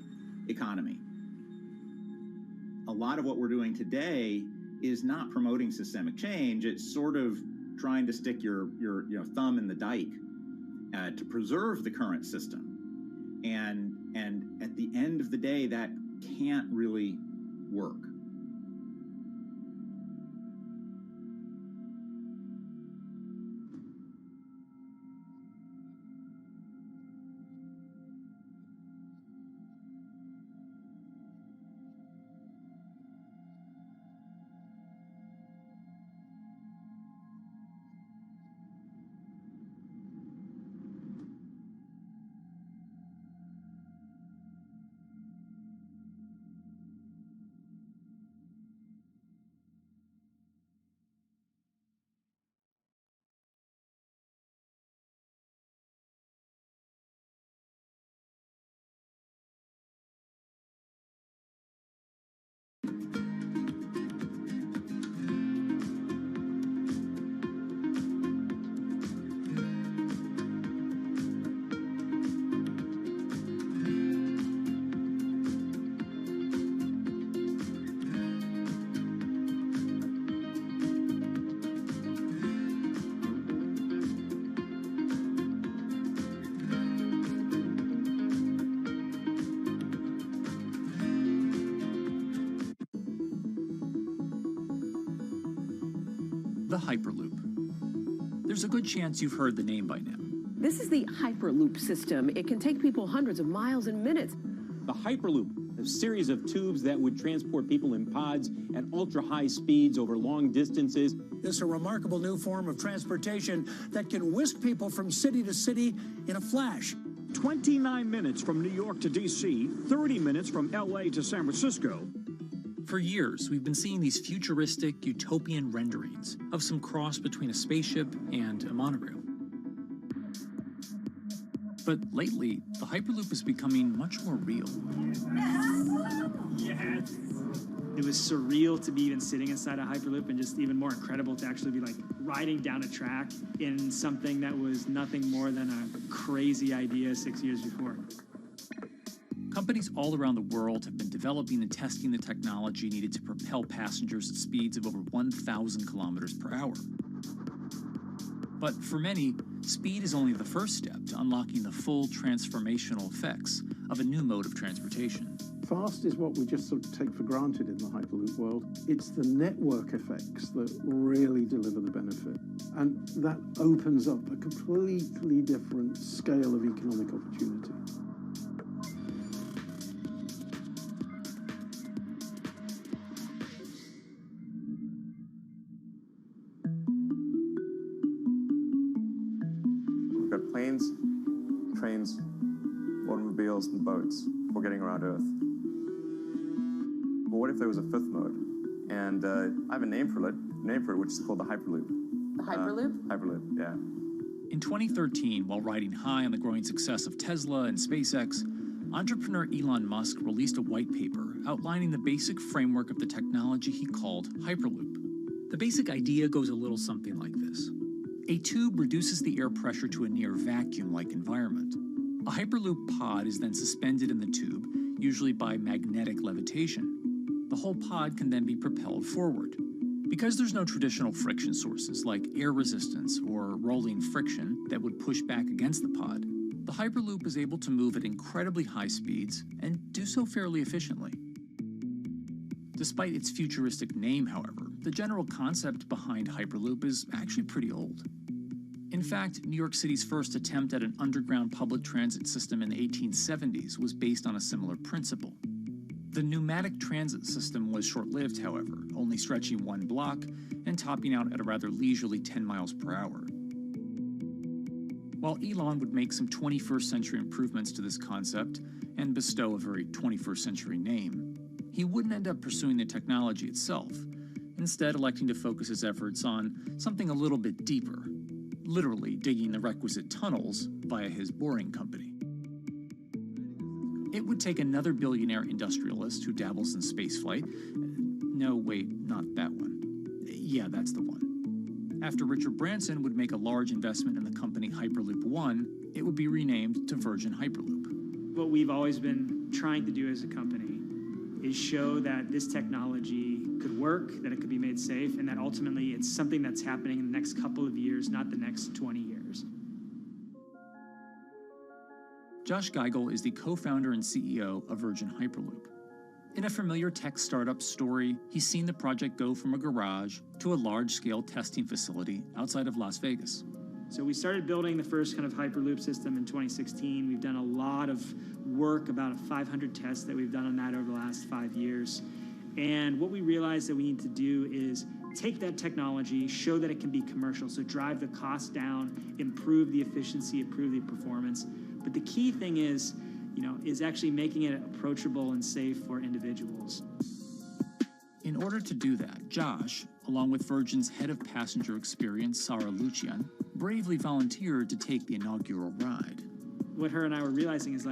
economy. A lot of what we're doing today is not promoting systemic change. It's sort of trying to stick your thumb in the dike to preserve the current system. And at the end of the day, that can't really work.
the Hyperloop. There's a good chance you've heard the name by now.
This is the Hyperloop system. It can take people hundreds of miles in minutes.
The Hyperloop, a series of tubes that would transport people in pods at ultra-high speeds over long distances.
This is a remarkable new form of transportation that can whisk people from city to city in a flash.
29 minutes from New York to D.C., 30 minutes from L.A. to San Francisco.
For years, we've been seeing these futuristic, utopian renderings of some cross between a spaceship and a monorail. But lately, the Hyperloop is becoming much more real.
Yes. It was surreal to be even sitting inside a Hyperloop, and just even more incredible to actually be like riding down a track in something that was nothing more than a crazy idea 6 years before.
Companies all around the world have been developing and testing the technology needed to propel passengers at speeds of over 1,000 kilometers per hour. But for many, speed is only the first step to unlocking the full transformational effects of a new mode of transportation.
Fast is what we just sort of take for granted in the Hyperloop world. It's the network effects that really deliver the benefit. And that opens up a completely different scale of economic opportunity.
We've got planes, trains, automobiles, and boats for getting around Earth. But what if there was a fifth mode? And I have a name for it, which is called the Hyperloop.
The Hyperloop?
Hyperloop, yeah.
In 2013, while riding high on the growing success of Tesla and SpaceX, entrepreneur Elon Musk released a white paper outlining the basic framework of the technology he called Hyperloop. The basic idea goes a little something like this. A tube reduces the air pressure to a near vacuum-like environment. A Hyperloop pod is then suspended in the tube, usually by magnetic levitation. The whole pod can then be propelled forward. Because there's no traditional friction sources like air resistance or rolling friction that would push back against the pod, the Hyperloop is able to move at incredibly high speeds and do so fairly efficiently. Despite its futuristic name, however, the general concept behind Hyperloop is actually pretty old. In fact, New York City's first attempt at an underground public transit system in the 1870s was based on a similar principle. The pneumatic transit system was short-lived, however, only stretching one block and topping out at a rather leisurely 10 miles per hour. While Elon would make some 21st century improvements to this concept and bestow a very 21st century name, he wouldn't end up pursuing the technology itself, instead electing to focus his efforts on something a little bit deeper, literally digging the requisite tunnels via his boring company. It would take another billionaire industrialist who dabbles in spaceflight. No, wait, not that one. Yeah, that's the one. After Richard Branson would make a large investment in the company Hyperloop One, it would be renamed to Virgin Hyperloop.
What we've always been trying to do as a company is show that this technology could work, that it could be made safe, and that ultimately it's something that's happening in the next couple of years, not the next 20 years.
Josh Geigel is the co-founder and CEO of Virgin Hyperloop. In a familiar tech startup story, he's seen the project go from a garage to a large-scale testing facility outside of Las Vegas.
So we started building the first kind of Hyperloop system in 2016. We've done a lot of work, about 500 tests that we've done on that over the last 5 years. And what we realized that we need to do is take that technology, show that it can be commercial, so drive the cost down, improve the efficiency, improve the performance. But the key thing is actually making it approachable and safe for individuals.
In order to do that, Josh, along with Virgin's head of passenger experience, Sarah Lucian, bravely volunteered to take the inaugural ride.
What her and I were realizing is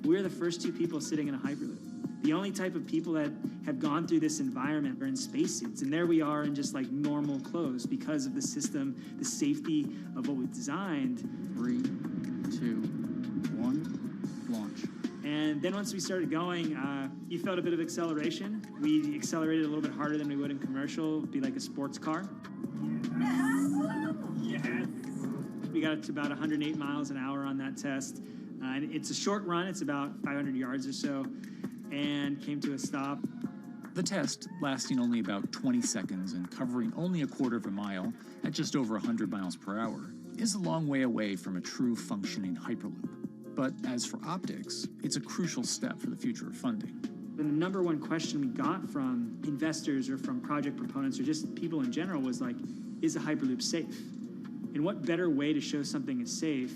we're the first two people sitting in a Hyperloop. The only type of people that have gone through this environment are in spacesuits, and there we are in just normal clothes because of the system, the safety of what we've designed.
3, 2, 1, launch.
And then once we started going, you felt a bit of acceleration. We accelerated a little bit harder than we would in commercial. It'd be like a sports car. Yes. We got to about 108 miles an hour on that test. And it's a short run. It's about 500 yards or so. And came to a stop.
The test, lasting only about 20 seconds and covering only a quarter of a mile at just over 100 miles per hour, is a long way away from a true functioning Hyperloop. But as for optics, it's a crucial step for the future of funding.
The number one question we got from investors or from project proponents or just people in general was like, is a Hyperloop safe? And what better way to show something is safe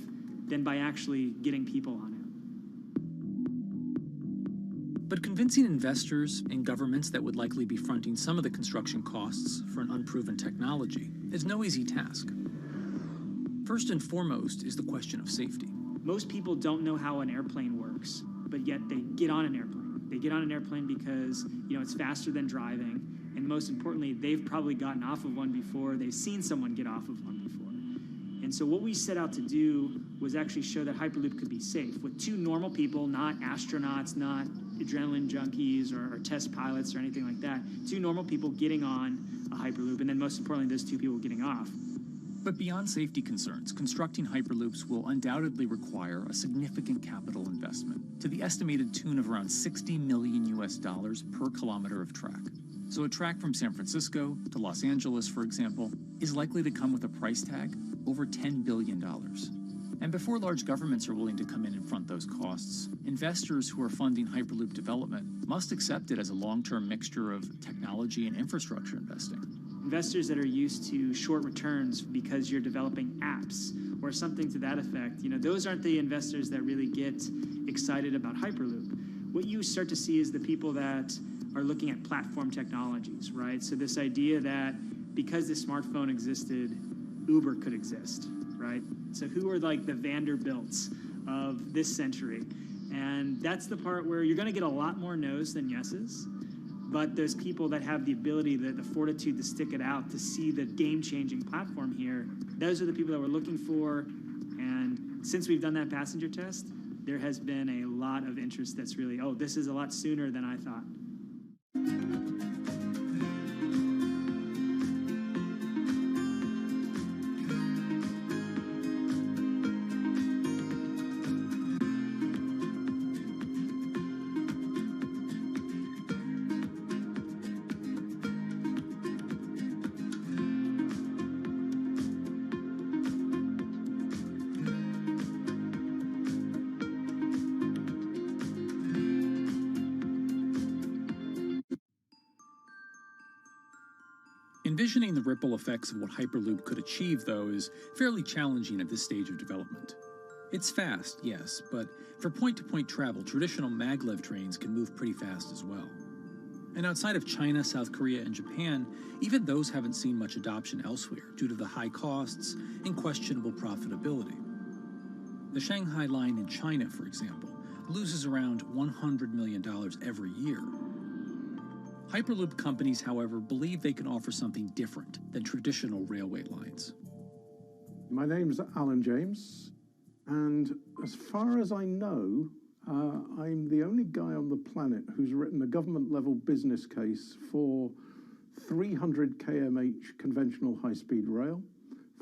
than by actually getting people on it?
But convincing investors and governments that would likely be fronting some of the construction costs for an unproven technology is no easy task. First and foremost is the question of safety.
Most people don't know how an airplane works, but yet they get on an airplane. They get on an airplane because, it's faster than driving. And most importantly, they've probably gotten off of one before. They've seen someone get off of one before. And so what we set out to do was actually show that Hyperloop could be safe with two normal people, not astronauts, not adrenaline junkies or test pilots or anything like that. Two normal people getting on a Hyperloop, and then most importantly, those two people getting off.
But beyond safety concerns, constructing Hyperloops will undoubtedly require a significant capital investment to the estimated tune of around $60 million per kilometer of track. So a track from San Francisco to Los Angeles, for example, is likely to come with a price tag over $10 billion. And before large governments are willing to come in and front those costs, investors who are funding Hyperloop development must accept it as a long-term mixture of technology and infrastructure investing.
Investors that are used to short returns because you're developing apps or something to that effect, those aren't the investors that really get excited about Hyperloop. What you start to see is the people that are looking at platform technologies, right? So this idea that because the smartphone existed, Uber could exist, right? So who are like the Vanderbilts of this century? And that's the part where you're going to get a lot more no's than yeses. But those people that have the ability, the fortitude to stick it out, to see the game-changing platform here, those are the people that we're looking for. And since we've done that passenger test, there has been a lot of interest that's really, this is a lot sooner than I thought.
Envisioning the ripple effects of what Hyperloop could achieve, though, is fairly challenging at this stage of development. It's fast, yes, but for point-to-point travel, traditional maglev trains can move pretty fast as well. And outside of China, South Korea, and Japan, even those haven't seen much adoption elsewhere due to the high costs and questionable profitability. The Shanghai line in China, for example, loses around $100 million every year. Hyperloop companies, however, believe they can offer something different than traditional railway lines.
My name's Alan James, and as far as I know, I'm the only guy on the planet who's written a government-level business case for 300 kmh conventional high-speed rail,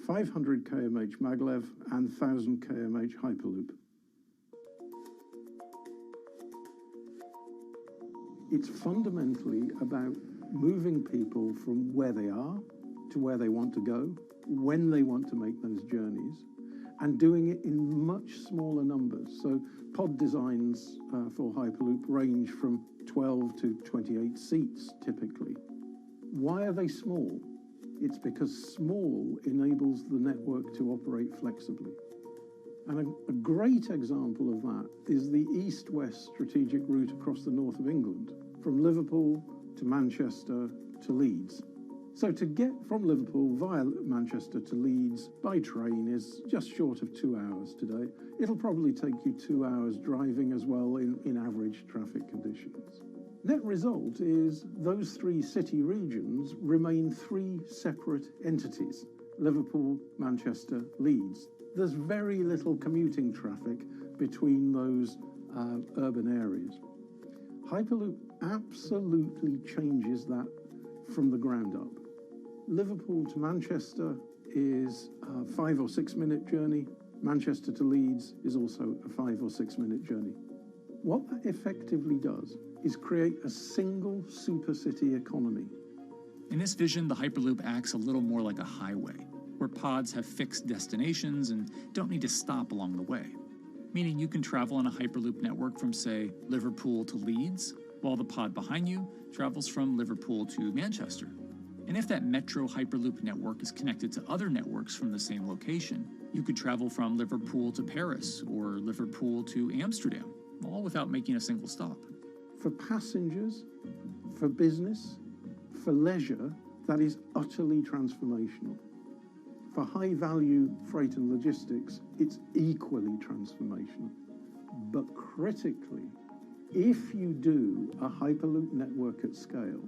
500 kmh maglev, and 1,000 kmh Hyperloop. It's fundamentally about moving people from where they are to where they want to go, when they want to make those journeys, and doing it in much smaller numbers. So pod designs for Hyperloop range from 12 to 28 seats, typically. Why are they small? It's because small enables the network to operate flexibly. And a great example of that is the east-west strategic route across the north of England, from Liverpool to Manchester to Leeds. So to get from Liverpool via Manchester to Leeds by train is just short of 2 hours today. It'll probably take you 2 hours driving as well in average traffic conditions. Net result is those three city regions remain three separate entities: Liverpool, Manchester, Leeds. There's very little commuting traffic between those urban areas. Hyperloop absolutely changes that from the ground up. Liverpool to Manchester is a 5 or 6 minute journey. Manchester to Leeds is also a 5 or 6 minute journey. What that effectively does is create a single supercity economy.
In this vision, the Hyperloop acts a little more like a highway, where pods have fixed destinations and don't need to stop along the way. Meaning you can travel on a Hyperloop network from, say, Liverpool to Leeds, while the pod behind you travels from Liverpool to Manchester. And if that metro Hyperloop network is connected to other networks from the same location, you could travel from Liverpool to Paris or Liverpool to Amsterdam, all without making a single stop.
For passengers, for business, for leisure, that is utterly transformational. For high-value freight and logistics, it's equally transformational. But critically, if you do a Hyperloop network at scale,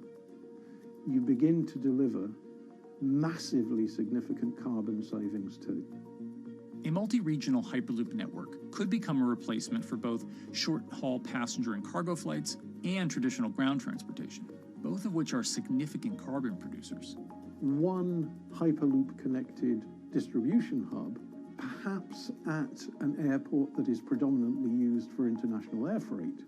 you begin to deliver massively significant carbon savings too.
A multi-regional Hyperloop network could become a replacement for both short-haul passenger and cargo flights and traditional ground transportation, both of which are significant carbon producers.
One Hyperloop-connected distribution hub, perhaps at an airport that is predominantly used for international air freight,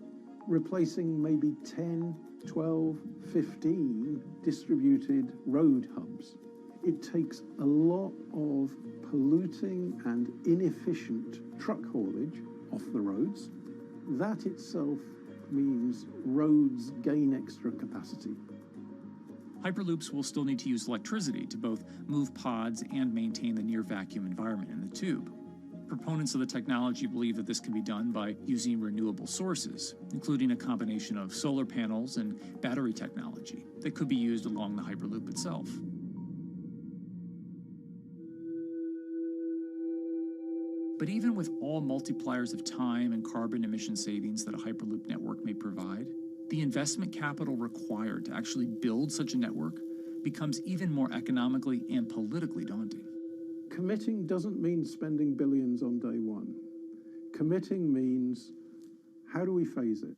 replacing maybe 10, 12, 15 distributed road hubs. It takes a lot of polluting and inefficient truck haulage off the roads. That itself means roads gain extra capacity.
Hyperloops will still need to use electricity to both move pods and maintain the near vacuum environment in the tube. Proponents of the technology believe that this can be done by using renewable sources, including a combination of solar panels and battery technology that could be used along the Hyperloop itself. But even with all multipliers of time and carbon emission savings that a Hyperloop network may provide, the investment capital required to actually build such a network becomes even more economically and politically daunting.
Committing doesn't mean spending billions on day one. Committing means, how do we phase it?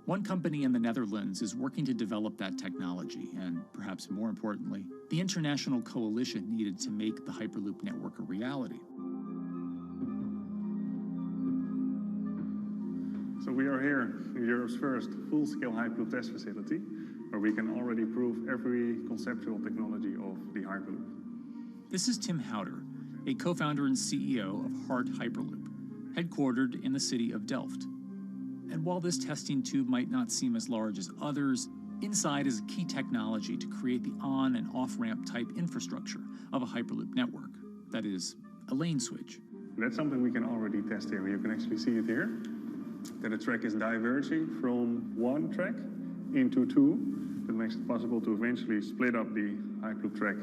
One company in the Netherlands is working to develop that technology, and perhaps more importantly, the international coalition needed to make the Hyperloop network a reality.
So we are here in Europe's first full-scale Hyperloop test facility, where we can already prove every conceptual technology of the Hyperloop.
This is Tim Houter, a co-founder and CEO of Hart Hyperloop, headquartered in the city of Delft. And while this testing tube might not seem as large as others, inside is a key technology to create the on- and off-ramp type infrastructure of a Hyperloop network. That is, a lane switch.
That's something we can already test here. You can actually see it here, that the track is diverging from one track into two. That makes it possible to eventually split up the Hyperloop track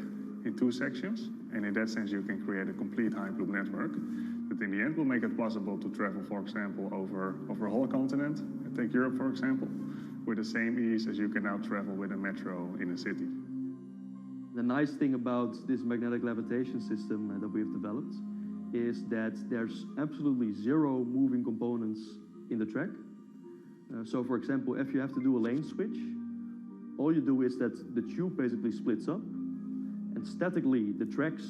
in two sections. And in that sense, you can create a complete Hyperloop network that in the end will make it possible to travel, for example, over a whole continent. Take Europe, for example, with the same ease as you can now travel with a metro in a city.
The nice thing about this magnetic levitation system that we've developed is that there's absolutely zero moving components in the track. So for example, if you have to do a lane switch, all you do is that the tube basically splits up, and statically the tracks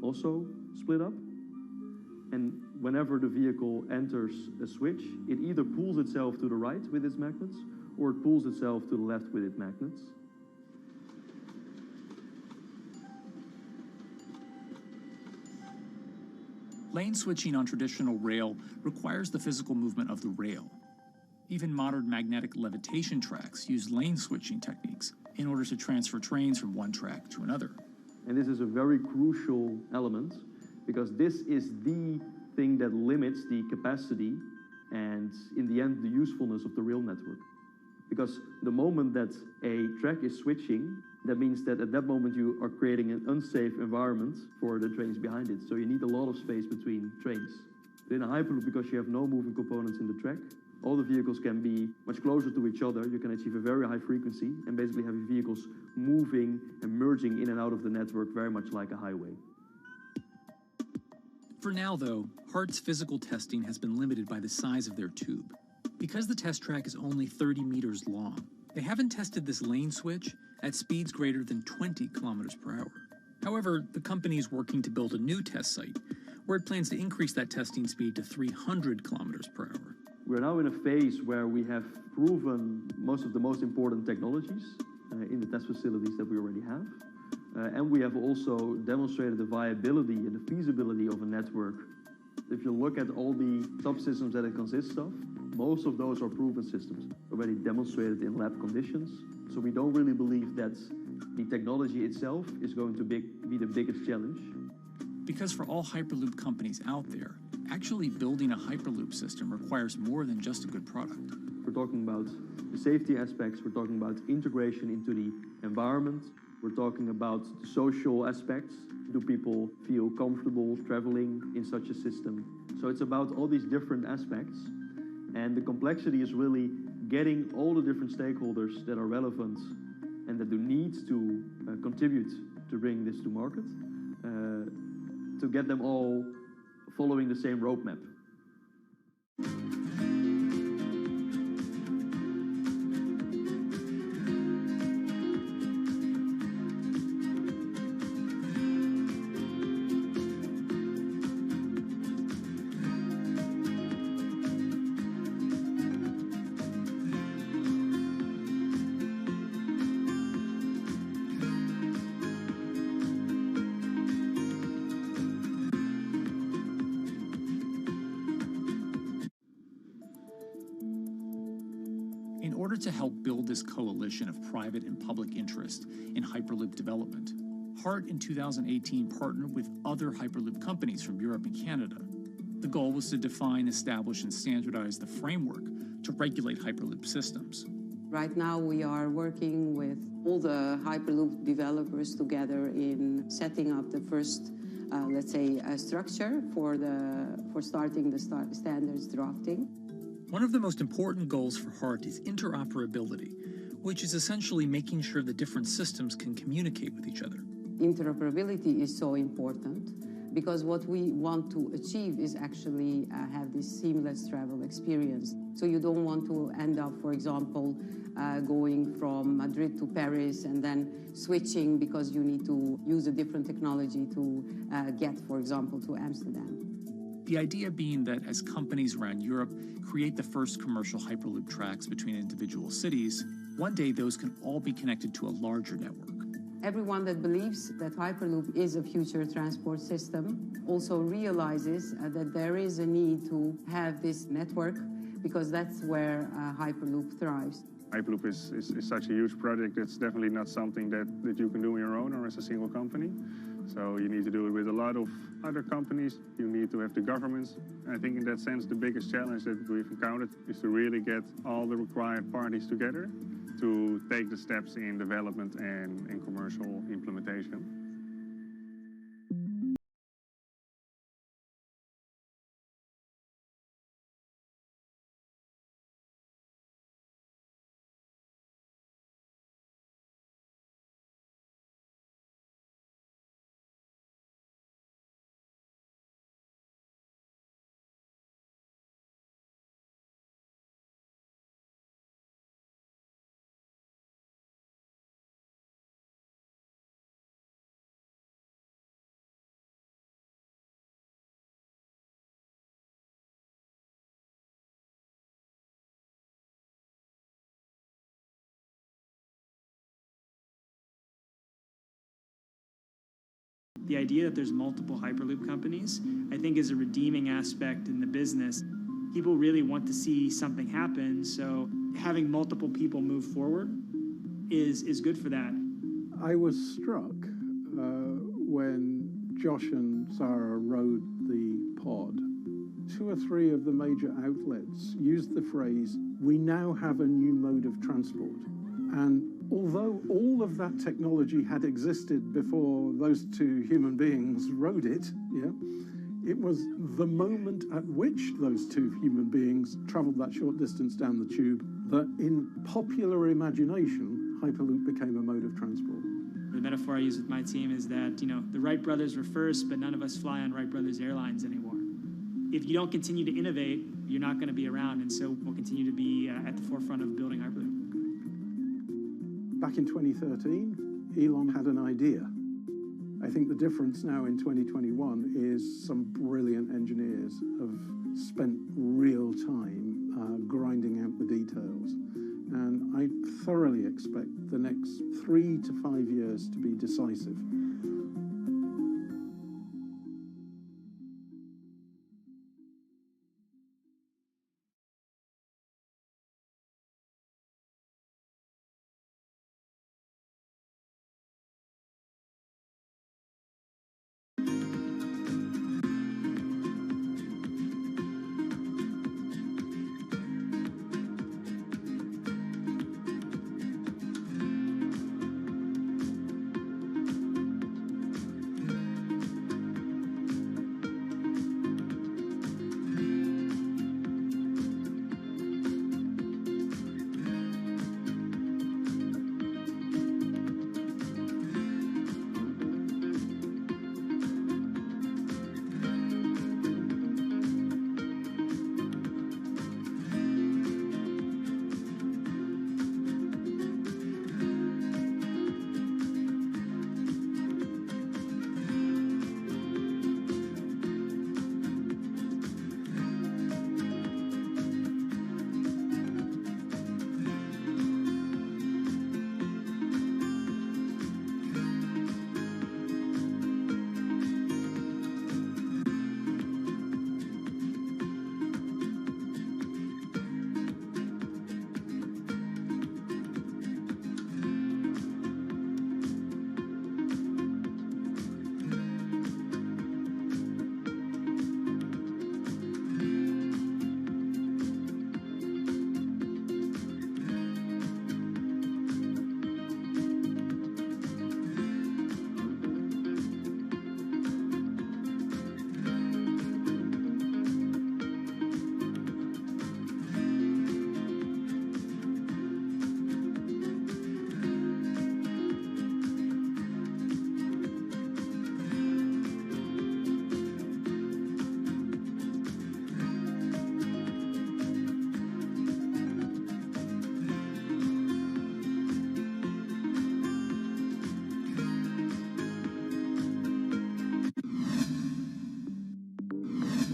also split up. And whenever the vehicle enters a switch, it either pulls itself to the right with its magnets, or it pulls itself to the left with its magnets.
Lane switching on traditional rail requires the physical movement of the rail. Even modern magnetic levitation tracks use lane switching techniques in order to transfer trains from one track to another.
And this is a very crucial element, because this is the thing that limits the capacity and, in the end, the usefulness of the rail network. Because the moment that a track is switching, that means that at that moment you are creating an unsafe environment for the trains behind it. So you need a lot of space between trains. In a Hyperloop, because you have no moving components in the track, all the vehicles can be much closer to each other. You can achieve a very high frequency and basically have your vehicles moving and merging in and out of the network very much like a highway.
For now, though, Hart's physical testing has been limited by the size of their tube. Because the test track is only 30 meters long, they haven't tested this lane switch at speeds greater than 20 kilometers per hour. However, the company is working to build a new test site where it plans to increase that testing speed to 300 kilometers per hour.
We're now in a phase where we have proven most of the most important technologies in the test facilities that we already have. And we have also demonstrated the viability and the feasibility of a network. If you look at all the subsystems that it consists of, most of those are proven systems, already demonstrated in lab conditions. So we don't really believe that the technology itself is going to be the biggest challenge.
Because for all Hyperloop companies out there, actually building a Hyperloop system requires more than just a good product.
We're talking about the safety aspects, we're talking about integration into the environment, we're talking about the social aspects. Do people feel comfortable traveling in such a system? So it's about all these different aspects, and the complexity is really getting all the different stakeholders that are relevant and that do need to contribute to bring this to market, to get them all following the same roadmap.
In order to help build this coalition of private and public interest in Hyperloop development, HART in 2018 partnered with other Hyperloop companies from Europe and Canada. The goal was to define, establish, and standardize the framework to regulate Hyperloop systems.
Right now we are working with all the Hyperloop developers together in setting up the first, let's say, structure for starting the standards drafting.
One of the most important goals for HART is interoperability, which is essentially making sure the different systems can communicate with each other.
Interoperability is so important because what we want to achieve is actually have this seamless travel experience. So you don't want to end up, for example, going from Madrid to Paris and then switching because you need to use a different technology to get, for example, to Amsterdam.
The idea being that as companies around Europe create the first commercial Hyperloop tracks between individual cities, one day those can all be connected to a larger network.
Everyone that believes that Hyperloop is a future transport system also realizes that there is a need to have this network because that's where Hyperloop thrives.
Hyperloop is such a huge project. It's definitely not something that you can do on your own or as a single company. So you need to do it with a lot of other companies. You need to have the governments. And I think in that sense, the biggest challenge that we've encountered is to really get all the required parties together to take the steps in development and in commercial implementation.
The idea that there's multiple Hyperloop companies, I think, is a redeeming aspect in the business. People really want to see something happen, so having multiple people move forward is good for that.
I was struck when Josh and Sarah rode the pod. 2 or 3 of the major outlets used the phrase, "We now have a new mode of transport." And although all of that technology had existed before those 2 human beings rode it, it was the moment at which those 2 human beings traveled that short distance down the tube that in popular imagination, Hyperloop became a mode of transport.
The metaphor I use with my team is that, the Wright brothers were first, but none of us fly on Wright brothers airlines anymore. If you don't continue to innovate, you're not going to be around, and so we'll continue to be at the forefront of building Hyperloop.
Back in 2013, Elon had an idea. I think the difference now in 2021 is some brilliant engineers have spent real time grinding out the details. And I thoroughly expect the next 3 to 5 years to be decisive.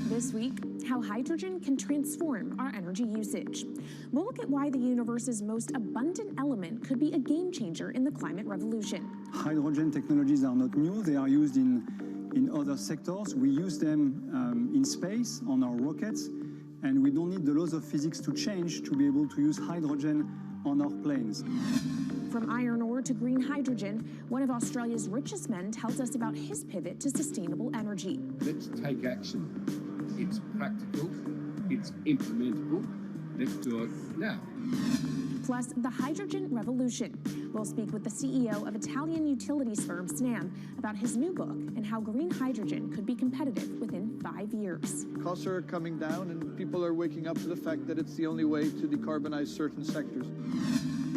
This week, how hydrogen can transform our energy usage. We'll look at why the universe's most abundant element could be a game changer in the climate revolution.
Hydrogen technologies are not new. They are used in other sectors. We use them in space, on our rockets, and we don't need the laws of physics to change to be able to use hydrogen on our planes.
From iron ore to green hydrogen, one of Australia's richest men tells us about his pivot to sustainable energy.
Let's take action. It's practical, it's implementable. Let's do it now.
Plus, the hydrogen revolution. We'll speak with the CEO of Italian utilities firm Snam about his new book and how green hydrogen could be competitive within 5 years.
Costs are coming down and people are waking up to the fact that it's the only way to decarbonize certain sectors.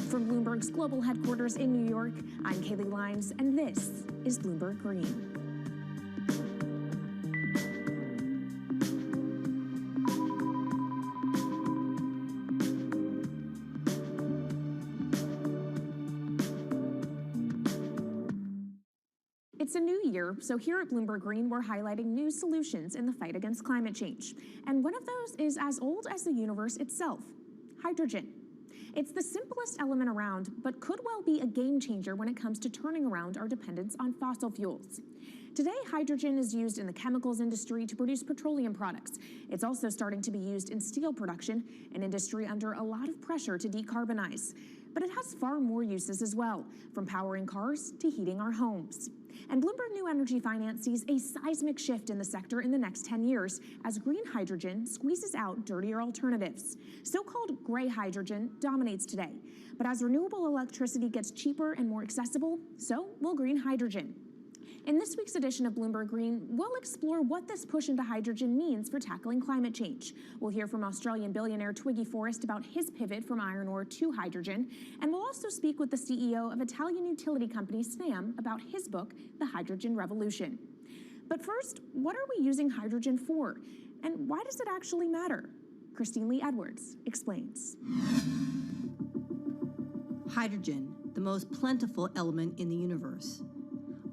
From Bloomberg's global headquarters in New York, I'm Kaylee Lyons, and this is Bloomberg Green. It's a new year, so here at Bloomberg Green, we're highlighting new solutions in the fight against climate change. And one of those is as old as the universe itself, hydrogen. It's the simplest element around, but could well be a game changer when it comes to turning around our dependence on fossil fuels. Today, hydrogen is used in the chemicals industry to produce petroleum products. It's also starting to be used in steel production, an industry under a lot of pressure to decarbonize. But it has far more uses as well, from powering cars to heating our homes. And Bloomberg New Energy Finance sees a seismic shift in the sector in the next 10 years as green hydrogen squeezes out dirtier alternatives. So-called gray hydrogen dominates today. But as renewable electricity gets cheaper and more accessible, so will green hydrogen. In this week's edition of Bloomberg Green, we'll explore what this push into hydrogen means for tackling climate change. We'll hear from Australian billionaire Twiggy Forrest about his pivot from iron ore to hydrogen, and we'll also speak with the CEO of Italian utility company Snam about his book, The Hydrogen Revolution. But first, what are we using hydrogen for? And why does it actually matter? Christine Lee Edwards explains.
Hydrogen, the most plentiful element in the universe.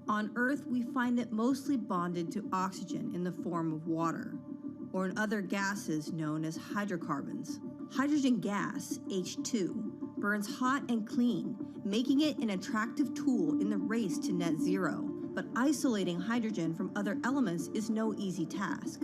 On Earth, we find it mostly bonded to oxygen in the form of water, or in other gases known as hydrocarbons. Hydrogen gas, H2, burns hot and clean, making it an attractive tool in the race to net zero. But isolating hydrogen from other elements is no easy task.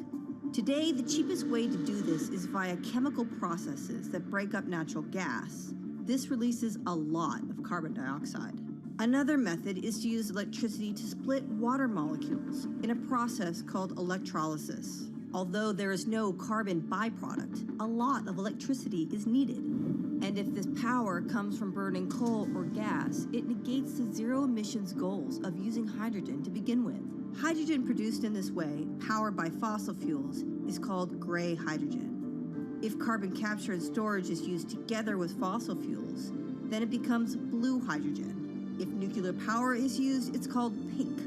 Today, the cheapest way to do this is via chemical processes that break up natural gas. This releases a lot of carbon dioxide. Another method is to use electricity to split water molecules in a process called electrolysis. Although there is no carbon byproduct, a lot of electricity is needed. And if this power comes from burning coal or gas, it negates the zero emissions goals of using hydrogen to begin with. Hydrogen produced in this way, powered by fossil fuels, is called gray hydrogen. If carbon capture and storage is used together with fossil fuels, then it becomes blue hydrogen. If nuclear power is used, it's called pink.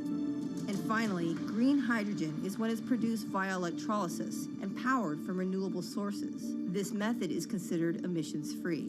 And finally, green hydrogen is when it's produced via electrolysis and powered from renewable sources. This method is considered emissions-free.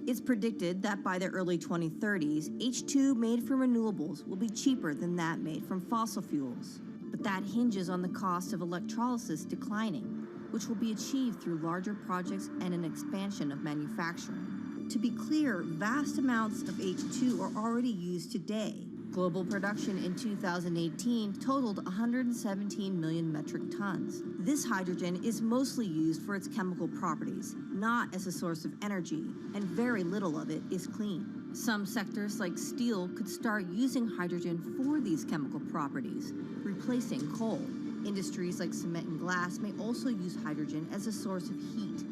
It's predicted that by the early 2030s, H2 made from renewables will be cheaper than that made from fossil fuels. But that hinges on the cost of electrolysis declining, which will be achieved through larger projects and an expansion of manufacturing. To be clear, vast amounts of H2 are already used today. Global production in 2018 totaled 117 million metric tons. This hydrogen is mostly used for its chemical properties, not as a source of energy, and very little of it is clean. Some sectors like steel could start using hydrogen for these chemical properties, replacing coal. Industries like cement and glass may also use hydrogen as a source of heat.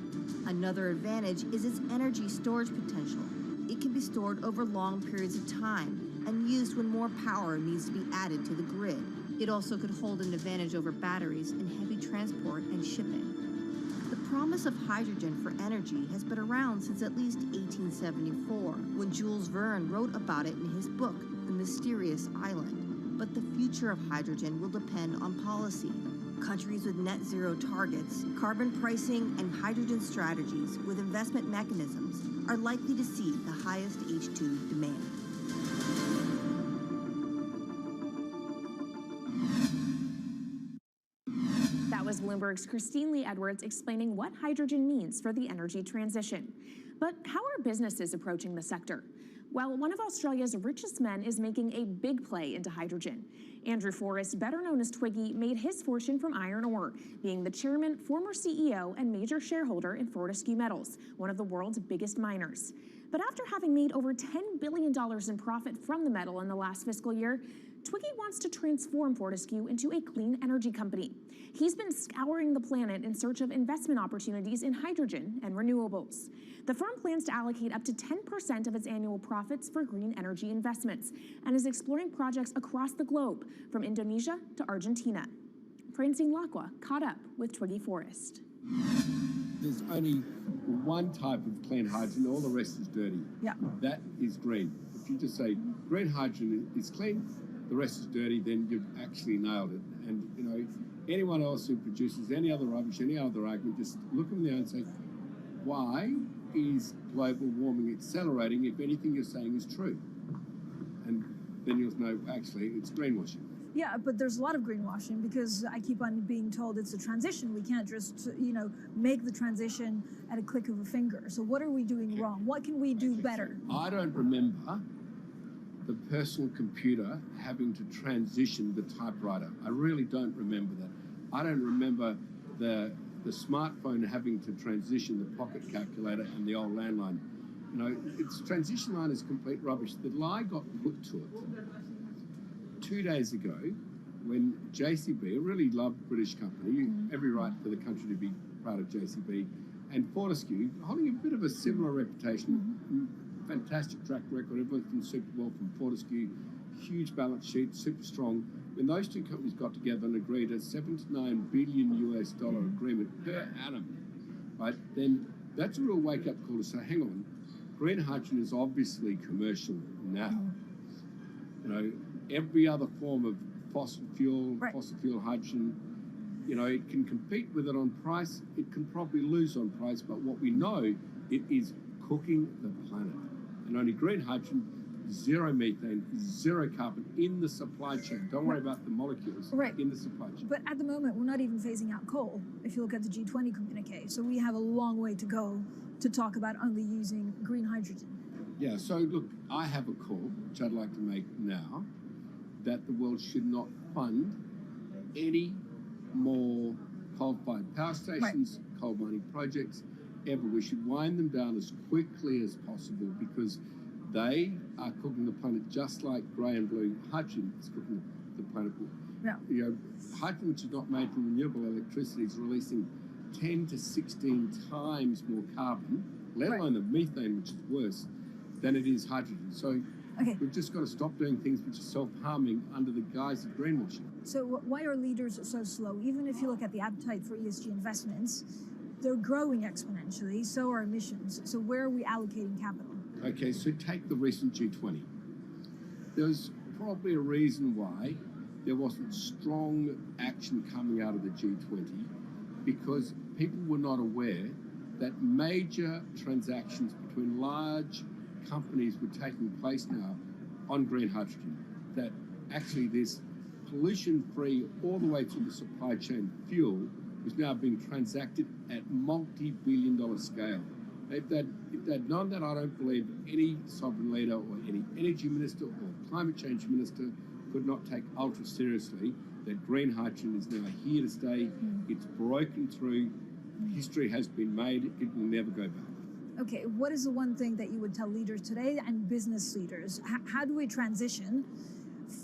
Another advantage is its energy storage potential. It can be stored over long periods of time and used when more power needs to be added to the grid. It also could hold an advantage over batteries in heavy transport and shipping. The promise of hydrogen for energy has been around since at least 1874, when Jules Verne wrote about it in his book, The Mysterious Island. But the future of hydrogen will depend on policy. Countries with net zero targets, carbon pricing, and hydrogen strategies with investment mechanisms are likely to see the highest H2 demand.
That was Bloomberg's Christine Lee Edwards explaining what hydrogen means for the energy transition. But how are businesses approaching the sector? Well, one of Australia's richest men is making a big play into hydrogen. Andrew Forrest, better known as Twiggy, made his fortune from iron ore, being the chairman, former CEO, and major shareholder in Fortescue Metals, one of the world's biggest miners. But after having made over $10 billion in profit from the metal in the last fiscal year, Twiggy wants to transform Fortescue into a clean energy company. He's been scouring the planet in search of investment opportunities in hydrogen and renewables. The firm plans to allocate up to 10% of its annual profits for green energy investments and is exploring projects across the globe, from Indonesia to Argentina. Francine Lacqua caught up with Twiggy Forrest.
There's only one type of clean hydrogen, all the rest is dirty.
Yeah.
That is green. If you just say green hydrogen is clean, the rest is dirty, then you've actually nailed it. And, you know, anyone else who produces any other rubbish, any other argument, just look them in the eye and say, why is global warming accelerating if anything you're saying is true? And then you'll know, actually, it's greenwashing.
Yeah, but there's a lot of greenwashing because I keep on being told it's a transition. We can't just, make the transition at a click of a finger. So what are we doing wrong? What can we do better?
I don't remember the personal computer having to transition the typewriter. I really don't remember that. I don't remember the smartphone having to transition the pocket calculator and the old landline. You know, its transition line is complete rubbish. The lie got put to it 2 days ago when JCB, a really loved British company, every right for the country to be proud of JCB, and Fortescue, holding a bit of a similar reputation, fantastic track record, everyone's been super well from Fortescue, huge balance sheet, super strong. When those two companies got together and agreed a $7 to $9 billion US agreement per annum, right, then that's a real wake-up call to say, hang on, green hydrogen is obviously commercial now. You know, every other form of fossil fuel hydrogen, you know, it can compete with it on price, it can probably lose on price, but what we know, it is cooking the planet. And only green hydrogen zero methane, zero carbon in the supply chain. Don't worry about the molecules in the supply chain.
But at the moment, we're not even phasing out coal, if you look at the G20 communique. So we have a long way to go to talk about only using green hydrogen.
Yeah, so look, I have a call, which I'd like to make now, that the world should not fund any more coal-fired power stations, coal mining projects, ever. We should wind them down as quickly as possible because they are cooking the planet just like grey and blue hydrogen is cooking the planet.
Yeah.
You know, hydrogen, which is not made from renewable electricity, is releasing 10 to 16 times more carbon, let alone the methane, which is worse, than it is hydrogen. So we've just got to stop doing things which are self-harming under the guise of greenwashing.
So why are leaders so slow? Even if you look at the appetite for ESG investments, they're growing exponentially, so are emissions. So where are we allocating capital?
Okay, so take the recent G20. There's probably a reason why there wasn't strong action coming out of the G20 because people were not aware that major transactions between large companies were taking place now on green hydrogen, that actually this pollution-free all the way through the supply chain fuel is now being transacted at multi-billion-dollar scale. If they'd known that, I don't believe any sovereign leader or any energy minister or climate change minister could not take ultra seriously that green hydrogen is now here to stay. It's broken through. History has been made. It will never go back.
Okay, what is the one thing that you would tell leaders today and business leaders? How do we transition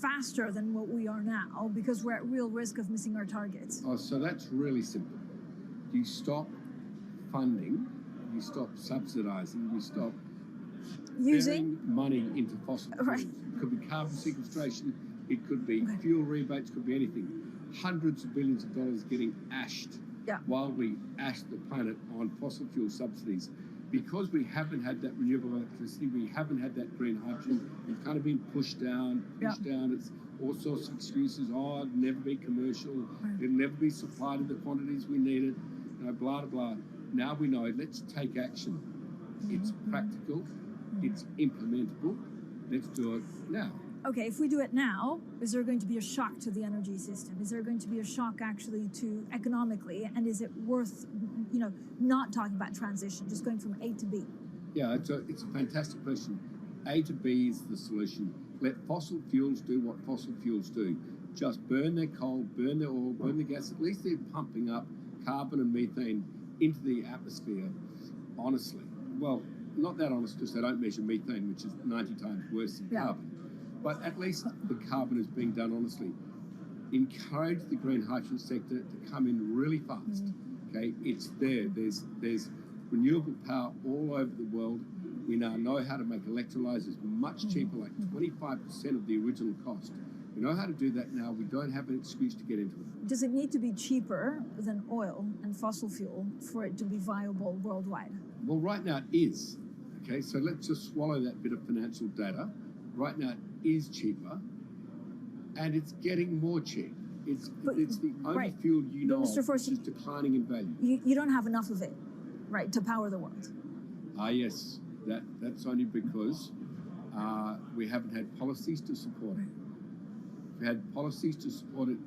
faster than what we are now because we're at real risk of missing our targets?
Oh, so that's really simple. You stop funding, you stop subsidizing, you stop
using
money into fossil fuels. It could be carbon sequestration, it could be fuel rebates, could be anything. Hundreds of billions of dollars getting ashed while we ash the planet on fossil fuel subsidies. Because we haven't had that renewable electricity, we haven't had that green hydrogen, it's kind of been pushed down. It's all sorts of excuses. Oh, it'll never be commercial. It'll never be supplied in the quantities we need it. You know, blah, blah, blah. Now we know, let's take action. It's practical. It's implementable. Let's do it now.
Okay, if we do it now, is there going to be a shock to the energy system? Is there going to be a shock actually to economically? And is it worth, not talking about transition, just going from A to B?
Yeah, it's a fantastic question. A to B is the solution. Let fossil fuels do what fossil fuels do. Just burn their coal, burn their oil, burn the gas. At least they're pumping up carbon and methane into the atmosphere, honestly. Well, not that honest because they don't measure methane, which is 90 times worse than carbon. But at least the carbon is being done honestly. Encourage the green hydrogen sector to come in really fast. Okay, it's there. There's renewable power all over the world. We now know how to make electrolyzers much cheaper, like 25% of the original cost. We know how to do that now. We don't have an excuse to get into it.
Does it need to be cheaper than oil and fossil fuel for it to be viable worldwide?
Well, right now it is. Okay, so let's just swallow that bit of financial data. Right now it is cheaper, and it's getting more cheap. It's the only fuel you know of which is declining in value.
You don't have enough of it, right, to power the world?
Yes. That's only because we haven't had policies to support it. If we had policies to support it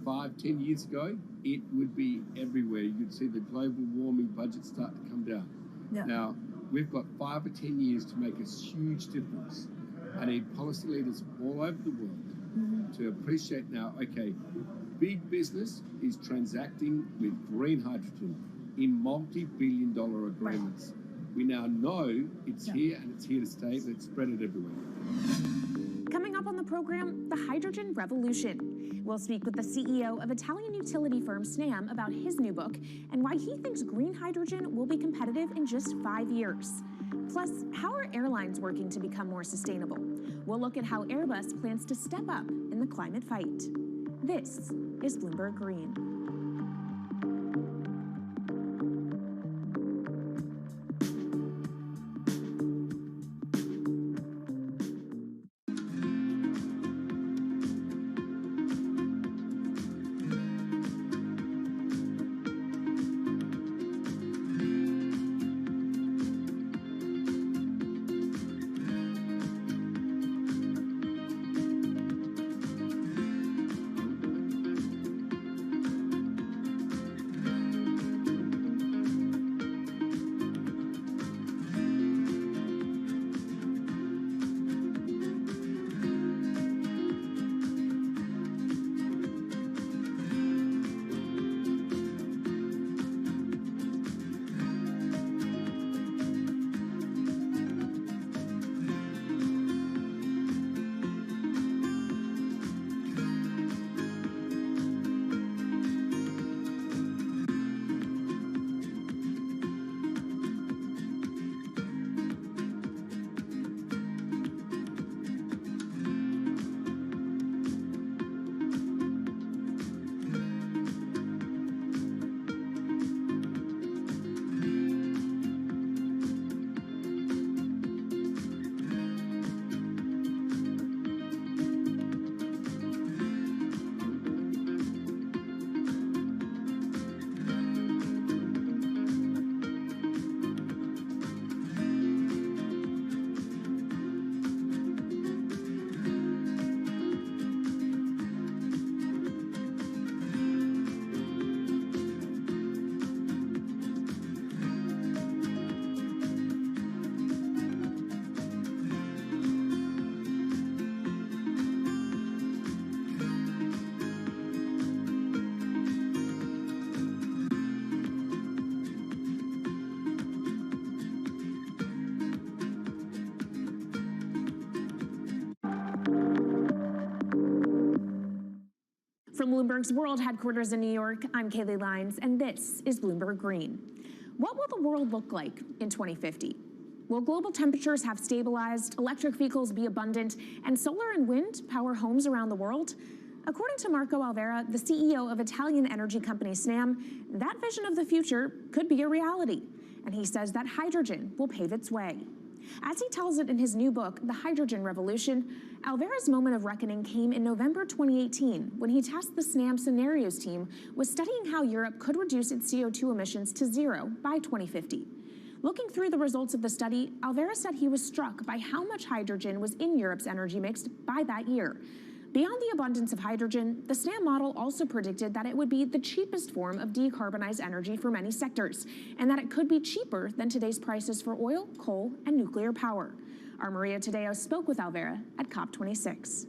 5-10 years ago, it would be everywhere. You'd see the global warming budget start to come down. Now, we've got 5 or 10 years to make a huge difference. I need policy leaders all over the world to appreciate now, okay, big business is transacting with green hydrogen in multi-billion-dollar agreements. We now know it's here and it's here to stay. Let's spread it everywhere.
Coming up on the program, the hydrogen revolution. We'll speak with the CEO of Italian utility firm Snam about his new book and why he thinks green hydrogen will be competitive in just 5 years. Plus, how are airlines working to become more sustainable? We'll look at how Airbus plans to step up in the climate fight. This is Bloomberg Green. Bloomberg's world headquarters in New York, I'm Kaylee Lines, and this is Bloomberg Green. What will the world look like in 2050? Will global temperatures have stabilized, electric vehicles be abundant, and solar and wind power homes around the world? According to Marco Alvera, the CEO of Italian energy company Snam, that vision of the future could be a reality. And he says that hydrogen will pave its way. As he tells it in his new book, The Hydrogen Revolution, Alvera's moment of reckoning came in November 2018 when he tasked the Snam Scenarios team with studying how Europe could reduce its CO2 emissions to zero by 2050. Looking through the results of the study, Alvera said he was struck by how much hydrogen was in Europe's energy mix by that year. Beyond the abundance of hydrogen, the Snam model also predicted that it would be the cheapest form of decarbonized energy for many sectors, and that it could be cheaper than today's prices for oil, coal, and nuclear power. Our Maria Tadeo spoke with Alvera at COP26.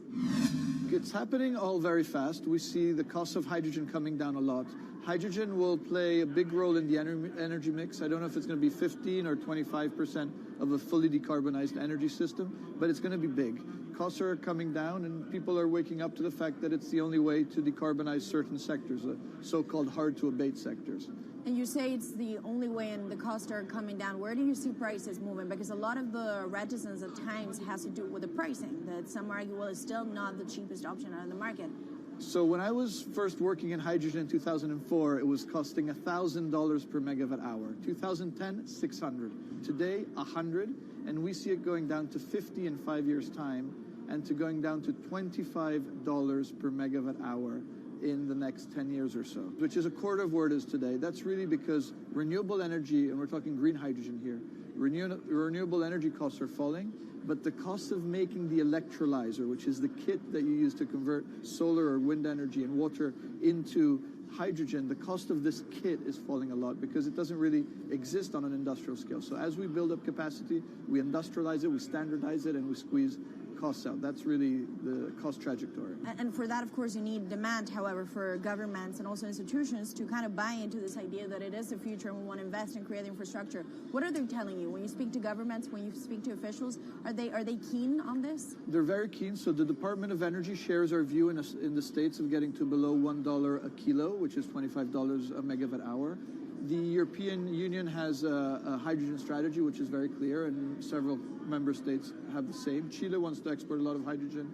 It's happening all very fast. We see the cost of hydrogen coming down a lot. Hydrogen will play a big role in the energy mix. I don't know if it's going to be 15 or 25% of a fully decarbonized energy system, but it's going to be big. Costs are coming down, and people are waking up to the fact that it's the only way to decarbonize certain sectors, the so-called hard-to-abate sectors.
And you say it's the only way and the costs are coming down. Where do you see prices moving? Because a lot of the reticence at times has to do with the pricing, that some argue, well, it's still not the cheapest option on the market.
So when I was first working in hydrogen in 2004, it was costing $1,000 per megawatt hour. 2010, 600. Today, 100, and we see it going down to 50 in 5 years' time, and to going down to $25 per megawatt hour in the next 10 years or so, which is a quarter of where it is today. That's really because renewable energy, and we're talking green hydrogen here, renewable energy costs are falling, but the cost of making the electrolyzer, which is the kit that you use to convert solar or wind energy and water into hydrogen, the cost of this kit is falling a lot because it doesn't really exist on an industrial scale. So as we build up capacity, we industrialize it, we standardize it, and we squeeze costs out. That's really the cost trajectory.
And for that, of course, you need demand, however, for governments and also institutions to kind of buy into this idea that it is the future and we want to invest and create the infrastructure. What are they telling you? When you speak to governments, when you speak to officials, are they keen on this?
They're very keen. So the Department of Energy shares our view in the States of getting to below $1 a kilo, which is $25 a megawatt hour. The European Union has a hydrogen strategy, which is very clear, and several member states have the same. Chile wants to export a lot of hydrogen.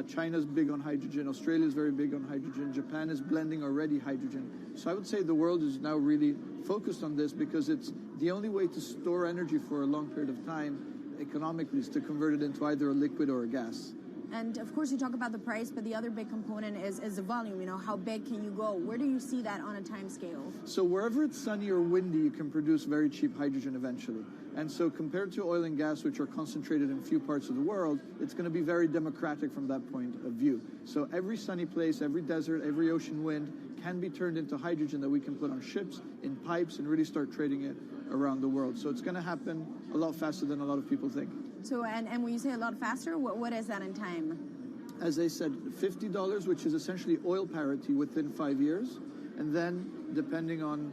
China's big on hydrogen. Australia's very big on hydrogen. Japan is blending already hydrogen. So I would say the world is now really focused on this because it's the only way to store energy for a long period of time economically is to convert it into either a liquid or a gas.
And of course, you talk about the price, but the other big component is the volume. You know, how big can you go? Where do you see that on a time scale?
So wherever it's sunny or windy, you can produce very cheap hydrogen eventually. And so compared to oil and gas, which are concentrated in few parts of the world, it's going to be very democratic from that point of view. So every sunny place, every desert, every ocean wind can be turned into hydrogen that we can put on ships, in pipes, and really start trading it around the world. So it's going to happen a lot faster than a lot of people think.
So, and when you say a lot faster, what is that in time?
As I said, $50, which is essentially oil parity within 5 years. And then, depending on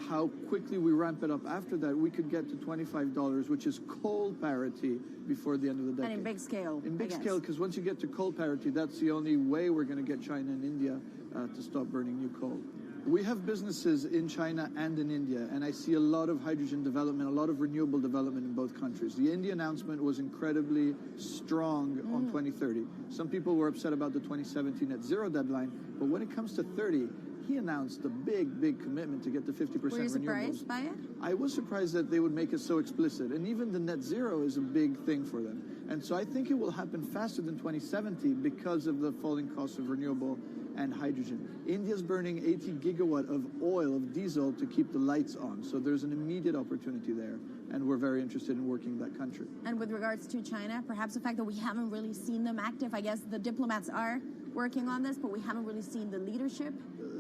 how quickly we ramp it up after that, we could get to $25, which is coal parity before the end of the decade.
And in big scale.
In big scale, because once you get to coal parity, that's the only way we're going to get China and India to stop burning new coal. We have businesses in China and in India, and I see a lot of hydrogen development, a lot of renewable development in both countries. The India announcement was incredibly strong on 2030. Some people were upset about the 2017 net zero deadline, but when it comes to 30, he announced a big, big commitment to get to 50% renewables.
Were you surprised by it?
I was surprised that they would make it so explicit, and even the net zero is a big thing for them. And so I think it will happen faster than 2070 because of the falling cost of renewable and hydrogen. India's burning 80 gigawatt of oil, of diesel, to keep the lights on. So there's an immediate opportunity there, and we're very interested in working in that country.
And with regards to China, perhaps the fact that we haven't really seen them active, I guess the diplomats are working on this, but we haven't really seen the leadership.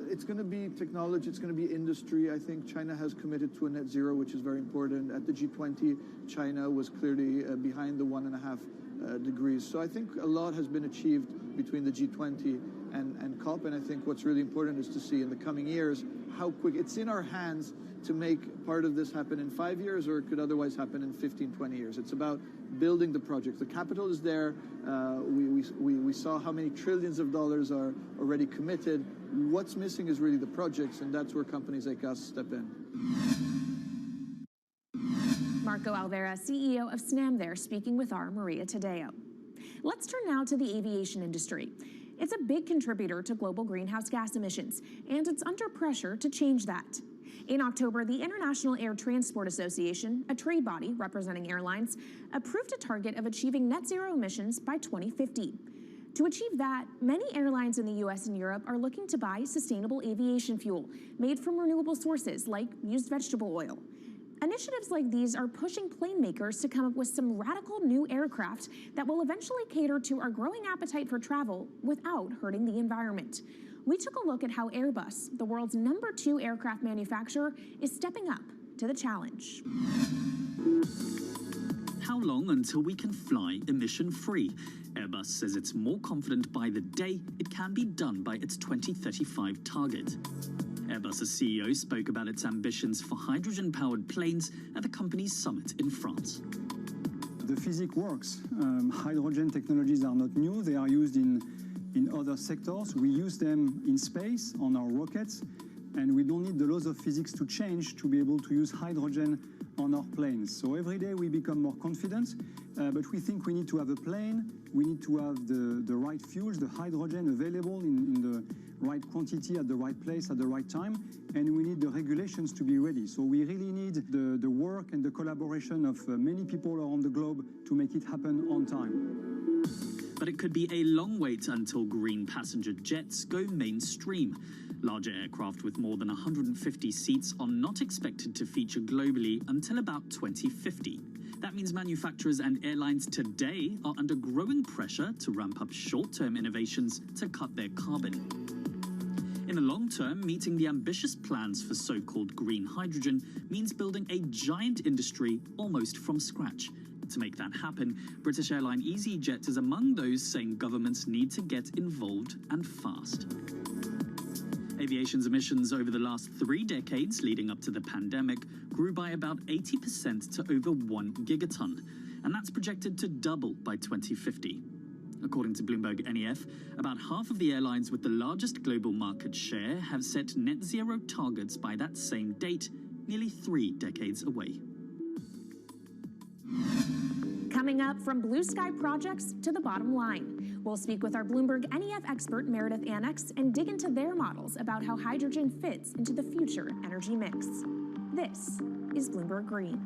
It's going to be technology, it's going to be industry. I think China has committed to a net zero, which is very important. At the G20, China was clearly behind the 1.5 degrees. So I think a lot has been achieved between the G20 and COP, and I think what's really important is to see in the coming years how quick it's in our hands to make part of this happen in 5 years, or it could otherwise happen in 15, 20 years. It's about building the project. The capital is there. We saw how many trillions of dollars are already committed. What's missing is really the projects, and that's where companies like us step in.
Marco Alvera, CEO of SNAM there, speaking with our Maria Tadeo. Let's turn now to the aviation industry. It's a big contributor to global greenhouse gas emissions, and it's under pressure to change that. In October, the International Air Transport Association, a trade body representing airlines, approved a target of achieving net zero emissions by 2050. To achieve that, many airlines in the US and Europe are looking to buy sustainable aviation fuel made from renewable sources like used vegetable oil. Initiatives like these are pushing plane makers to come up with some radical new aircraft that will eventually cater to our growing appetite for travel without hurting the environment. We took a look at how Airbus, the world's #2 aircraft manufacturer, is stepping up to the challenge.
How long until we can fly emission-free? Airbus says it's more confident by the day it can be done by its 2035 target. Airbus's CEO spoke about its ambitions for hydrogen-powered planes at the company's summit in France.
The physics works. Hydrogen technologies are not new. They are used in other sectors. We use them in space on our rockets, and we don't need the laws of physics to change to be able to use hydrogen on our planes. So every day we become more confident, but we think we need to have a plane, we need to have the right fuels, the hydrogen available in the right quantity at the right place at the right time, and we need the regulations to be ready. So we really need the work and the collaboration of many people around the globe to make it happen on time.
But it could be a long wait until green passenger jets go mainstream. Larger aircraft with more than 150 seats are not expected to feature globally until about 2050. That means manufacturers and airlines today are under growing pressure to ramp up short-term innovations to cut their carbon. In the long term, meeting the ambitious plans for so-called green hydrogen means building a giant industry almost from scratch. To make that happen, British airline EasyJet is among those saying governments need to get involved and fast. Aviation's emissions over the last 3 decades leading up to the pandemic grew by about 80% to over 1 gigaton, and that's projected to double by 2050. According to Bloomberg NEF, about half of the airlines with the largest global market share have set net zero targets by that same date, nearly 3 decades away.
Coming up, from blue sky projects to the bottom line. We'll speak with our Bloomberg NEF expert Meredith Annex and dig into their models about how hydrogen fits into the future energy mix. This is Bloomberg Green.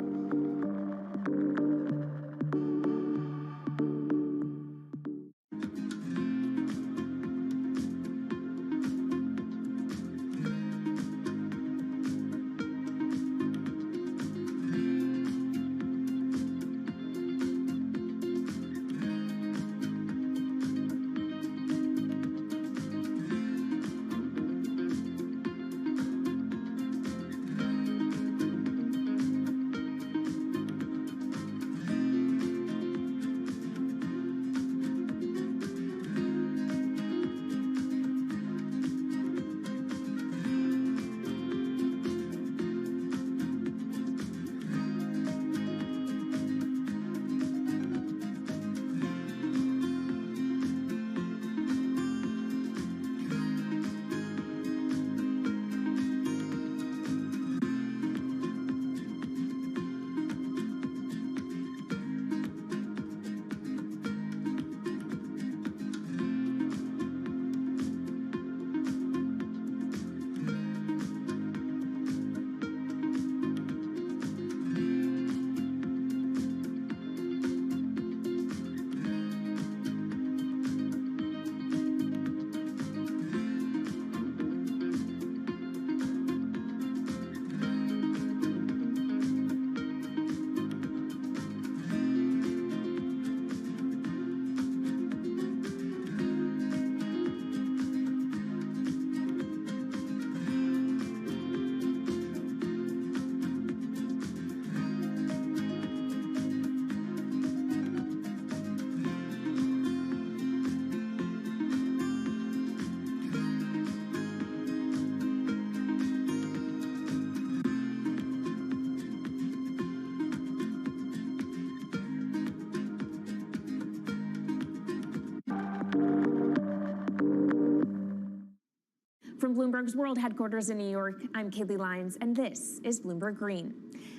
Bloomberg's World Headquarters in New York, I'm Kaylee Lyons, and this is Bloomberg Green.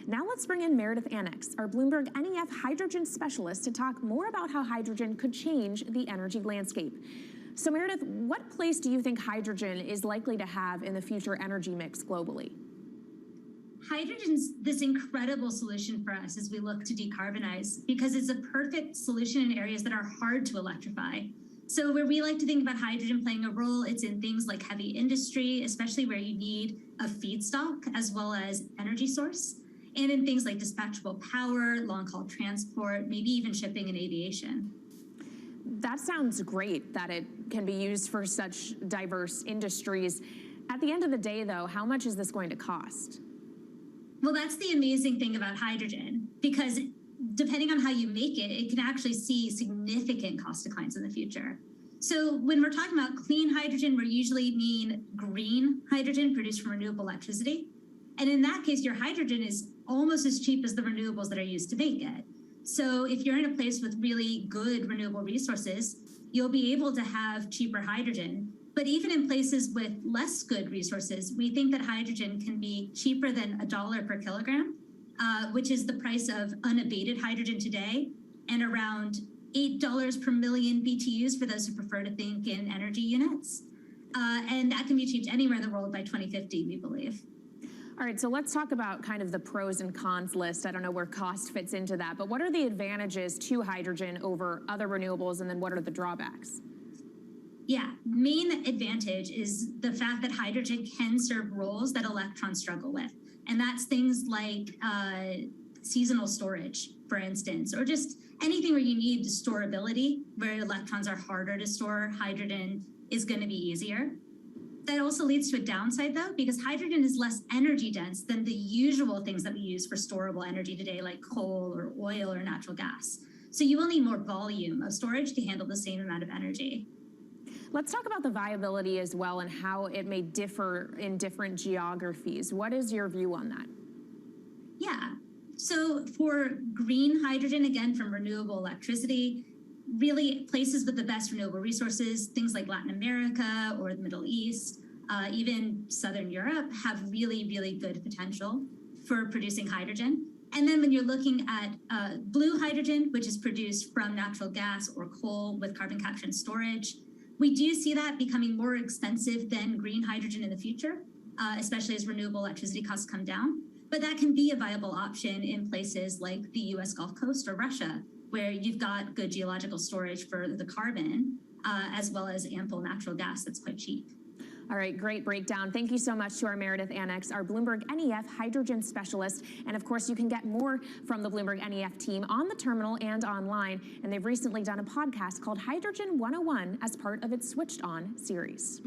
Now let's bring in Meredith Annex, our Bloomberg NEF hydrogen specialist, to talk more about how hydrogen could change the energy landscape. So Meredith, what place do you think hydrogen is likely to have in the future energy mix globally?
Hydrogen's this incredible solution for us as we look to decarbonize because it's a perfect solution in areas that are hard to electrify. So where we like to think about hydrogen playing a role, it's in things like heavy industry, especially where you need a feedstock as well as energy source, and in things like dispatchable power, long-haul transport, maybe even shipping and aviation.
That sounds great that it can be used for such diverse industries. At the end of the day, though, how much is this going to cost?
Well, that's the amazing thing about hydrogen, because depending on how you make it, it can actually see significant cost declines in the future. So when we're talking about clean hydrogen, we usually mean green hydrogen produced from renewable electricity. And in that case, your hydrogen is almost as cheap as the renewables that are used to make it. So if you're in a place with really good renewable resources, you'll be able to have cheaper hydrogen. But even in places with less good resources, we think that hydrogen can be cheaper than $1 per kilogram, which is the price of unabated hydrogen today, and around $8 per million BTUs for those who prefer to think in energy units. And that can be achieved anywhere in the world by 2050, we believe.
All right, so let's talk about kind of the pros and cons list. I don't know where cost fits into that, but what are the advantages to hydrogen over other renewables, and then what are the drawbacks?
Yeah, main advantage is the fact that hydrogen can serve roles that electrons struggle with. And that's things like seasonal storage, for instance, or just anything where you need storability, where electrons are harder to store, hydrogen is going to be easier. That also leads to a downside, though, because hydrogen is less energy dense than the usual things that we use for storable energy today, like coal or oil or natural gas. So you will need more volume of storage to handle the same amount of energy.
Let's talk about the viability as well and how it may differ in different geographies. What is your view on that?
Yeah, so for green hydrogen, again, from renewable electricity, really places with the best renewable resources, things like Latin America or the Middle East, even Southern Europe, have really, really good potential for producing hydrogen. And then when you're looking at blue hydrogen, which is produced from natural gas or coal with carbon capture and storage, we do see that becoming more expensive than green hydrogen in the future, especially as renewable electricity costs come down. But that can be a viable option in places like the US Gulf Coast or Russia, where you've got good geological storage for the carbon, as well as ample natural gas that's quite cheap.
All right, great breakdown. Thank you so much to our Meredith Annex, our Bloomberg NEF hydrogen specialist. And of course, you can get more from the Bloomberg NEF team on the terminal and online. And they've recently done a podcast called Hydrogen 101 as part of its Switched On series.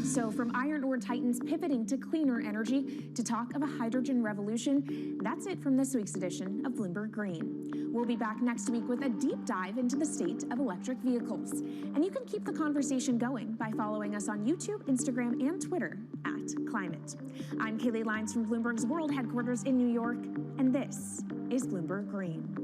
So from iron ore titans pivoting to cleaner energy to talk of a hydrogen revolution, that's it from this week's edition of Bloomberg Green. We'll be back next week with a deep dive into the state of electric vehicles. And you can keep the conversation going by following us on YouTube, Instagram, and Twitter @Climate. I'm Kaylee Lyons from Bloomberg's World Headquarters in New York, and this is Bloomberg Green.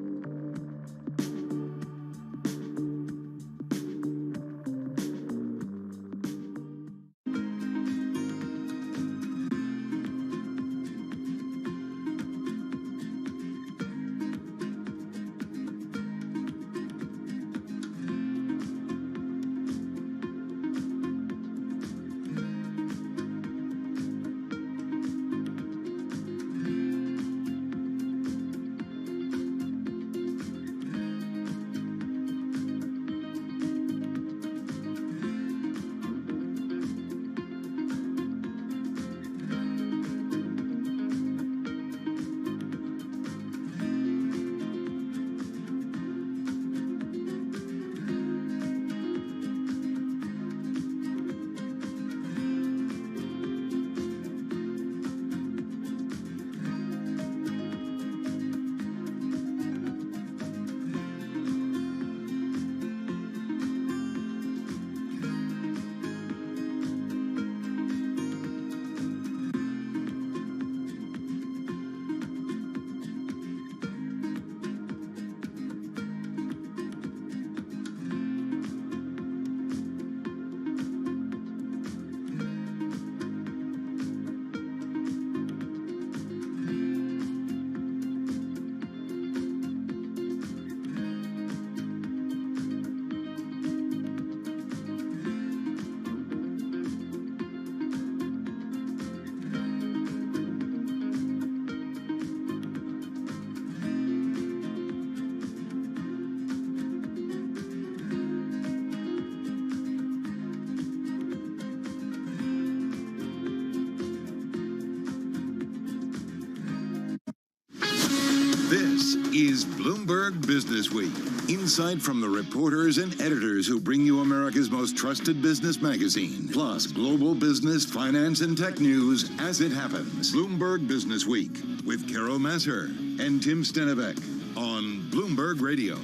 is Bloomberg Business Week. Insight from the reporters and editors who bring you America's most trusted business magazine. Plus, global business, finance, and tech news as it happens. Bloomberg Business Week with Carol Masser and Tim Stenevec on Bloomberg Radio.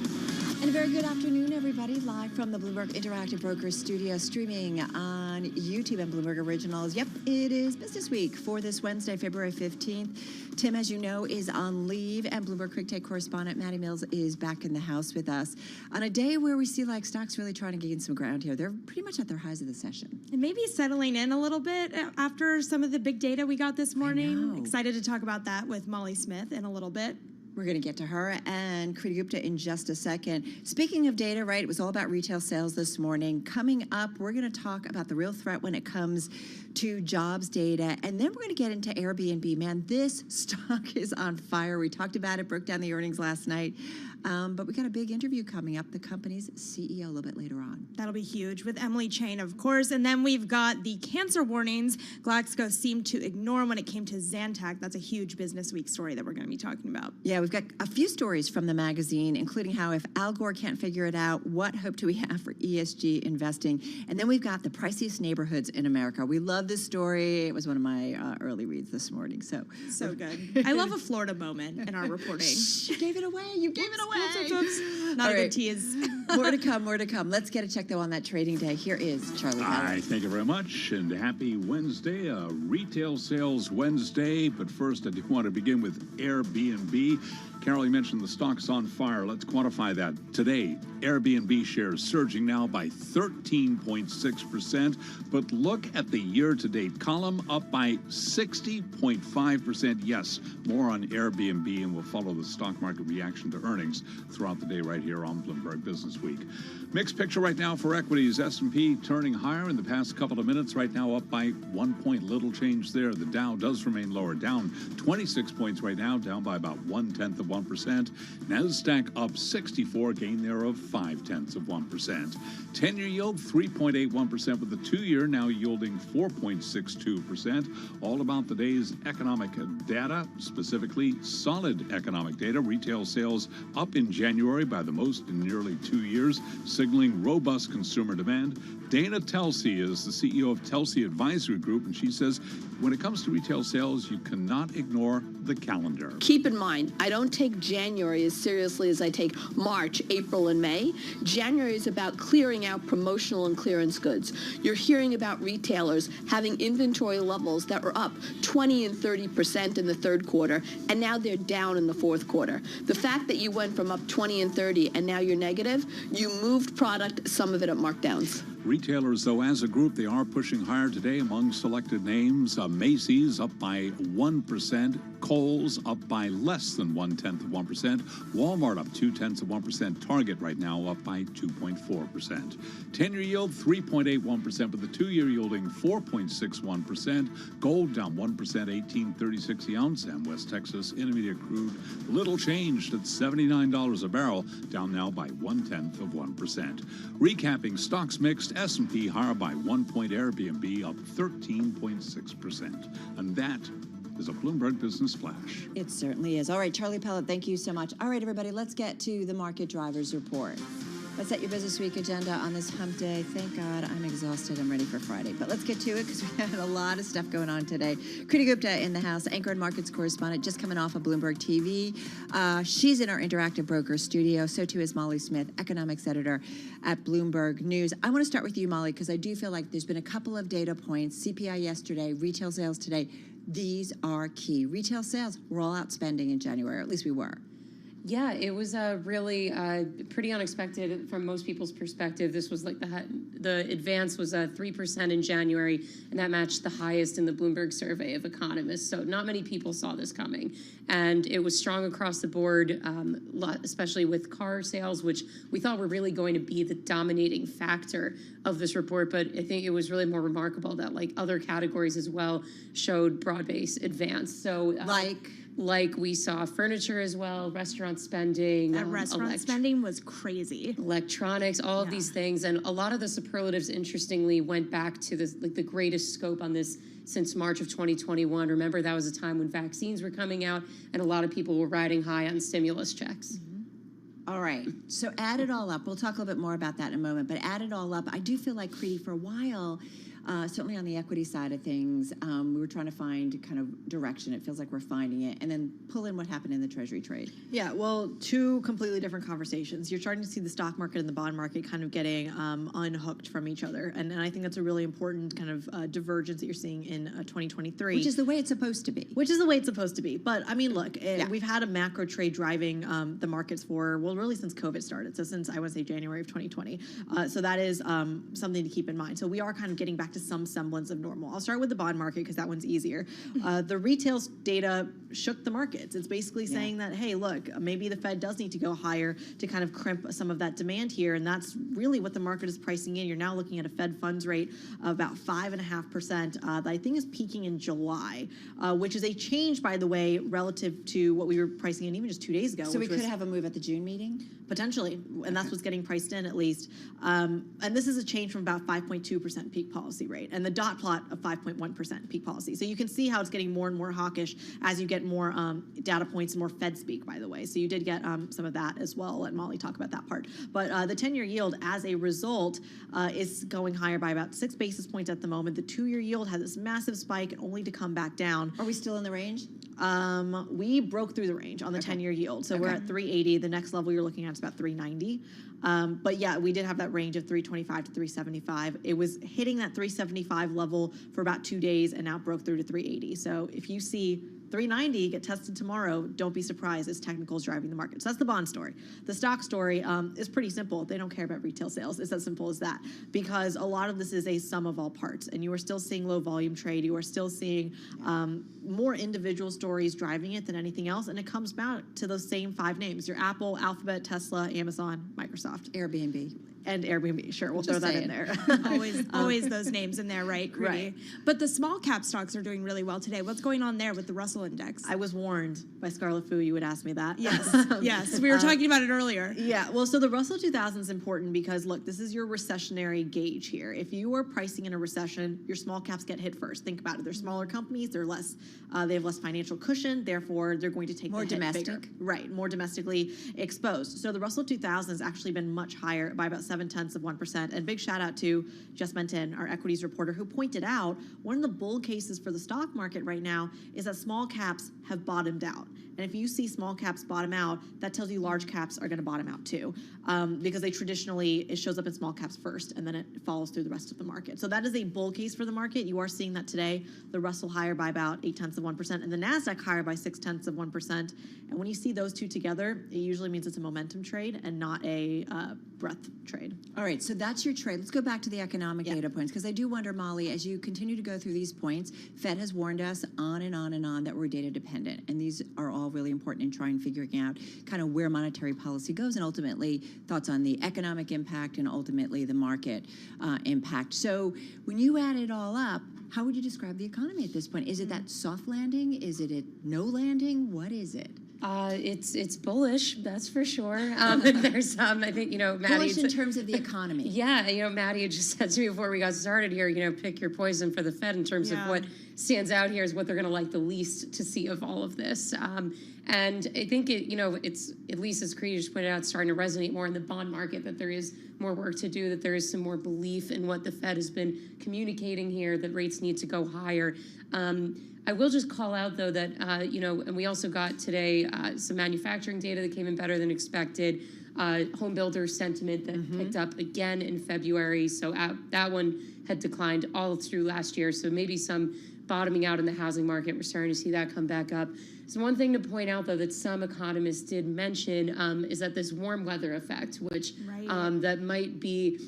And a very good afternoon, everybody. Live from the Bloomberg Interactive Brokers studio, streaming on YouTube and Bloomberg Originals. Yep, it is Business Week for this Wednesday, February 15th. Tim, as you know, is on leave, and Bloomberg Quick Take correspondent Maddie Mills is back in the house with us on a day where we see like stocks really trying to gain some ground here. They're pretty much at their highs of the session.
And maybe settling in a little bit after some of the big data we got this morning. Excited to talk about that with Molly Smith in a little bit.
We're going to get to her and Kriti Gupta in just a second. Speaking of data, right, it was all about retail sales this morning. Coming up, we're going to talk about the real threat when it comes to jobs data. And then we're going to get into Airbnb. Man, this stock is on fire. We talked about it, broke down the earnings last night. But we got a big interview coming up, the company's CEO a little bit later on.
That'll be huge with Emily Chain, of course. And then we've got the cancer warnings Glaxo seemed to ignore when it came to Zantac. That's a huge Business Week story that we're going to be talking about.
Yeah, we've got a few stories from the magazine, including how if Al Gore can't figure it out, what hope do we have for ESG investing? And then we've got the priciest neighborhoods in America. We love this story. It was one of my early reads this morning. So
good. I love a Florida moment in our reporting.
You gave it away. You gave it away.
Not a good tease.
More to come, more to come. Let's get a check, though, on that trading day. Here is Charlie Powell.
All right, thank you very much, and happy Wednesday, Retail Sales Wednesday. But first, I do want to begin with Airbnb. Carol, you mentioned the stock's on fire. Let's quantify that. Today, Airbnb shares surging now by 13.6%. But look at the year-to-date column, up by 60.5%. Yes, more on Airbnb, and we'll follow the stock market reaction to earnings throughout the day right here on Bloomberg Business Week. Mixed picture right now for equities. S&P turning higher in the past couple of minutes. Right now up by 1 point. Little change there. The Dow does remain lower, down 26 points right now, down by about 0.1%. NASDAQ up 64, gain there of 0.5%. 10-year yield 3.81%, with the 2-year now yielding 4.62%. All about the day's economic data, specifically solid economic data. Retail sales up in January by the most in nearly 2 years, signaling robust consumer demand. Dana Telsey is the CEO of Telsey Advisory Group, and she says when it comes to retail sales, you cannot ignore the calendar.
Keep in mind, I don't take January as seriously as I take March, April, and May. January is about clearing out promotional and clearance goods. You're hearing about retailers having inventory levels that were up 20 and 30% in the third quarter, and now they're down in the fourth quarter. The fact that you went from up 20 and 30 and now you're negative, you moved product, some of it at markdowns.
Retailers, though, as a group, they are pushing higher today among selected names. Macy's up by 1%. Kohl's up by less than 0.1%. Walmart up 0.2%. Target right now up by 2.4%. 10-year yield 3.81%, with the 2-year yielding 4.61%. Gold down 1%, 18.36 the ounce, and West Texas Intermediate crude little changed at $79 a barrel, down now by 0.1%. Recapping stocks mixed. S&P higher by 1 point. Airbnb up 13.6%. And that is a Bloomberg Business Flash.
It certainly is. All right, Charlie Pellet, thank you so much. All right, everybody, let's get to the market drivers report. Let's set your Business Week agenda on this hump day. Thank God I'm exhausted. I'm ready for Friday. But let's get to it because we had a lot of stuff going on today. Kriti Gupta in the house, Anchor and Markets correspondent, just coming off of Bloomberg TV. She's in our Interactive Broker studio. So too is Molly Smith, economics editor at Bloomberg News. I want to start with you, Molly, because I do feel like there's been a couple of data points. CPI yesterday, retail sales today. These are key. Retail sales, we're all out spending in January, or at least we were.
Yeah, it was really pretty unexpected from most people's perspective. This was like the advance was 3% in January, and that matched the highest in the Bloomberg survey of economists. So not many people saw this coming. And it was strong across the board, especially with car sales, which we thought were really going to be the dominating factor of this report. But I think it was really more remarkable that like other categories as well showed broad-based advance. So like we saw furniture as well, restaurant spending.
That restaurant spending was crazy.
Electronics, all of these things. And a lot of the superlatives, interestingly, went back to this, like the greatest scope on this since March of 2021. Remember, that was a time when vaccines were coming out and a lot of people were riding high on stimulus checks.
All right, so add it all up. We'll talk a little bit more about that in a moment, but add it all up. I do feel like, Creedy, for a while, certainly on the equity side of things, we were trying to find kind of direction. It feels like we're finding it. And then pull in what happened in the Treasury trade.
Yeah, well, two completely different conversations. You're starting to see the stock market and the bond market kind of getting unhooked from each other. And I think that's a really important kind of divergence that you're seeing in 2023.
Which is the way it's supposed to be.
Which is the way it's supposed to be. But, I mean, look, we've had a macro trade driving the markets for, well, really since COVID started. So since, I would say, January of 2020. So that is something to keep in mind. So we are kind of getting back to some semblance of normal. I'll start with the bond market because that one's easier. The retail data shook the markets. It's basically saying that, hey, look, maybe the Fed does need to go higher to kind of crimp some of that demand here, and that's really what the market is pricing in. You're now looking at a Fed funds rate of about 5.5% that I think is peaking in July, which is a change, by the way, relative to what we were pricing in even just 2 days ago.
So we could have a move at the June meeting?
Potentially, and that's what's getting priced in at least. And this is a change from about 5.2% peak policy rate and the dot plot of 5.1% peak policy. So you can see how it's getting more and more hawkish as you get more data points and more Fed speak, by the way. So you did get some of that as well. I'll let Molly talk about that part. But the 10-year yield, as a result, is going higher by about 6 basis points at the moment. The 2-year yield has this massive spike only to come back down.
Are we still in the range?
We broke through the range on the 10-year yield. So we're at 380. The next level you're looking at is about 390. But yeah, we did have that range of 325 to 375. It was hitting that 375 level for about 2 days and now broke through to 380. So if you see 390 get tested tomorrow, don't be surprised as technicals driving the market. So that's the bond story. The stock story is pretty simple. They don't care about retail sales. It's as simple as that, because a lot of this is a sum of all parts, and you are still seeing low volume trade. You are still seeing more individual stories driving it than anything else, and it comes back to those same 5 names: your Apple, Alphabet, Tesla, Amazon, Microsoft,
Airbnb.
And Airbnb, sure, we'll throw that in there.
always those names in there, right, Creedy?
Right.
But the small cap stocks are doing really well today. What's going on there with the Russell Index?
I was warned by Scarlet Fu you would ask me that.
Yes, yes, we were talking about it earlier.
Yeah, well, so the Russell 2000 is important because, look, this is your recessionary gauge here. If you are pricing in a recession, your small caps get hit first. Think about it. They're smaller companies. They're less. They have less financial cushion. Therefore, they're going to take
more
the hit
domestic.
bigger. Right, more domestically exposed. So the Russell 2000 has actually been much higher by about 0.7%. And big shout out to Jess Menton, our equities reporter, who pointed out one of the bull cases for the stock market right now is that small caps have bottomed out. And if you see small caps bottom out, that tells you large caps are going to bottom out too, because they traditionally, it shows up in small caps first, and then it follows through the rest of the market. So that is a bull case for the market. You are seeing that today. The Russell higher by about 0.8%, and the NASDAQ higher by 0.6%. And when you see those two together, it usually means it's a momentum trade and not a breadth trade.
All right, so that's your trade. Let's go back to the economic data points, because I do wonder, Molly, as you continue to go through these points, Fed has warned us on and on and on that we're data dependent, and these are all really important in trying figuring out kind of where monetary policy goes and ultimately thoughts on the economic impact and ultimately the market impact. So when you add it all up, how would you describe the economy at this point? Is it that soft landing? Is it a no landing? What is it?
It's bullish, that's for sure. There's I think, Maddie.
Bullish in terms of the economy.
Yeah, Maddie had just said to me before we got started here, pick your poison for the Fed in terms of what stands out here is what they're going to like the least to see of all of this. And I think it's, at least as Creedy just pointed out, starting to resonate more in the bond market, that there is more work to do, that there is some more belief in what the Fed has been communicating here, that rates need to go higher. I will just call out, though, that, and we also got today some manufacturing data that came in better than expected, home builder sentiment that picked up again in February. So that one had declined all through last year. So maybe some bottoming out in the housing market. We're starting to see that come back up. So one thing to point out, though, that some economists did mention is that this warm weather effect, which that might be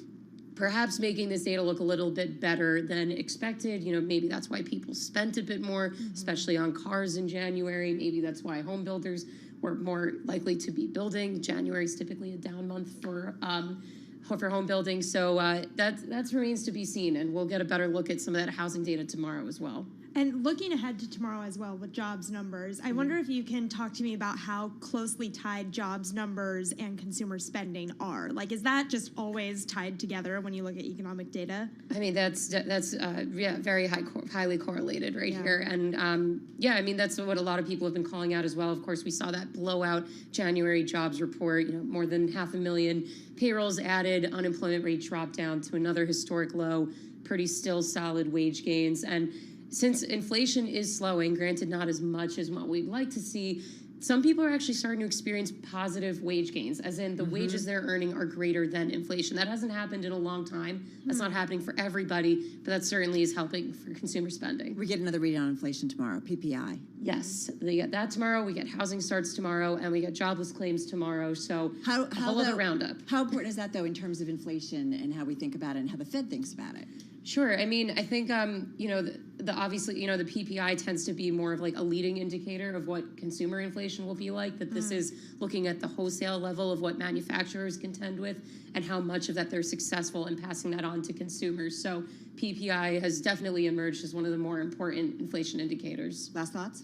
perhaps making this data look a little bit better than expected. Maybe that's why people spent a bit more, especially on cars in January. Maybe that's why home builders were more likely to be building. January is typically a down month for home building. So that remains to be seen, and we'll get a better look at some of that housing data tomorrow as well.
And looking ahead to tomorrow as well with jobs numbers, I wonder if you can talk to me about how closely tied jobs numbers and consumer spending are. Like, is that just always tied together when you look at economic data?
I mean, that's very highly correlated right here. And I mean, that's what a lot of people have been calling out as well. Of course, we saw that blowout January jobs report, more than 500,000 payrolls added, unemployment rate dropped down to another historic low, pretty still solid wage gains. And since inflation is slowing, granted not as much as what we'd like to see, some people are actually starting to experience positive wage gains, as in the wages they're earning are greater than inflation. That hasn't happened in a long time. That's not happening for everybody, but that certainly is helping for consumer spending.
We get another read on inflation tomorrow, PPI.
Yes, we get that tomorrow. We get housing starts tomorrow, and we get jobless claims tomorrow. So a whole other roundup.
How important is that, though, in terms of inflation and how we think about it and how the Fed thinks about it?
Sure. I mean, I think, obviously, the PPI tends to be more of like a leading indicator of what consumer inflation will be like, that this is looking at the wholesale level of what manufacturers contend with and how much of that they're successful in passing that on to consumers. So PPI has definitely emerged as one of the more important inflation indicators.
Last thoughts?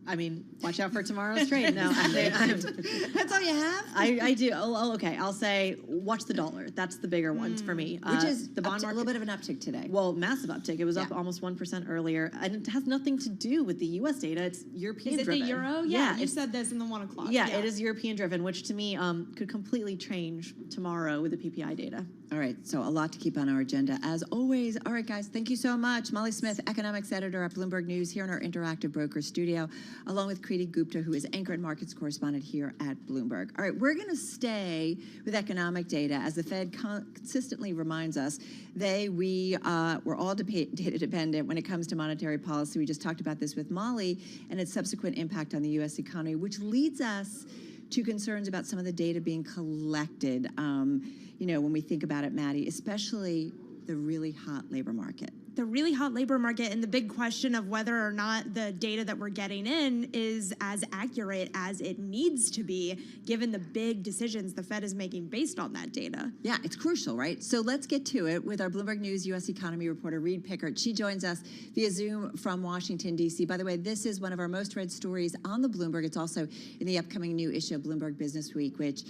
I mean, watch out for tomorrow's trade. No,
that's all you have?
I do. Okay. I'll say watch the dollar. That's the bigger one for me.
Which is
the bond market.
A little bit of an uptick today.
Well, massive uptick. It was up almost 1% earlier. And it has nothing to do with the U.S. data. It's European driven.
Is it the euro? Yeah, you said this in the 1 o'clock.
Yeah, it is European driven, which to me could completely change tomorrow with the PPI data.
All right, so a lot to keep on our agenda, as always. All right, guys, thank you so much. Molly Smith, economics editor at Bloomberg News, here in our Interactive Broker studio, along with Kriti Gupta, who is anchor and markets correspondent here at Bloomberg. All right, we're going to stay with economic data, as the Fed consistently reminds us. We're all data dependent when it comes to monetary policy. We just talked about this with Molly and its subsequent impact on the U.S. economy, which leads us to concerns about some of the data being collected. When we think about it, Maddie, especially the really hot labor market.
The really hot labor market, and the big question of whether or not the data that we're getting in is as accurate as it needs to be, given the big decisions the Fed is making based on that data.
Yeah, it's crucial, right? So let's get to it with our Bloomberg News U.S. economy reporter, Reed Pickert. She joins us via Zoom from Washington, D.C. By the way, this is one of our most read stories on the Bloomberg. It's also in the upcoming new issue of Bloomberg Business Week, which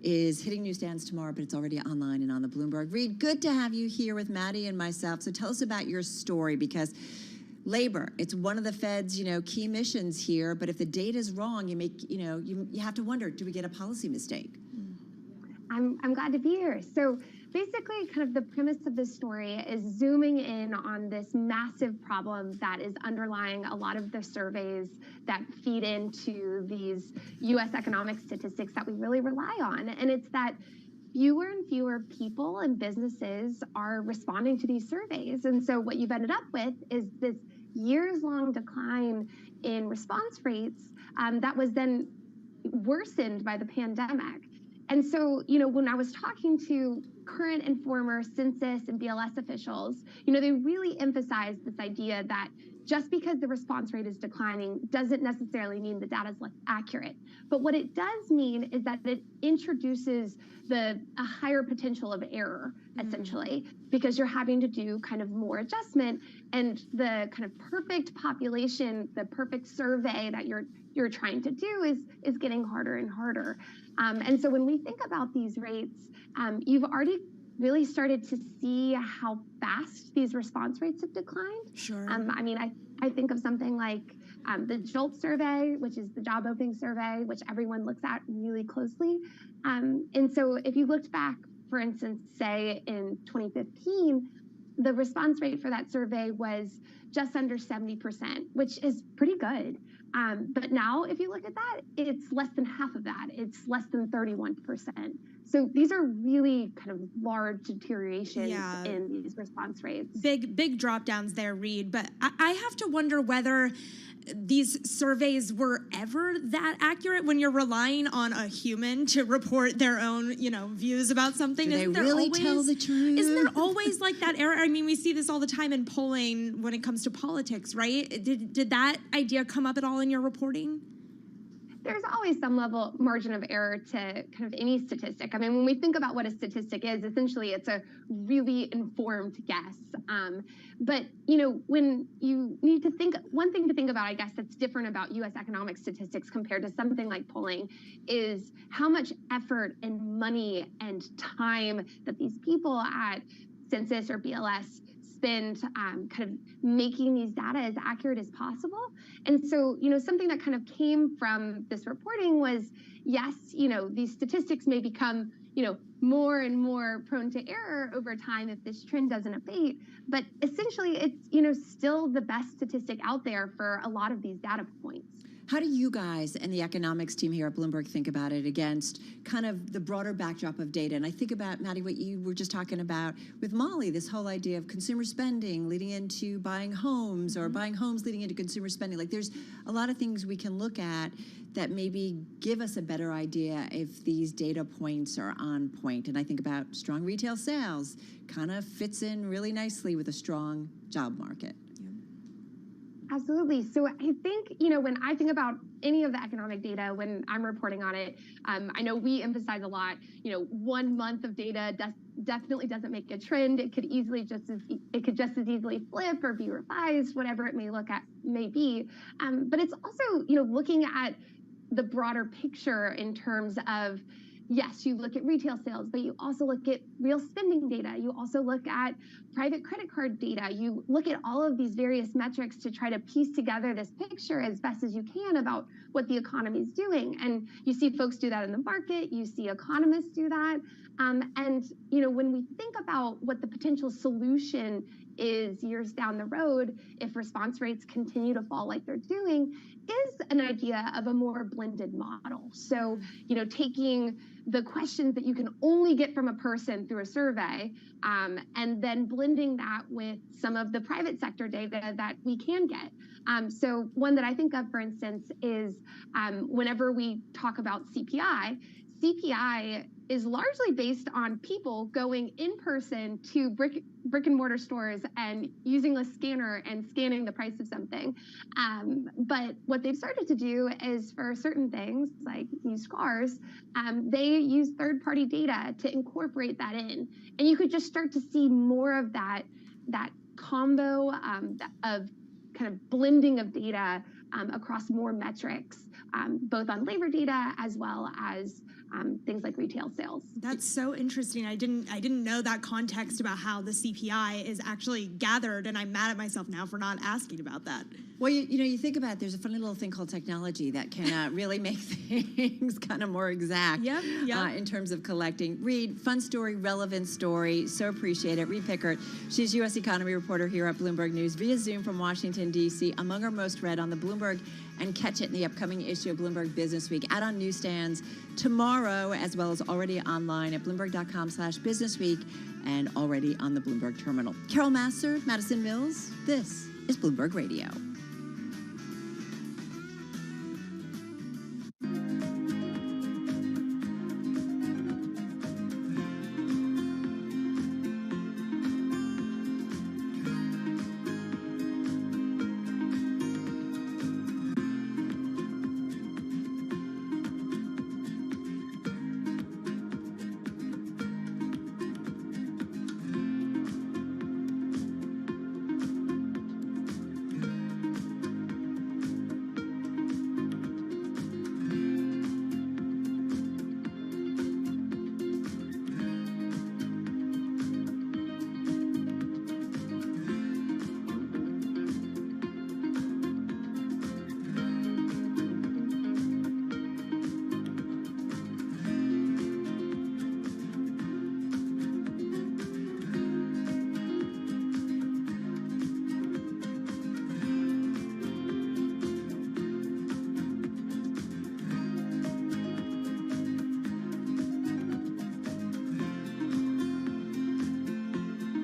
is hitting newsstands tomorrow, but it's already online and on the Bloomberg. Reed, good to have you here with Maddie and myself. So tell us about your story, because labor, it's one of the Fed's, key missions here. But if the data is wrong, you have to wonder, do we get a policy mistake?
I'm glad to be here. So basically, kind of the premise of this story is zooming in on this massive problem that is underlying a lot of the surveys that feed into these U.S. economic statistics that we really rely on. And it's that fewer and fewer people and businesses are responding to these surveys. And so what you've ended up with is this years-long decline in response rates that was then worsened by the pandemic. And so, when I was talking to current and former census and BLS officials, they really emphasized this idea that just because the response rate is declining doesn't necessarily mean the data is less accurate. But what it does mean is that it introduces a higher potential of error, essentially, because you're having to do kind of more adjustment, and the kind of perfect population, the perfect survey that you're trying to do is getting harder and harder. And so when we think about these rates, you've already really started to see how fast these response rates have declined.
Sure.
I think of something like the JOLT survey, which is the job opening survey, which everyone looks at really closely. And so if you looked back, for instance, say in 2015, the response rate for that survey was just under 70%, which is pretty good. But now, if you look at that, it's less than half of that. It's less than 31%. So these are really kind of large deteriorations in these response rates.
Big drop downs there, Reed. But I have to wonder whether these surveys were ever that accurate when you're relying on a human to report their own, views about something.
Do they really tell the truth?
Isn't there always like that error? I mean, we see this all the time in polling when it comes to politics, right? Did that idea come up at all in your reporting?
there's always some level margin of error to kind of any statistic. I mean, when we think about what a statistic is, essentially it's a really informed guess. But when you need to think, one thing to think about, I guess, that's different about U.S. economic statistics compared to something like polling is how much effort and money and time that these people at Census or BLS spend kind of making these data as accurate as possible. And so, something that kind of came from this reporting was, yes, these statistics may become, more and more prone to error over time if this trend doesn't abate. But essentially, it's, still the best statistic out there for a lot of these data points.
How do you guys and the economics team here at Bloomberg think about it against kind of the broader backdrop of data? And I think about, Maddie, what you were just talking about with Molly, this whole idea of consumer spending leading into buying homes or buying homes leading into consumer spending. Like there's a lot of things we can look at that maybe give us a better idea if these data points are on point. And I think about strong retail sales kind of fits in really nicely with a strong job market.
Absolutely. So I think, when I think about any of the economic data, when I'm reporting on it, I know we emphasize a lot, 1 month of data definitely doesn't make a trend. It could just as easily flip or be revised, whatever it may be. But it's also, looking at the broader picture in terms of, yes, you look at retail sales, but you also look at real spending data. You also look at private credit card data. You look at all of these various metrics to try to piece together this picture as best as you can about what the economy is doing. And you see folks do that in the market. You see economists do that. And, when we think about what the potential solution is years down the road, if response rates continue to fall like they're doing, is an idea of a more blended model. So, taking the questions that you can only get from a person through a survey, and then blending that with some of the private sector data that we can get. So one that I think of, for instance, is whenever we talk about CPI is largely based on people going in person to brick and mortar stores and using a scanner and scanning the price of something. But what they've started to do is for certain things like used cars, they use third-party data to incorporate that in. And you could just start to see more of that combo of kind of blending of data across more metrics, both on labor data as well as things like retail sales.
That's so interesting. I didn't know that context about how the CPI is actually gathered, and I'm mad at myself now for not asking about that.
Well, you think about it, there's a funny little thing called technology that can really make things kind of more exact in terms of collecting. Reed, fun story, relevant story. So appreciate it. Reed Pickert, she's U.S. economy reporter here at Bloomberg News via Zoom from Washington, D.C., among our most read on the Bloomberg, and catch it in the upcoming issue of Bloomberg Business Week out on newsstands tomorrow, as well as already online at Bloomberg.com/businessweek and already on the Bloomberg terminal. Carol Masser, Madison Mills, this is Bloomberg Radio.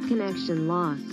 Connection lost.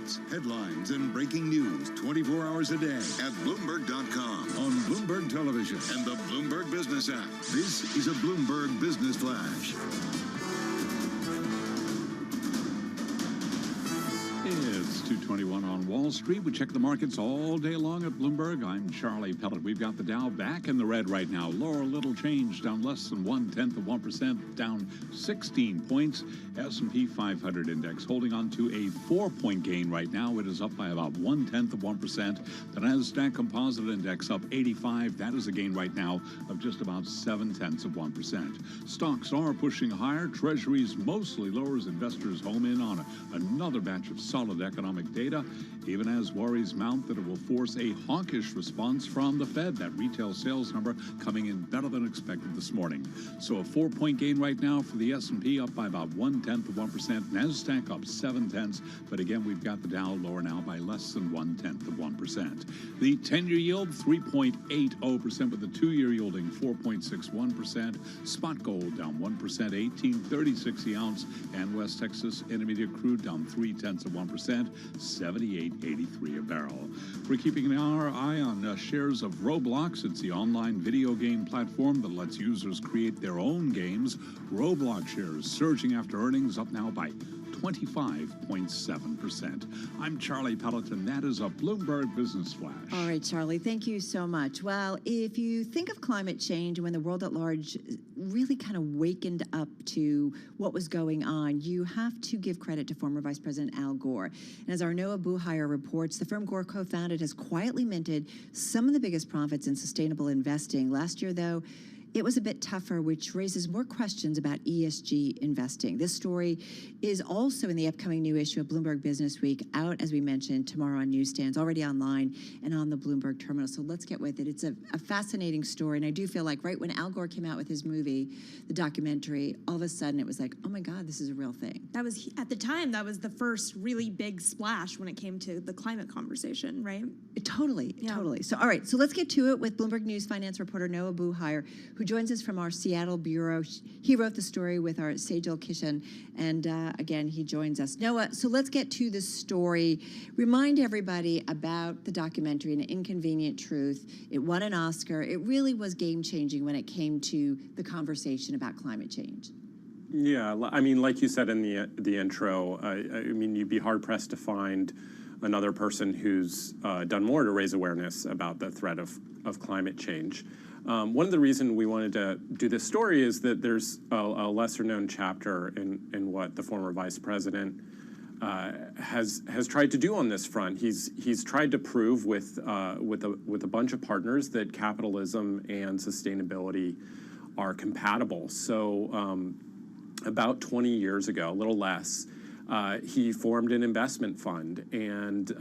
updates, headlines, and breaking news 24 hours a day at Bloomberg.com, on Bloomberg Television, and the Bloomberg Business app. This is a Bloomberg Business Flash.
It's 2:21 on Wall Street. We check the markets all day long at Bloomberg. I'm Charlie Pellet. We've got the Dow back in the red right now. Lower little change, down less than 1/10%, down 16 points. S&P 500 index holding on to a 4-point gain right now. It is up by about 1/10%. The Nasdaq Composite Index up 85. That is a gain right now of just about 0.7%. Stocks are pushing higher. Treasuries mostly lower as investors home in on another batch of solid economic data, even as worries mount that it will force a hawkish response from the Fed. That retail sales number coming in better than expected this morning. So a 4-point gain right now for the S&P, up by about 1/10%. Nasdaq up 0.7, but again, we've got the Dow lower now by less than 1/10%. The 10-year yield 3.80%, with the 2-year yielding 4.61%. Spot gold down 1%, 18.36 the ounce, and West Texas Intermediate crude down 0.3%, 78.83 a barrel. We're keeping our eye on shares of Roblox. It's the online video game platform that lets users create their own games. Roblox shares surging after earnings, up now by 25.7%. I'm Charlie Pelleton. That is a Bloomberg Business Flash.
All right, Charlie, thank you so much. Well, if you think of climate change, when the world at large really kind of wakened up to what was going on, you have to give credit to former Vice President Al Gore. And as our Noah Buhire reports, the firm Gore co-founded has quietly minted some of the biggest profits in sustainable investing. Last year, though, it was a bit tougher, which raises more questions about ESG investing. This story is also in the upcoming new issue of Bloomberg Business Week, out, as we mentioned, tomorrow on newsstands, already online and on the Bloomberg terminal. So let's get with it. It's a fascinating story, and I do feel like right when Al Gore came out with his movie, the documentary, all of a sudden it was like, oh my God, this is a real thing.
That was, at the time, that was the first really big splash when it came to the climate conversation, right?
Totally. So, all right, so let's get to it with Bloomberg News finance reporter Noah Buhire, who joins us from our Seattle bureau. He wrote the story with our Sejal Kishan, and again, he joins us. Noah, so let's get to the story. Remind everybody about the documentary, An Inconvenient Truth. It won an Oscar. It really was game-changing when it came to the conversation about climate change.
Yeah, I mean, like you said in the intro, I mean, you'd be hard-pressed to find another person who's done more to raise awareness about the threat of climate change. One of the reasons we wanted to do this story is that there's a lesser-known chapter in what the former vice president has tried to do on this front. He's tried to prove with a bunch of partners that capitalism and sustainability are compatible. So about 20 years ago, a little less, he formed an investment fund, and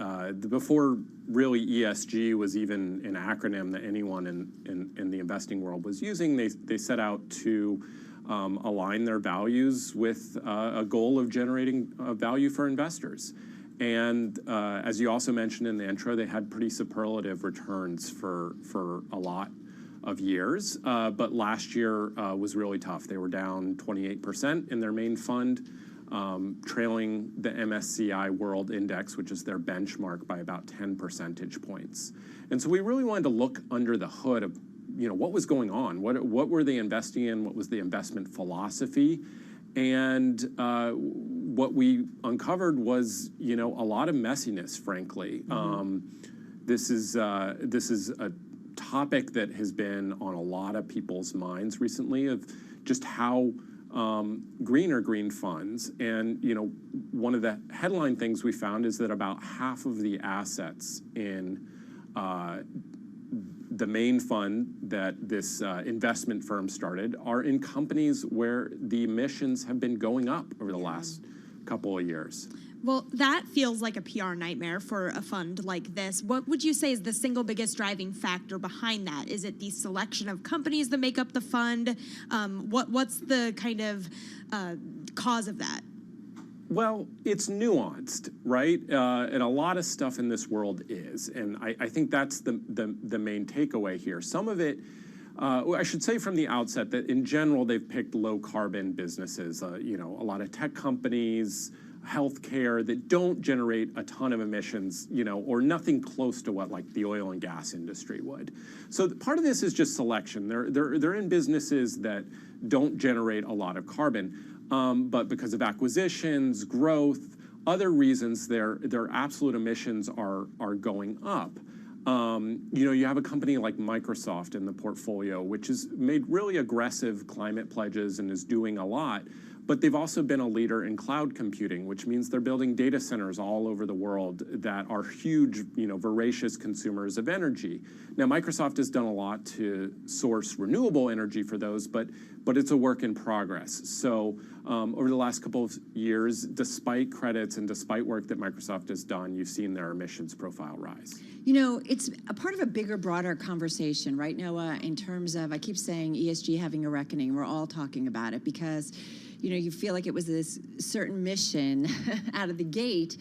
before really ESG was even an acronym that anyone in the investing world was using, they set out to align their values with a goal of generating value for investors. And as you also mentioned in the intro, they had pretty superlative returns for a lot of years, but last year was really tough. They were down 28% in their main fund, trailing the MSCI World Index, which is their benchmark, by about 10 percentage points. And so we really wanted to look under the hood of, what was going on? What were they investing in? What was the investment philosophy? And what we uncovered was, a lot of messiness, frankly. This is a topic that has been on a lot of people's minds recently, of just how green are green funds. And, one of the headline things we found is that about half of the assets in the main fund that this investment firm started are in companies where the emissions have been going up over the last couple of years.
Well, that feels like a PR nightmare for a fund like this. What would you say is the single biggest driving factor behind that? Is it the selection of companies that make up the fund? What's the kind of cause of that?
Well, it's nuanced, right? And a lot of stuff in this world is. And I think that's the main takeaway here. Some of it, I should say from the outset that in general, they've picked low carbon businesses, a lot of tech companies, healthcare that don't generate a ton of emissions, or nothing close to what like the oil and gas industry would. So part of this is just selection. They're in businesses that don't generate a lot of carbon, but because of acquisitions, growth, other reasons, their absolute emissions are going up. You have a company like Microsoft in the portfolio, which has made really aggressive climate pledges and is doing a lot. But they've also been a leader in cloud computing, which means they're building data centers all over the world that are huge, voracious consumers of energy. Now, Microsoft has done a lot to source renewable energy for those, but it's a work in progress. So over the last couple of years, despite credits and despite work that Microsoft has done, you've seen their emissions profile rise.
It's a part of a bigger, broader conversation, right, Noah, in terms of, I keep saying ESG having a reckoning. We're all talking about it because you feel like it was this certain mission out of the gate,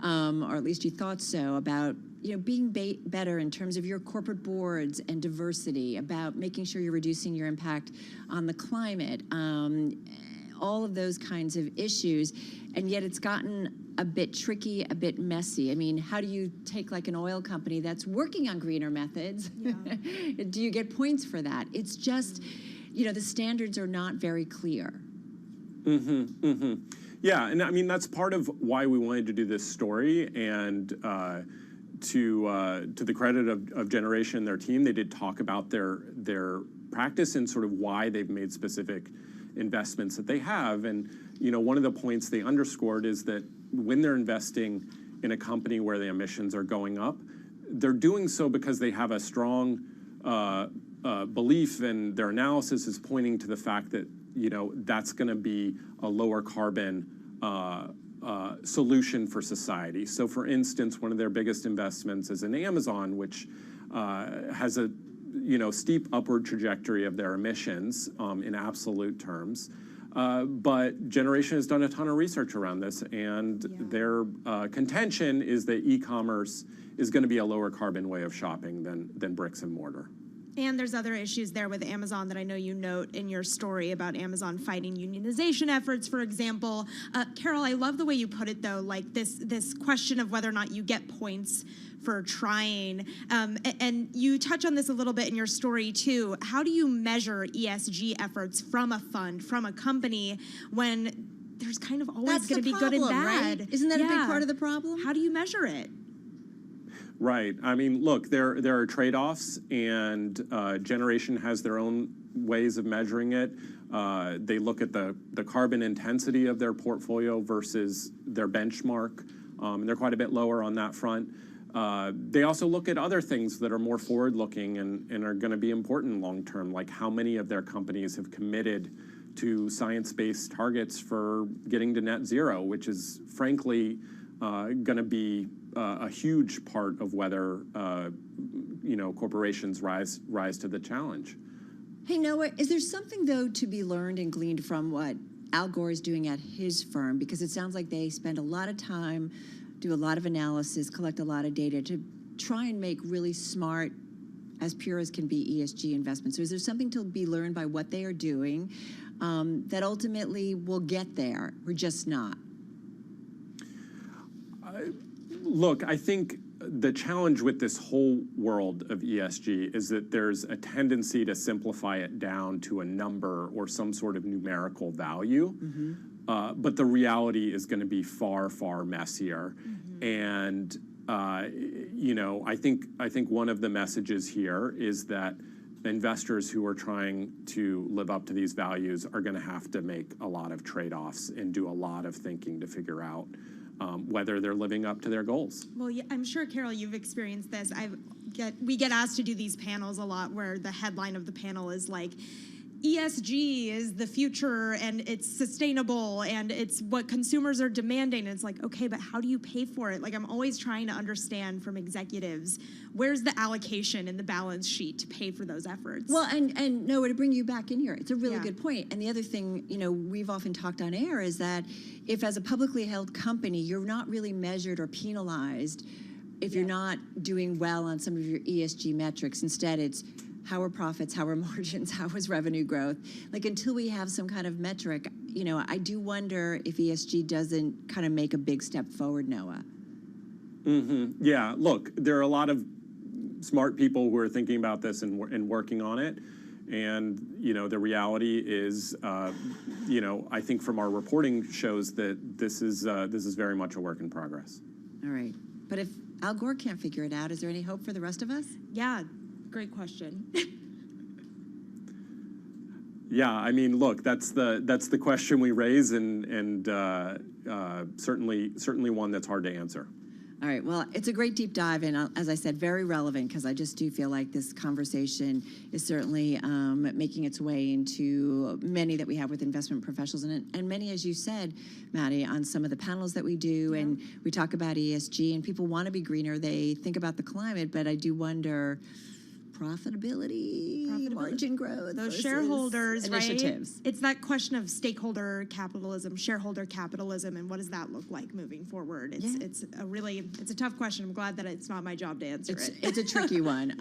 or at least you thought so, about being better in terms of your corporate boards and diversity, about making sure you're reducing your impact on the climate, all of those kinds of issues. And yet it's gotten a bit tricky, a bit messy. I mean, how do you take like an oil company that's working on greener methods? Yeah. Do you get points for that? It's just, the standards are not very clear.
Yeah, and I mean, that's part of why we wanted to do this story. And to the credit of Generation and their team, they did talk about their practice and sort of why they've made specific investments that they have. And one of the points they underscored is that when they're investing in a company where the emissions are going up, they're doing so because they have a strong belief, and their analysis is pointing to the fact that that's going to be a lower carbon solution for society. So, for instance, one of their biggest investments is in Amazon, which has a steep upward trajectory of their emissions in absolute terms. But Generation has done a ton of research around this, and their contention is that e-commerce is going to be a lower carbon way of shopping than bricks and mortar.
And there's other issues there with Amazon that I know you note in your story about Amazon fighting unionization efforts, for example. Carol, I love the way you put it, though, like this question of whether or not you get points for trying. And you touch on this a little bit in your story, too. How do you measure ESG efforts from a fund, from a company, when there's kind of always going to be good and bad?
Right? Isn't that a big part of the problem?
How do you measure it?
Right. I mean, look, there are trade-offs, and Generation has their own ways of measuring it. They look at the carbon intensity of their portfolio versus their benchmark, and they're quite a bit lower on that front. They also look at other things that are more forward-looking and are going to be important long-term, like how many of their companies have committed to science-based targets for getting to net zero, which is, frankly, going to be a huge part of whether corporations rise to the challenge.
Hey, Noah, is there something, though, to be learned and gleaned from what Al Gore is doing at his firm? Because it sounds like they spend a lot of time, do a lot of analysis, collect a lot of data to try and make really smart, as pure as can be, ESG investments. So is there something to be learned by what they are doing that ultimately will get there? We're just not.
Look, I think the challenge with this whole world of ESG is that there's a tendency to simplify it down to a number or some sort of numerical value. But the reality is going to be far, far messier. And, I think one of the messages here is that investors who are trying to live up to these values are going to have to make a lot of trade-offs and do a lot of thinking to figure out whether they're living up to their goals.
Well, yeah, I'm sure, Carol, you've experienced this. We get asked to do these panels a lot where the headline of the panel is like, ESG is the future and it's sustainable and it's what consumers are demanding. And it's like, okay, but how do you pay for it? Like, I'm always trying to understand from executives, where's the allocation in the balance sheet to pay for those efforts?
Well, and Noah, to bring you back in here, it's a really good point. And the other thing, we've often talked on air is that if as a publicly held company, you're not really measured or penalized if you're not doing well on some of your ESG metrics. Instead, it's how are profits, how are margins, how is revenue growth? Like, until we have some kind of metric, you know, I do wonder if ESG doesn't kind of make a big step forward, Noah.
Yeah, look, there are a lot of smart people who are thinking about this and working on it. And, you know, the reality is, you know, I think from our reporting shows that this is very much a work in progress.
All right. But if Al Gore can't figure it out, is there any hope for the rest of us?
Yeah, great question.
Yeah, I mean, look, that's the question we raise, and certainly one that's hard to answer.
All right, well, it's a great deep dive, and as I said, very relevant, because I just do feel like this conversation is certainly making its way into many that we have with investment professionals, and many, as you said, Maddie, on some of the panels that we do, and we talk about ESG, and people want to be greener, they think about the climate, but I do wonder, profitability, margin growth,
those shareholders,
initiatives.
Right? It's that question of stakeholder capitalism, shareholder capitalism, and what does that look like moving forward? It's a tough question. I'm glad that it's not my job to answer it.
It's a tricky one.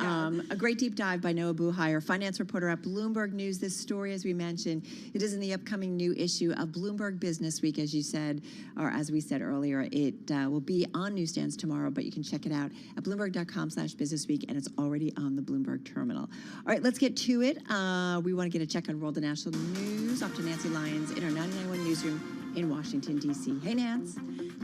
A great deep dive by Noah Buhire, finance reporter at Bloomberg News. This story, as we mentioned, it is in the upcoming new issue of Bloomberg Business Week, as you said, or as we said earlier. It will be on newsstands tomorrow, but you can check it out at bloomberg.com/businessweek, and it's already on the Bloomberg terminal. All right, let's get to it. We want to get a check on world and national news. Off to Nancy Lyons in our 99.1 newsroom in Washington, D.C. Hey, Nance.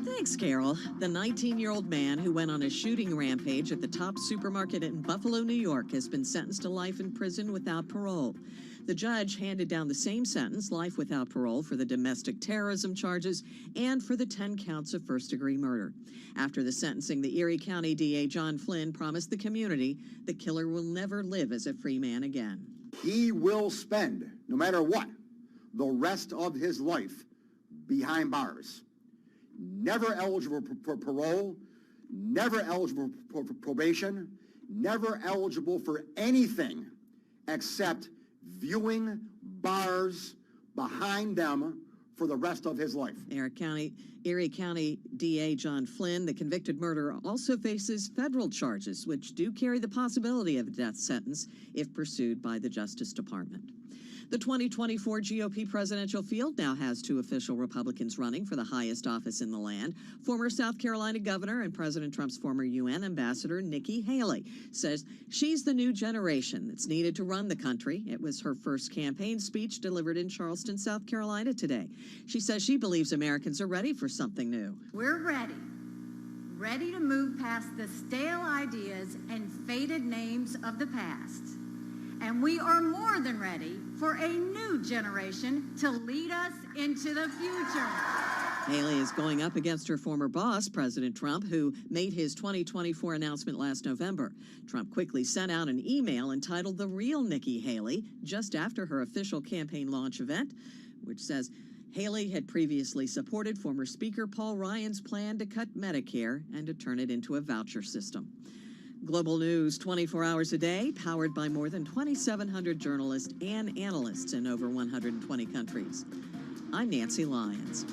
Thanks, Carol. The 19-year-old man who went on a shooting rampage at the top supermarket in Buffalo, New York, has been sentenced to life in prison without parole. The judge handed down the same sentence, life without parole, for the domestic terrorism charges and for the 10 counts of first-degree murder. After the sentencing, the Erie County DA John Flynn promised the community the killer will never live as a free man again.
He will spend, no matter what, the rest of his life behind bars. Never eligible for parole, never eligible for probation, never eligible for anything except viewing bars behind them for the rest of his life.
Erie County DA John Flynn, the convicted murderer, also faces federal charges, which do carry the possibility of a death sentence if pursued by the Justice Department. The 2024 GOP presidential field now has 2 official Republicans running for the highest office in the land. Former South Carolina governor and President Trump's former UN ambassador, Nikki Haley, says she's the new generation that's needed to run the country. It was her first campaign speech delivered in Charleston, South Carolina today. She says she believes Americans are ready for something new.
We're ready to move past the stale ideas and faded names of the past. And we are more than ready for a new generation to lead us into the future.
Haley is going up against her former boss, President Trump, who made his 2024 announcement last November. Trump quickly sent out an email entitled The Real Nikki Haley just after her official campaign launch event, which says Haley had previously supported former Speaker Paul Ryan's plan to cut Medicare and to turn it into a voucher system. Global news 24 hours a day, powered by more than 2,700 journalists and analysts in over 120 countries. I'm Nancy Lyons.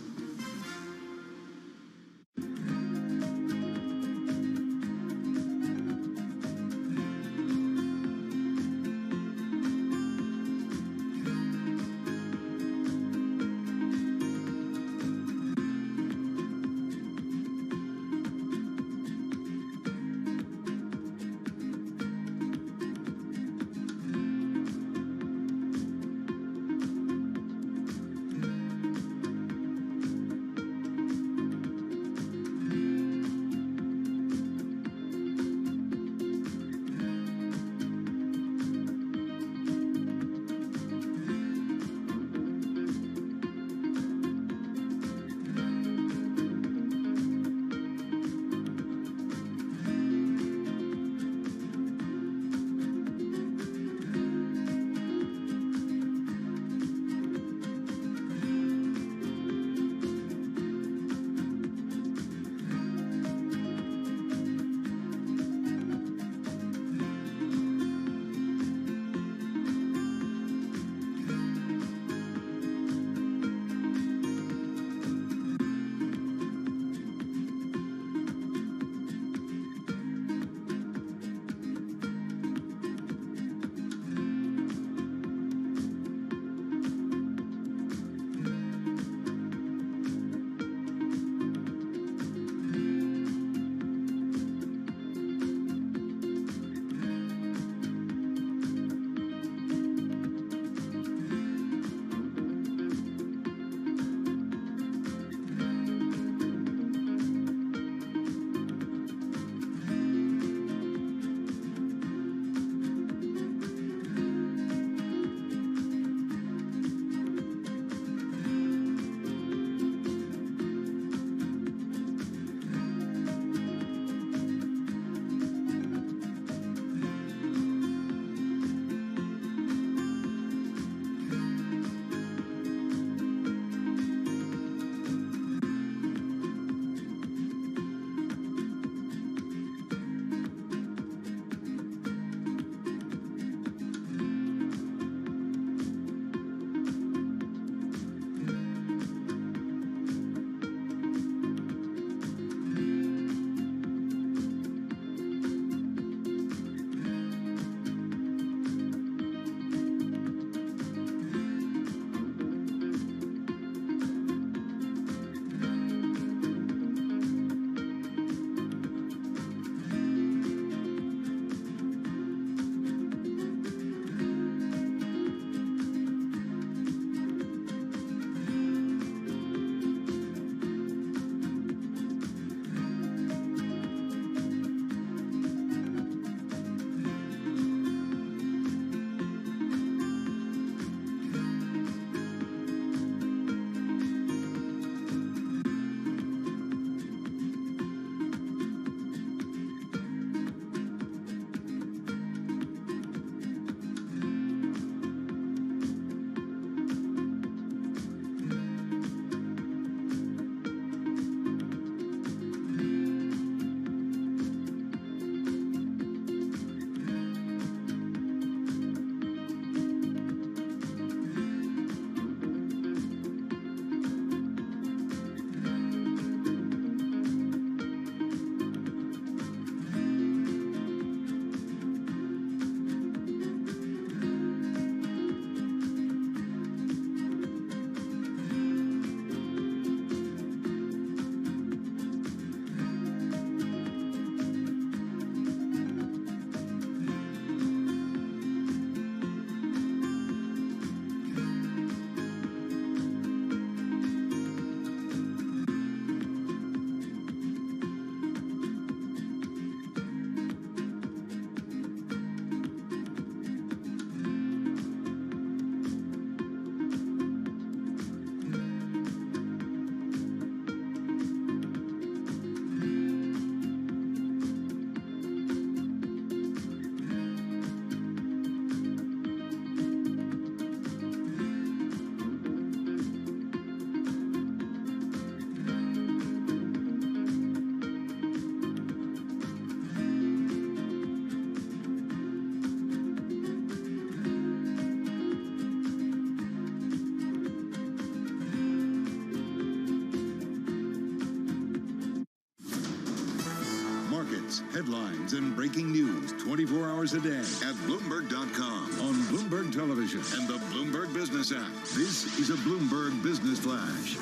updates, headlines, and breaking news 24 hours a day at Bloomberg.com, on Bloomberg Television, and the Bloomberg Business app. This is a Bloomberg Business Flash.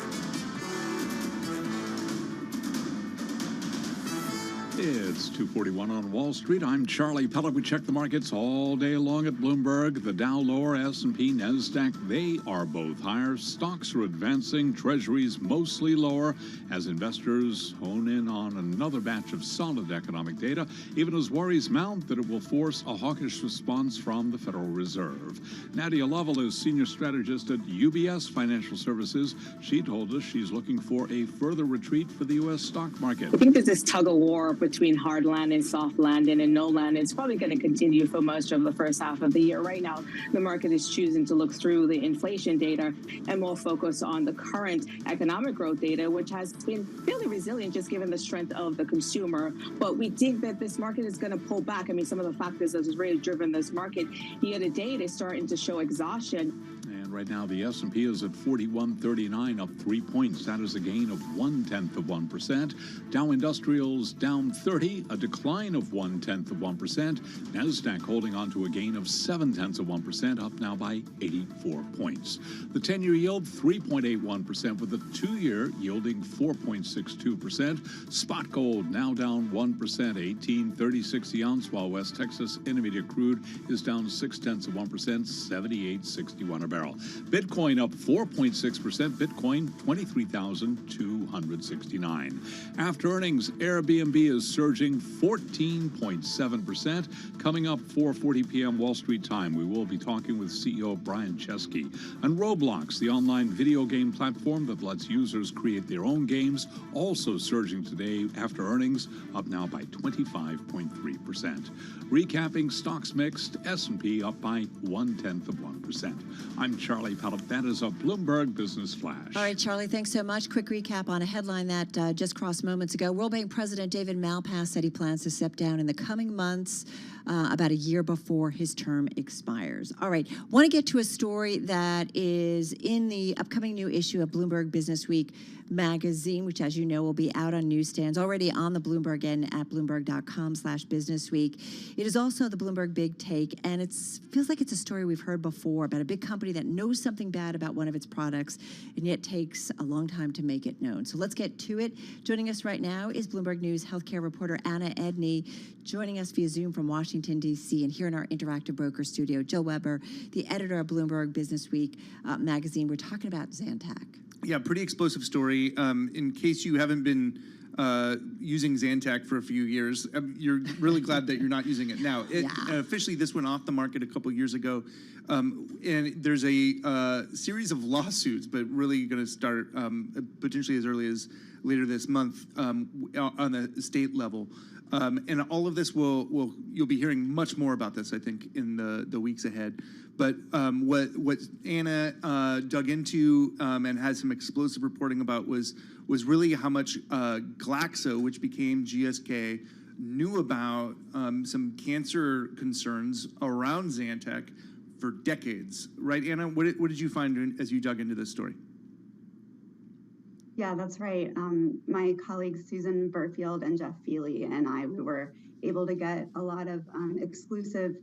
It's 2:41 on Wall Street. I'm Charlie Pellet. We check the markets all day long at Bloomberg. The Dow lower, S&P, NASDAQ, they are both higher. Stocks are advancing, treasuries mostly lower as investors hone in on another batch of solid economic data, even as worries mount that it will force a hawkish response from the Federal Reserve. Nadia Lovell is senior strategist at UBS Financial Services. She told us she's looking for a further retreat for the U.S. stock market.
I think there's this tug of war between hard landing, soft landing, and no landing. It's probably going to continue for most of the first half of the year. Right now, the market is choosing to look through the inflation data and more focus on the current economic growth data, which has been fairly resilient just given the strength of the consumer. But we think that this market is going to pull back. I mean, some of the factors that has really driven this market year to date is starting to show exhaustion.
And right now, the S&P is at 4139, up 3 points. That is a gain of 0.1%. Dow Industrials down 30, a decline of 0.1%. NASDAQ holding on to a gain of 0.7%, up now by 84 points. The 10-year yield, 3.81%, with the 2-year yielding 4.62%. Spot gold now down 1%, 18.36 the ounce, while West Texas Intermediate crude is down 0.6%, 78.61 a barrel. Bitcoin up 4.6%. Bitcoin 23,269. After earnings, Airbnb is surging 14.7%. Coming up 4:40 p.m. Wall Street time, we will be talking with CEO Brian Chesky. And Roblox, the online video game platform that lets users create their own games, also surging today after earnings, up now by 25.3%. Recapping stocks mixed, S&P up by 0.1%. I'm Charlie Pellet. That is a Bloomberg Business Flash.
All right, Charlie, thanks so much. Quick recap on a headline that just crossed moments ago. World Bank President David Malpass said he plans to step down in the coming months, about a year before his term expires. All right, want to get to a story that is in the upcoming new issue of Bloomberg Business Week magazine, which, as you know, will be out on newsstands, already on the Bloomberg and at Bloomberg.com/businessweek. It is also the Bloomberg Big Take, and it feels like it's a story we've heard before about a big company that knows something bad about one of its products and yet takes a long time to make it known. So let's get to it. Joining us right now is Bloomberg News healthcare reporter Anna Edney, joining us via Zoom from Washington, D.C., and here in our interactive broker studio, Jill Weber, the editor of Bloomberg Business Week magazine. We're talking about Zantac.
Yeah, pretty explosive story. In case you haven't been using Zantac for a few years, you're really glad that you're not using it now. Officially, this went off the market a couple years ago, and there's a series of lawsuits, but really going to start potentially as early as later this month on the state level. And all of this you'll be hearing much more about this, I think, in the weeks ahead. But what Anna dug into and had some explosive reporting about was really how much Glaxo, which became GSK, knew about some cancer concerns around Zantac for decades. Right, Anna? What did you find as you dug into this story?
Yeah, that's right. My colleagues Susan Burfield and Jeff Feely and we were able to get a lot of exclusive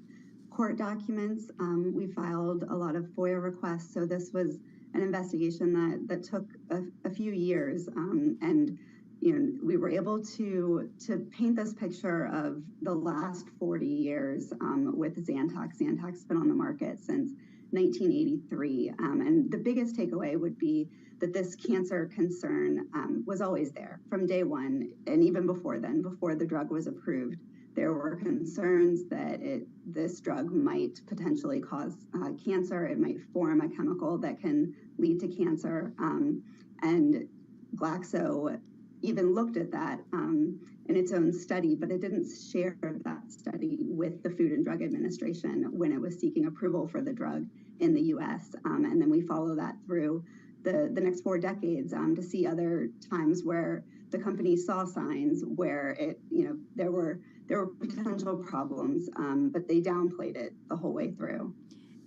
court documents. We filed a lot of FOIA requests, so this was an investigation that took a few years, and we were able to paint this picture of the last 40 years with Zantac. Zantac's been on the market since 1983, and the biggest takeaway would be that this cancer concern was always there from day one, and even before then, before the drug was approved. There were concerns that this drug might potentially cause cancer. It might form a chemical that can lead to cancer. And Glaxo even looked at that in its own study, but it didn't share that study with the Food and Drug Administration when it was seeking approval for the drug in the U.S. And then we follow that through the next 4 decades to see other times where the company saw signs where there were potential problems, but they downplayed it the whole way through.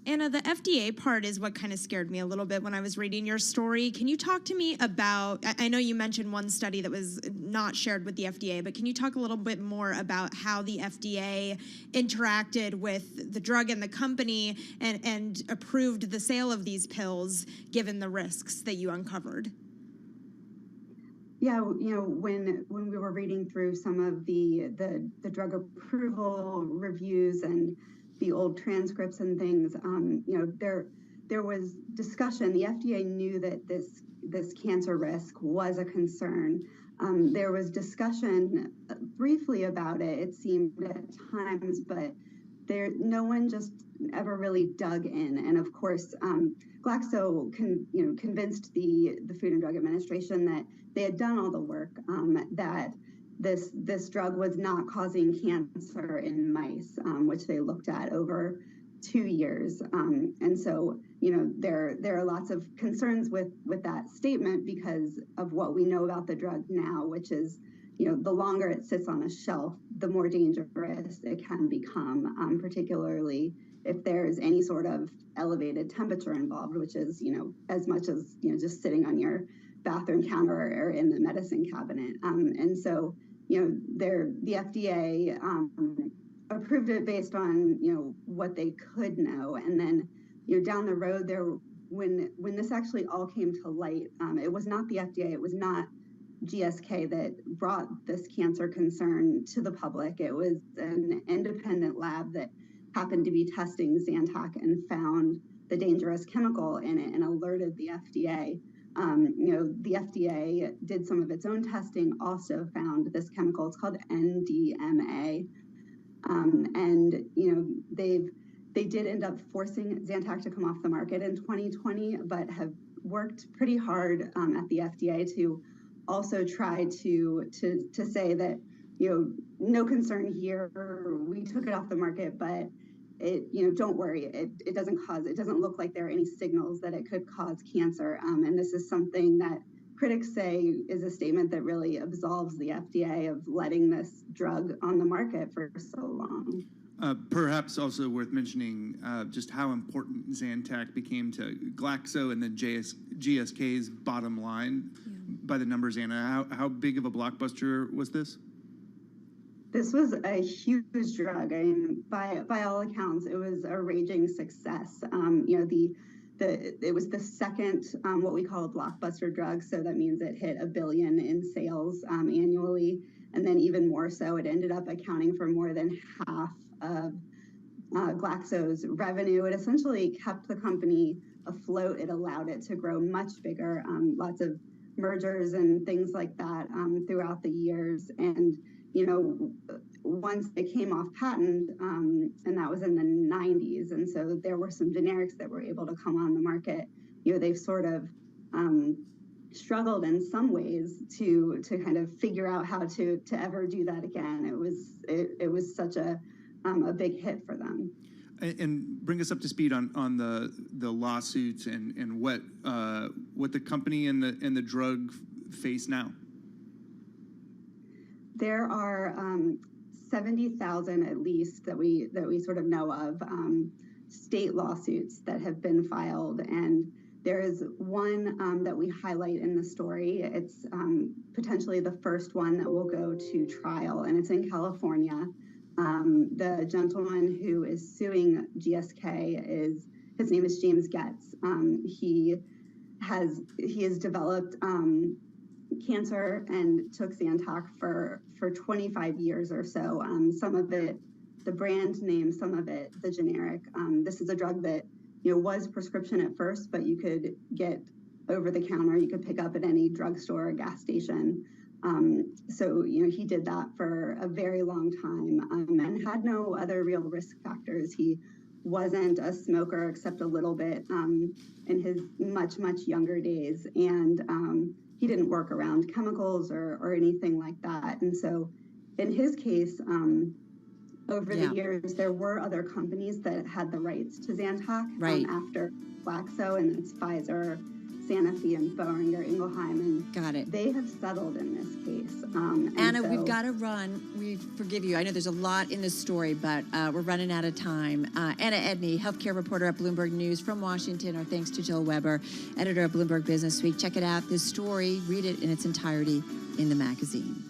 Anna, the FDA part is what kind of scared me a little bit when I was reading your story. Can you talk to me about, I know you mentioned one study that was not shared with the FDA, but can you talk a little bit more about how the FDA interacted with the drug and the company and approved the sale of these pills, given the risks that you uncovered?
Yeah, when we were reading through some of the drug approval reviews and the old transcripts and things, there was discussion. The FDA knew that this cancer risk was a concern. There was discussion briefly about it, it seemed at times, but no one just ever really dug in. And of course, Glaxo convinced the Food and Drug Administration that they had done all the work, that this drug was not causing cancer in mice, which they looked at over 2 years. And so, there are lots of concerns with that statement because of what we know about the drug now, which is, the longer it sits on a shelf, the more dangerous it can become, particularly if there's any sort of elevated temperature involved, which is, as much as, just sitting on your bathroom counter or in the medicine cabinet. And so, the FDA approved it based on, what they could know. And then, down the road when this actually all came to light, it was not the FDA, it was not GSK that brought this cancer concern to the public. It was an independent lab that happened to be testing Zantac and found the dangerous chemical in it and alerted the FDA. The FDA did some of its own testing, also found this chemical. It's called NDMA. And, they did end up forcing Zantac to come off the market in 2020, but have worked pretty hard at the FDA to also try to say that, no concern here. We took it off the market, but don't worry. It doesn't look like there are any signals that it could cause cancer. And this is something that critics say is a statement that really absolves the FDA of letting this drug on the market for so long.
Perhaps also worth mentioning just how important Zantac became to Glaxo and then GSK's bottom line by the numbers, Anna. How big of a blockbuster was this?
This was a huge drug. I mean, by all accounts, it was a raging success. It was the second what we call a blockbuster drug, so that means it hit $1 billion in sales annually, and then even more so, it ended up accounting for more than half of Glaxo's revenue. It essentially kept the company afloat. It allowed it to grow much bigger. Lots of mergers and things like that throughout the years, and once it came off patent, and that was in the 90s, and so there were some generics that were able to come on the market. They've sort of struggled in some ways to kind of figure out how to ever do that again. It was such a big hit for them.
And bring us up to speed on the lawsuits and what the company and the drug face now.
There are 70,000 at least that we sort of know of, state lawsuits that have been filed, and there is one that we highlight in the story. It's potentially the first one that will go to trial, and it's in California. The gentleman who is suing GSK his name is James Getz. He has developed cancer and took Zantac for 25 years or so. Some of it, the brand name, some of it, the generic. This is a drug that was prescription at first, but you could get over the counter. You could pick up at any drugstore or gas station. So he did that for a very long time and had no other real risk factors. He wasn't a smoker except a little bit in his much younger days, and he didn't work around chemicals or anything like that. And so in his case, over the years, there were other companies that had the rights to Zantac after Glaxo, and it's Pfizer, Sanofi and Boehringer Ingelheim, and
got it.
They have settled in this case.
Anna, we've got to run. We forgive you. I know there's a lot in this story, but we're running out of time. Anna Edney, healthcare reporter at Bloomberg News from Washington. Our thanks to Jill Weber, editor of Bloomberg Business Week. Check it out. This story, read it in its entirety in the magazine.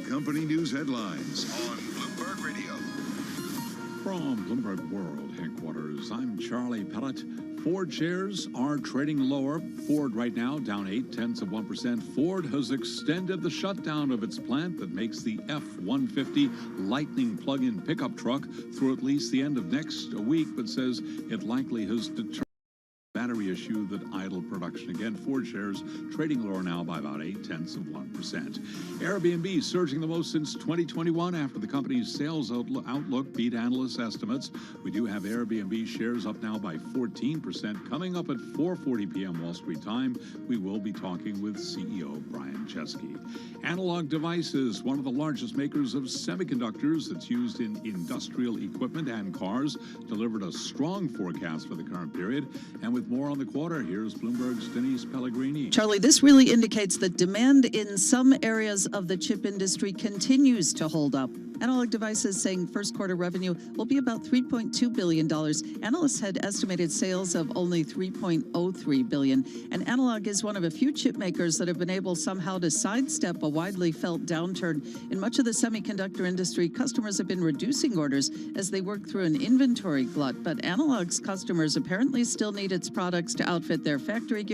Company news headlines on Bloomberg Radio.
From Bloomberg World Headquarters, I'm Charlie Pellet. Ford shares are trading lower. Ford right now down 0.8%. Ford has extended the shutdown of its plant that makes the F-150 Lightning plug-in pickup truck through at least the end of next week, but says it likely has determined battery issue that idled production. Again, Ford shares trading lower now by about 0.8%. Airbnb surging the most since 2021 after the company's sales outlook beat analyst estimates. We do have Airbnb shares up now by 14%. Coming up at 4:40 p.m. Wall Street time, we will be talking with CEO Brian Chesky. Analog Devices, one of the largest makers of semiconductors that's used in industrial equipment and cars, delivered a strong forecast for the current period. And with more on the quarter, here's Bloomberg's Denise Pellegrini.
Charlie, this really indicates that demand in some areas of the chip industry continues to hold up Analog Devices saying first quarter revenue will be about $3.2 billion. Analysts had estimated sales of only $3.03 billion. And Analog is one of a few chip makers that have been able somehow to sidestep a widely felt downturn. In much of the semiconductor industry, customers have been reducing orders as they work through an inventory glut. But Analog's customers apparently still need its products to outfit their factory gear